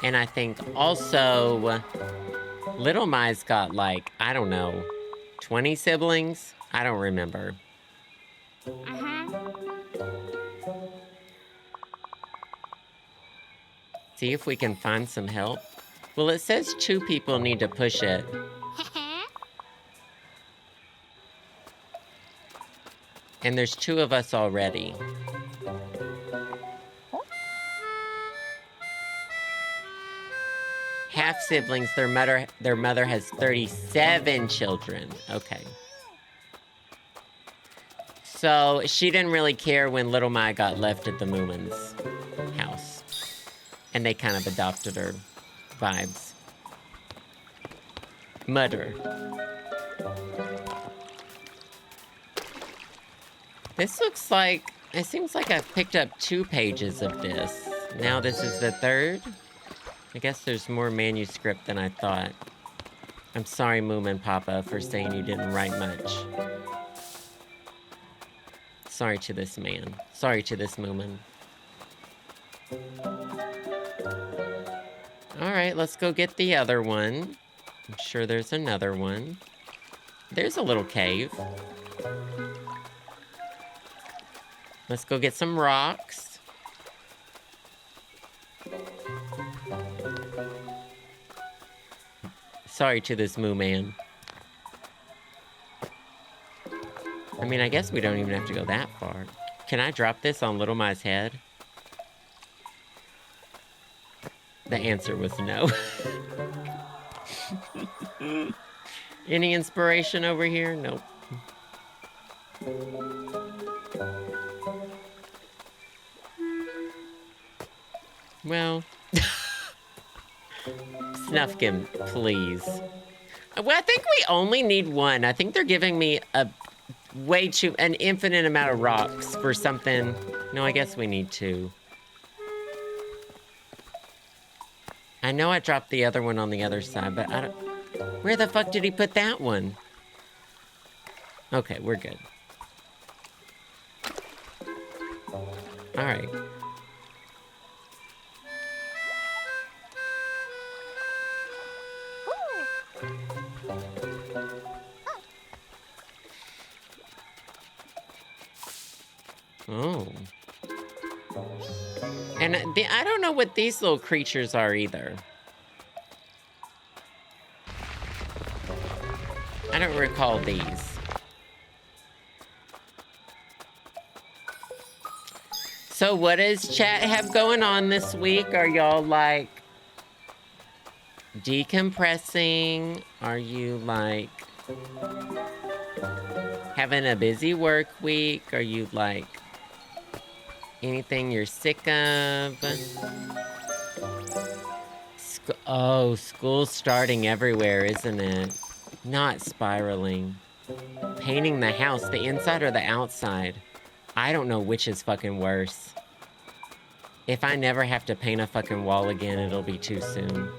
And I think also, Little Mai's got like, I don't know, 20 siblings? I don't remember. See if we can find some help. Well, it says 2 people need to push it. And there's 2 of us already. Half siblings, their mother has 37 children. Okay. So she didn't really care when Little Mai got left at the Moomins' house. And they kind of adopted her vibes. Mudder. This looks like, it seems like I've picked up 2 pages of this. Now this is the 3rd. I guess there's more manuscript than I thought. I'm sorry, Moomin Papa, for saying you didn't write much. Sorry to this man. Sorry to this Moomin. Alright, let's go get the other one. I'm sure there's another one. There's a little cave. Let's go get some rocks. Sorry to this moo man. I mean, I guess we don't even have to go that far. Can I drop this on Little Mai's head? The answer was no. Any inspiration over here? Nope. Well, Snufkin, please. Well, I think we only need one. I think they're giving me an infinite amount of rocks for something. No, I guess we need 2. I know I dropped the other one on the other side, but I don't... Where the fuck did he put that one? Okay, we're good. Alright. Oh. And I don't know what these little creatures are either. I don't recall these. So what does chat have going on this week? Are y'all like decompressing? Are you like having a busy work week? Are you like anything you're sick of? Oh, school's starting everywhere, isn't it? Not spiraling. Painting the house, the inside or the outside? I don't know which is fucking worse. If I never have to paint a fucking wall again, it'll be too soon.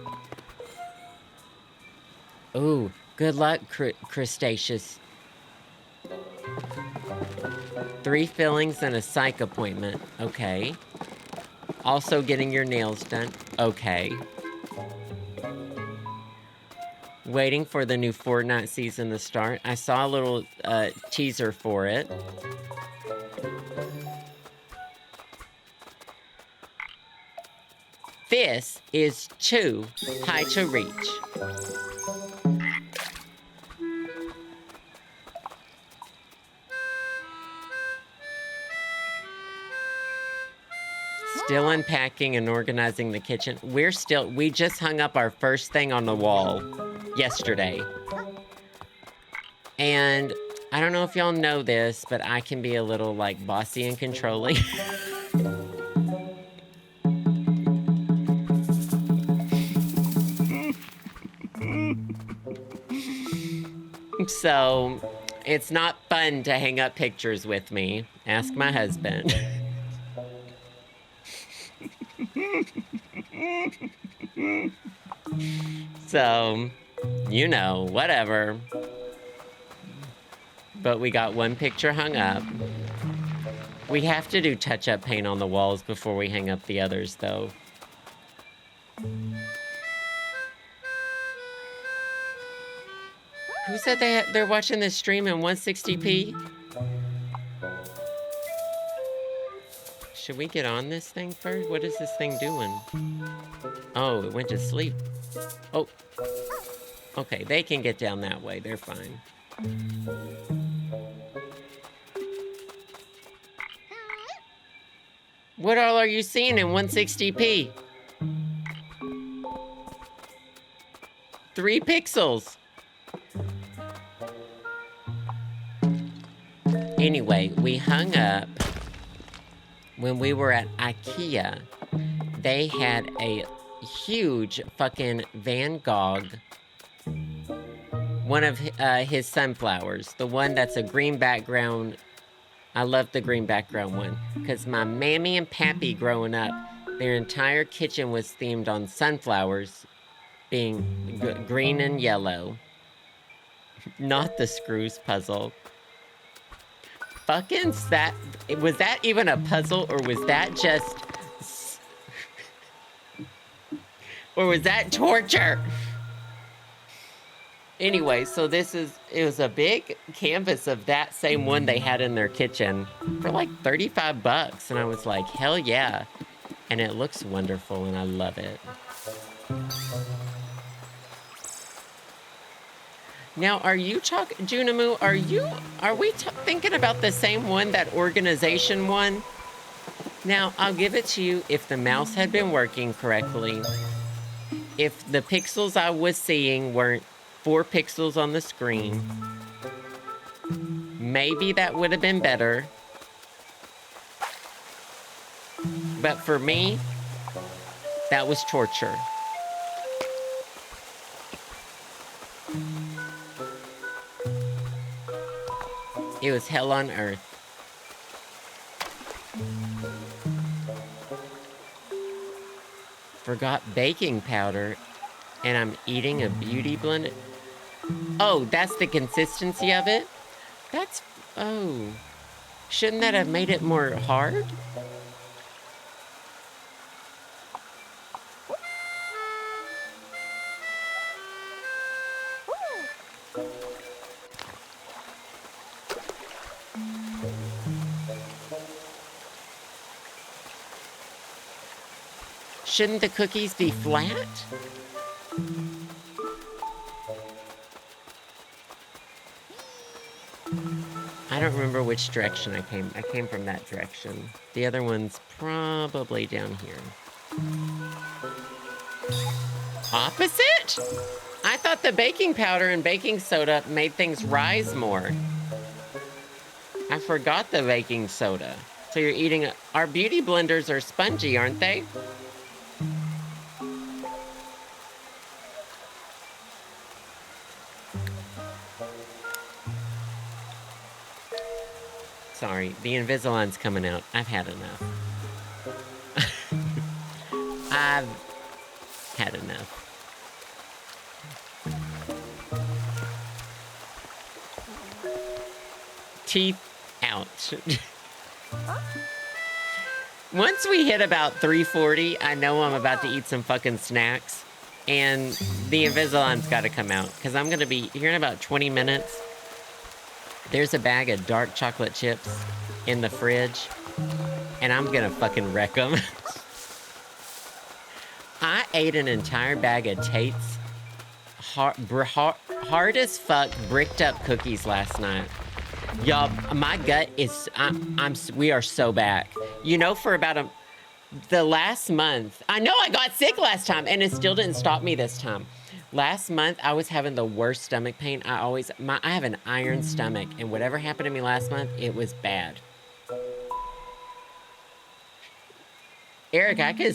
Ooh, good luck, Crustaceous. 3 fillings and a psych appointment. Okay. Also getting your nails done. Okay. Waiting for the new Fortnite season to start. I saw a little teaser for it. This is too high to reach. Still unpacking and organizing the kitchen. We just hung up our first thing on the wall yesterday. And I don't know if y'all know this, but I can be a little like bossy and controlling. So, it's not fun to hang up pictures with me. Ask my husband. So, you know, whatever. But we got one picture hung up. We have to do touch-up paint on the walls before we hang up the others, though. Who said they're watching this stream in 160p? Should we get on this thing first? What is this thing doing? Oh, it went to sleep. Oh. Okay, they can get down that way. They're fine. What all are you seeing in 160p? 3 pixels. Anyway, we hung up when we were at IKEA. They had a huge fucking Van Gogh, one of his sunflowers, the one that's a green background. I love the green background one because my mammy and pappy growing up, their entire kitchen was themed on sunflowers being green and yellow. Not the screws puzzle. Fucking that, was that even a puzzle or was that just, or was that torture? Anyway, so it was a big canvas of that same one they had in their kitchen for like 35 bucks. And I was like, hell yeah. And it looks wonderful and I love it. Now, are you talking, Junamu, are we thinking about the same one, that organization one? Now, I'll give it to you if the mouse had been working correctly. If the pixels I was seeing weren't 4 pixels on the screen, maybe that would have been better. But for me, that was torture. It was hell on earth. Forgot baking powder, and I'm eating a beauty blend. Oh, that's the consistency of it? That's, oh. Shouldn't that have made it more hard? Shouldn't the cookies be flat? I don't remember which direction I came. I came from that direction. The other one's probably down here. Opposite? I thought the baking powder and baking soda made things rise more. I forgot the baking soda. So you're eating our beauty blenders are spongy, aren't they? Sorry, the Invisalign's coming out. I've had enough. I've had enough. Teeth out. Once we hit about 3:40, I know I'm about to eat some fucking snacks. And the Invisalign's got to come out. Because I'm going to be here in about 20 minutes. There's a bag of dark chocolate chips in the fridge. And I'm going to fucking wreck them. I ate an entire bag of Tate's hard as fuck bricked up cookies last night. Y'all, my gut is, we are so back. You know, for about the last month, I know I got sick last time and it still didn't stop me this time. Last month, I was having the worst stomach pain. I have an iron stomach, and whatever happened to me last month, it was bad. Eric, I can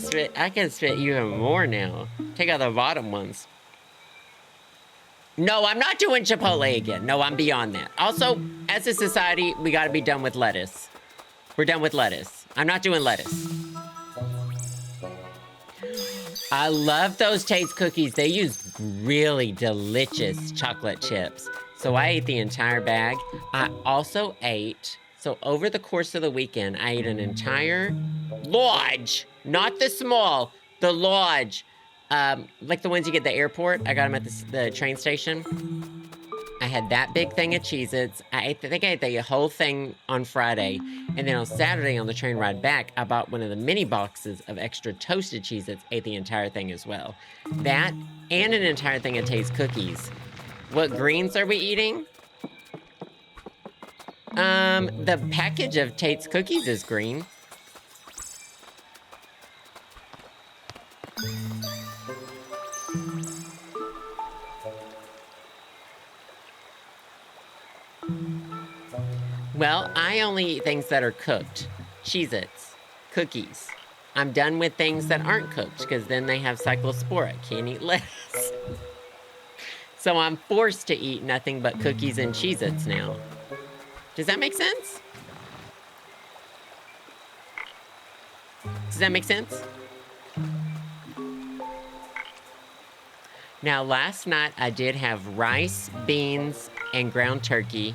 spit even more now. Take out the bottom ones. No, I'm not doing Chipotle again. No, I'm beyond that. Also, as a society, we gotta be done with lettuce. We're done with lettuce. I'm not doing lettuce. I love those Tate's cookies. They use really delicious chocolate chips. So I ate the entire bag. I also ate, so over the course of the weekend, I ate an entire large, not the small, the large, like the ones you get at the airport. I got them at the train station. I had that big thing of Cheez-Its. I think I ate the whole thing on Friday. And then on Saturday on the train ride back, I bought one of the mini boxes of extra toasted Cheez-Its, ate the entire thing as well. That and an entire thing of Tate's cookies. What greens are we eating? The package of Tate's cookies is green. Well, I only eat things that are cooked. Cheez-Its, cookies. I'm done with things that aren't cooked, because then they have cyclospora. Can't eat lettuce. So I'm forced to eat nothing but cookies and Cheez-Its now. Does that make sense? Does that make sense? Now, last night I did have rice, beans, and ground turkey.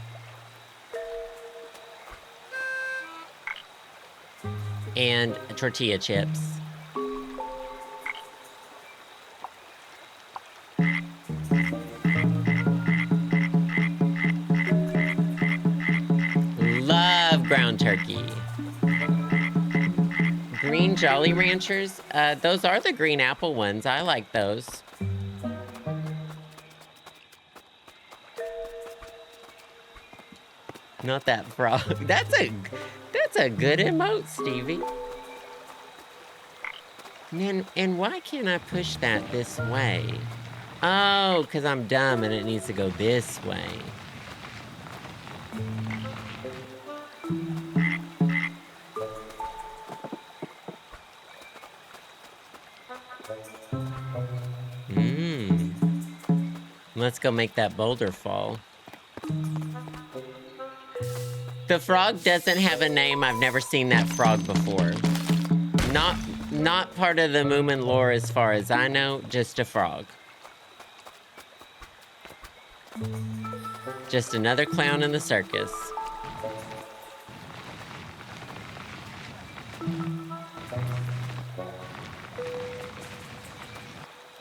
And tortilla chips. Love ground turkey. Green Jolly Ranchers. Those are the green apple ones. I like those. Not that frog. That's a good emote, Stevie. And why can't I push that this way? Oh, because I'm dumb and it needs to go this way. Let's go make that boulder fall. The frog doesn't have a name. I've never seen that frog before. Not part of the Moomin lore as far as I know, just a frog. Just another clown in the circus.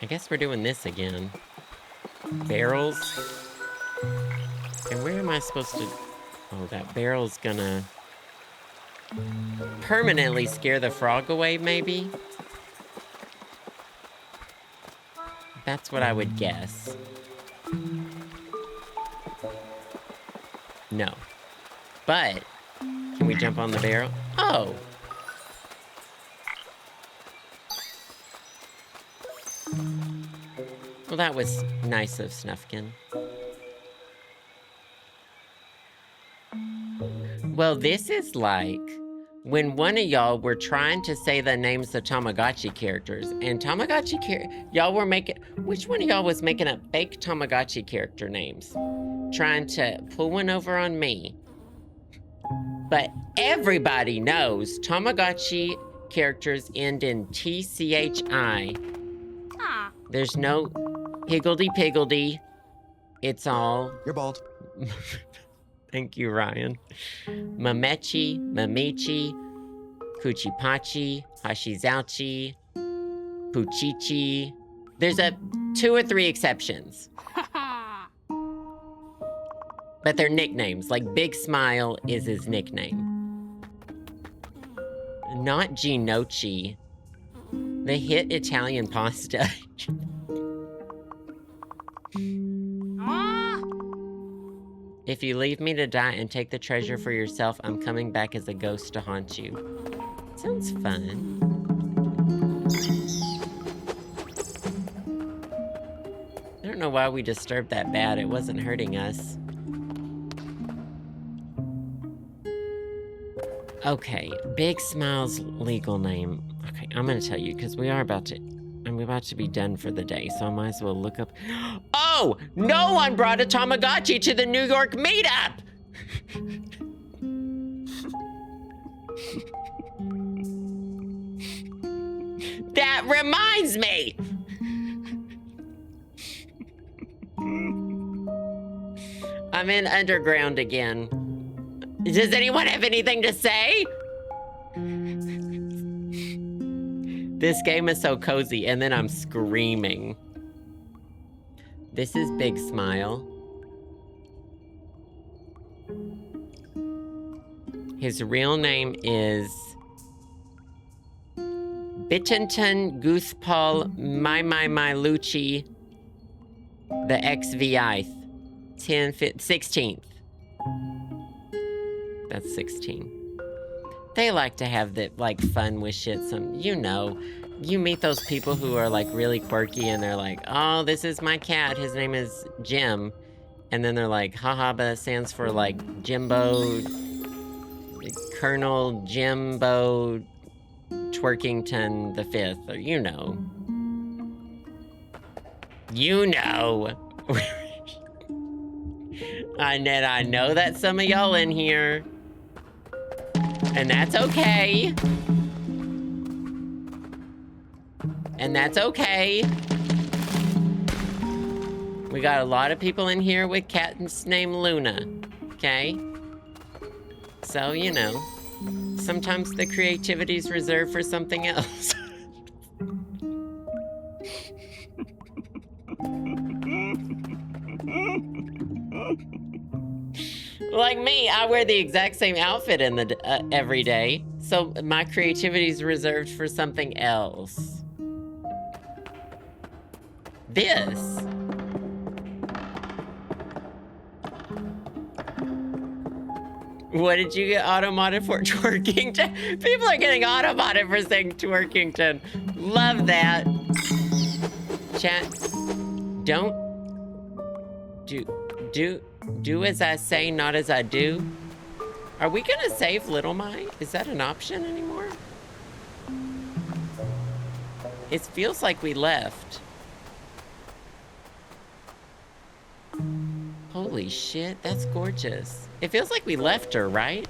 I guess we're doing this again. Barrels. And where am I supposed to... Oh, that barrel's gonna permanently scare the frog away, maybe? That's what I would guess. No. But, can we jump on the barrel? Oh! Well, that was nice of Snufkin. Well, this is like when one of y'all were trying to say the names of Tamagotchi characters, and y'all were making, which one of y'all was making up fake Tamagotchi character names? Trying to pull one over on me. But everybody knows Tamagotchi characters end in TCHI. There's no higgledy-piggledy. It's all... You're bald. Thank you, Ryan. Mamechi, Mamichi, Kuchipachi, Hashizauchi, Puchichi. There's 2 or 3 exceptions. But they're nicknames. Like Big Smile is his nickname. Not Ginocchi. The hit Italian pasta. If you leave me to die and take the treasure for yourself, I'm coming back as a ghost to haunt you. Sounds fun. I don't know why we disturbed that bat. It wasn't hurting us. Okay, Big Smile's legal name. Okay, I'm gonna tell you, because I'm about to be done for the day, so I might as well look up. Oh! No one brought a Tamagotchi to the New York meetup! That reminds me! I'm in underground again. Does anyone have anything to say? This game is so cozy, and then I'm screaming. This is Big Smile. His real name is Bittington Goosepaul Lucci, the XVI, 16th. That's 16. They like to have the, like, fun with shit. You know, you meet those people who are, like, really quirky and they're like, oh, this is my cat. His name is Jim. And then they're like, haha, but it stands for, like, Jimbo, Colonel Jimbo Twerkington the Fifth, or you know. You know. I know that some of y'all in here. And that's okay. And that's okay. We got a lot of people in here with cats named Luna. Okay? So, you know, sometimes the creativity's reserved for something else. Like me, I wear the exact same outfit in the every day, so my creativity is reserved for something else. This. What did you get auto-modded for? Twerkington? People are getting auto-modded for saying Twerkington. Love that. Chat, don't do as I say, not as I do. Are we gonna save Little Mai? Is that an option anymore? It feels like we left. Holy shit, that's gorgeous. It feels like we left her, right?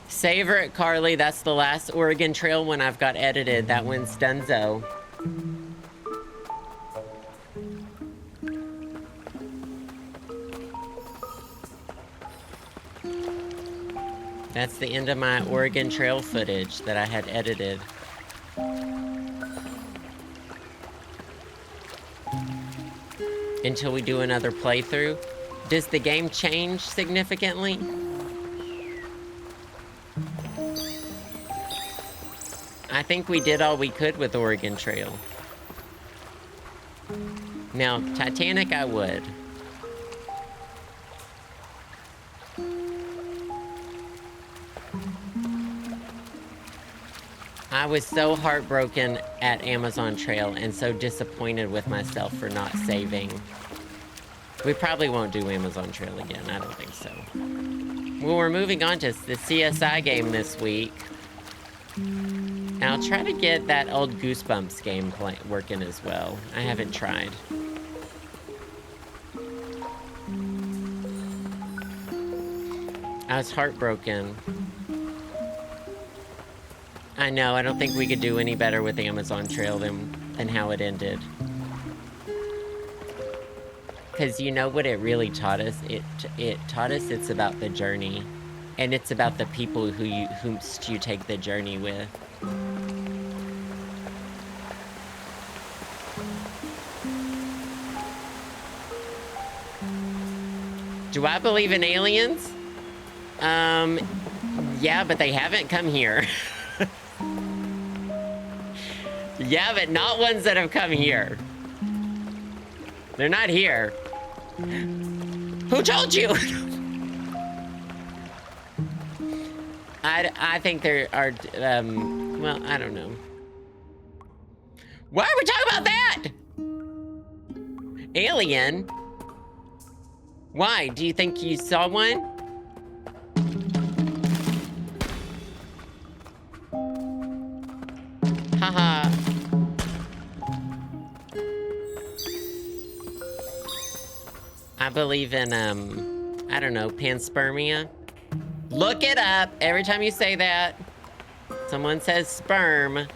Savor it, Carly. That's the last Oregon Trail one I've got edited. That one's donezo. That's the end of my Oregon Trail footage that I had edited. Until we do another playthrough. Does the game change significantly? I think we did all we could with Oregon Trail. Now, Titanic, I would. I was so heartbroken at Amazon Trail and so disappointed with myself for not saving. We probably won't do Amazon Trail again. I don't think so. Well, we're moving on to the CSI game this week. And I'll try to get that old Goosebumps game working as well. I haven't tried. I was heartbroken. I know, I don't think we could do any better with Amazon Trail than how it ended. Because you know what it really taught us? It taught us it's about the journey. And it's about the people whom you take the journey with. Do I believe in aliens? Yeah, but they haven't come here. Yeah, but not ones that have come here. They're not here. Who told you? I think there are, well, I don't know. Why are we talking about that? Alien? Why? Do you think you saw one? Haha. I believe in, I don't know, panspermia. Look it up. Every time you say that, someone says sperm.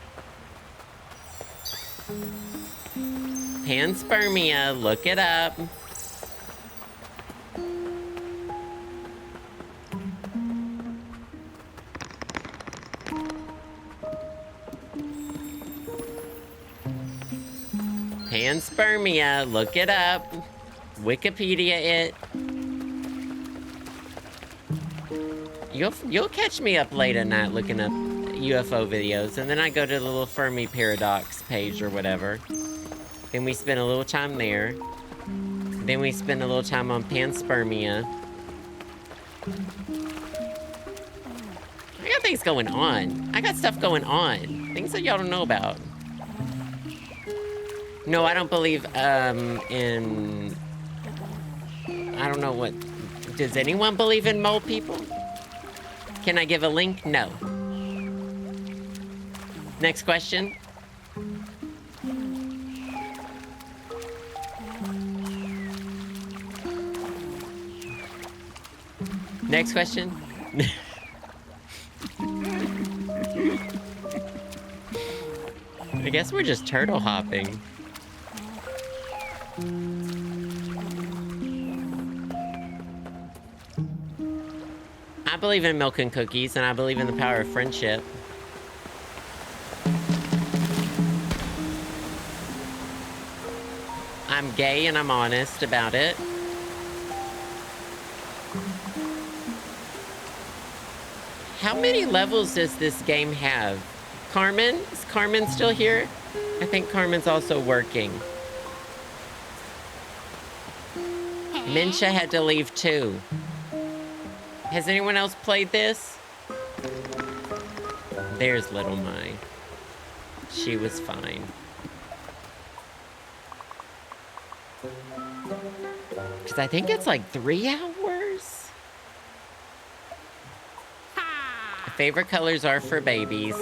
Panspermia, look it up. Panspermia, look it up. Wikipedia it. You'll catch me up late at night looking up UFO videos, and then I go to the little Fermi Paradox page or whatever. Then we spend a little time there. Then we spend a little time on panspermia. I got things going on. I got stuff going on. Things that y'all don't know about. No, I don't believe in... I don't know what... Does anyone believe in mole people? Can I give a link? No. Next question. Next question. I guess we're just turtle hopping. I believe in milk and cookies, and I believe in the power of friendship. I'm gay and I'm honest about it. How many levels does this game have? Carmen? Is Carmen still here? I think Carmen's also working. Minsha had to leave too. Has anyone else played this? There's Little Mai. She was fine. Because I think it's like 3 hours. Favorite colors are for babies.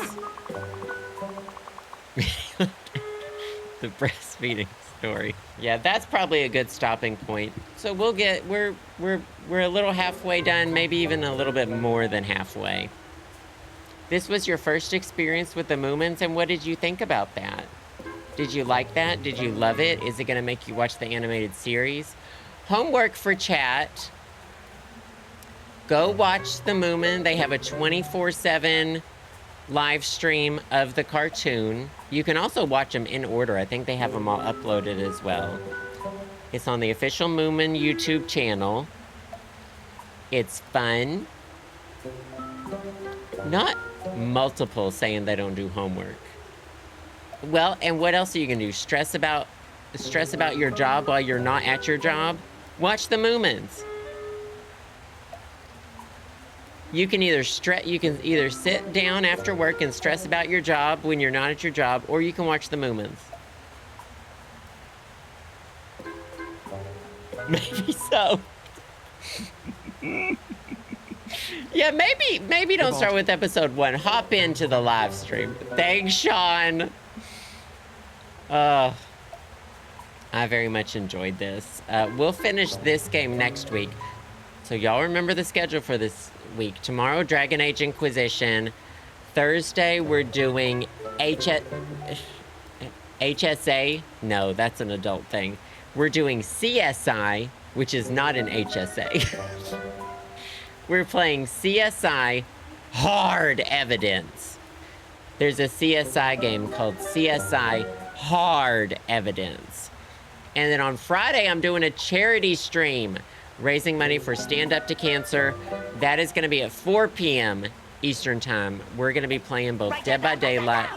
The breastfeeding story. Yeah, that's probably a good stopping point. So we're a little halfway done, maybe even a little bit more than halfway. This was your first experience with the Moomins, and what did you think about that? Did you like that? Did you love it? Is it gonna make you watch the animated series? Homework for chat. Go watch the Moomin. They have a 24/7 live stream of the cartoon. You can also watch them in order. I think they have them all uploaded as well. It's on the official Moomin YouTube channel. It's fun. Not multiple saying they don't do homework. Well, and what else are you gonna do? Stress about your job while you're not at your job? Watch the Moomins. You can either sit down after work and stress about your job when you're not at your job, or you can watch the Moomins. Maybe so. Yeah, maybe don't start with episode 1. Hop into the live stream. Thanks, Sean. I very much enjoyed this. We'll finish this game next week. So y'all remember the schedule for this week. Tomorrow, Dragon Age Inquisition. Thursday, we're doing HSA. No, that's an adult thing. We're doing CSI, which is not an HSA. We're playing CSI Hard Evidence. There's a CSI game called CSI Hard Evidence. And then on Friday, I'm doing a charity stream, raising money for Stand Up to Cancer. That is going to be at 4 p.m. Eastern Time. We're going to be playing both Dead by Daylight.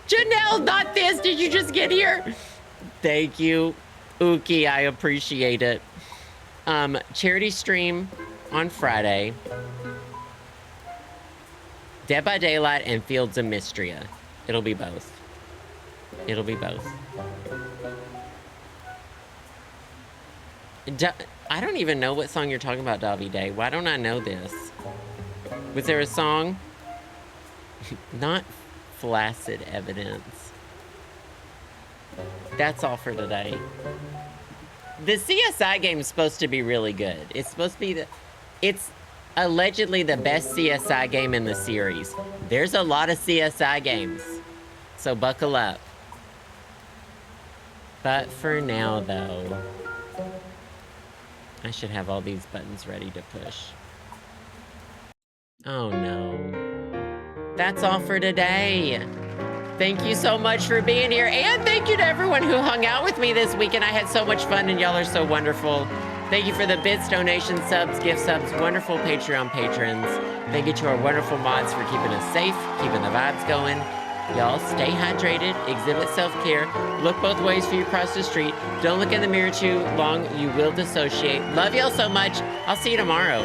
Janelle, not this. Did you just get here? Thank you, Uki. I appreciate it. Charity stream on Friday. Dead by Daylight and Fields of Mystria. It'll be both. It'll be both. I don't even know what song you're talking about, Davide. Why don't I know this? Was there a song? Not Flaccid Evidence. That's all for today. The CSI game is supposed to be really good. It's supposed to be it's allegedly the best CSI game in the series. There's a lot of CSI games, so buckle up. But for now, though, I should have all these buttons ready to push. Oh no. That's all for today. Thank you so much for being here, and thank you to everyone who hung out with me this weekend. I had so much fun, and y'all are so wonderful. Thank you for the bits, donations, subs, gift subs, wonderful Patreon patrons. Thank you to our wonderful mods for keeping us safe, keeping the vibes going. Y'all stay hydrated, exhibit self-care, look both ways before you cross the street. Don't look in the mirror too long, you will dissociate. Love y'all so much. I'll see you tomorrow.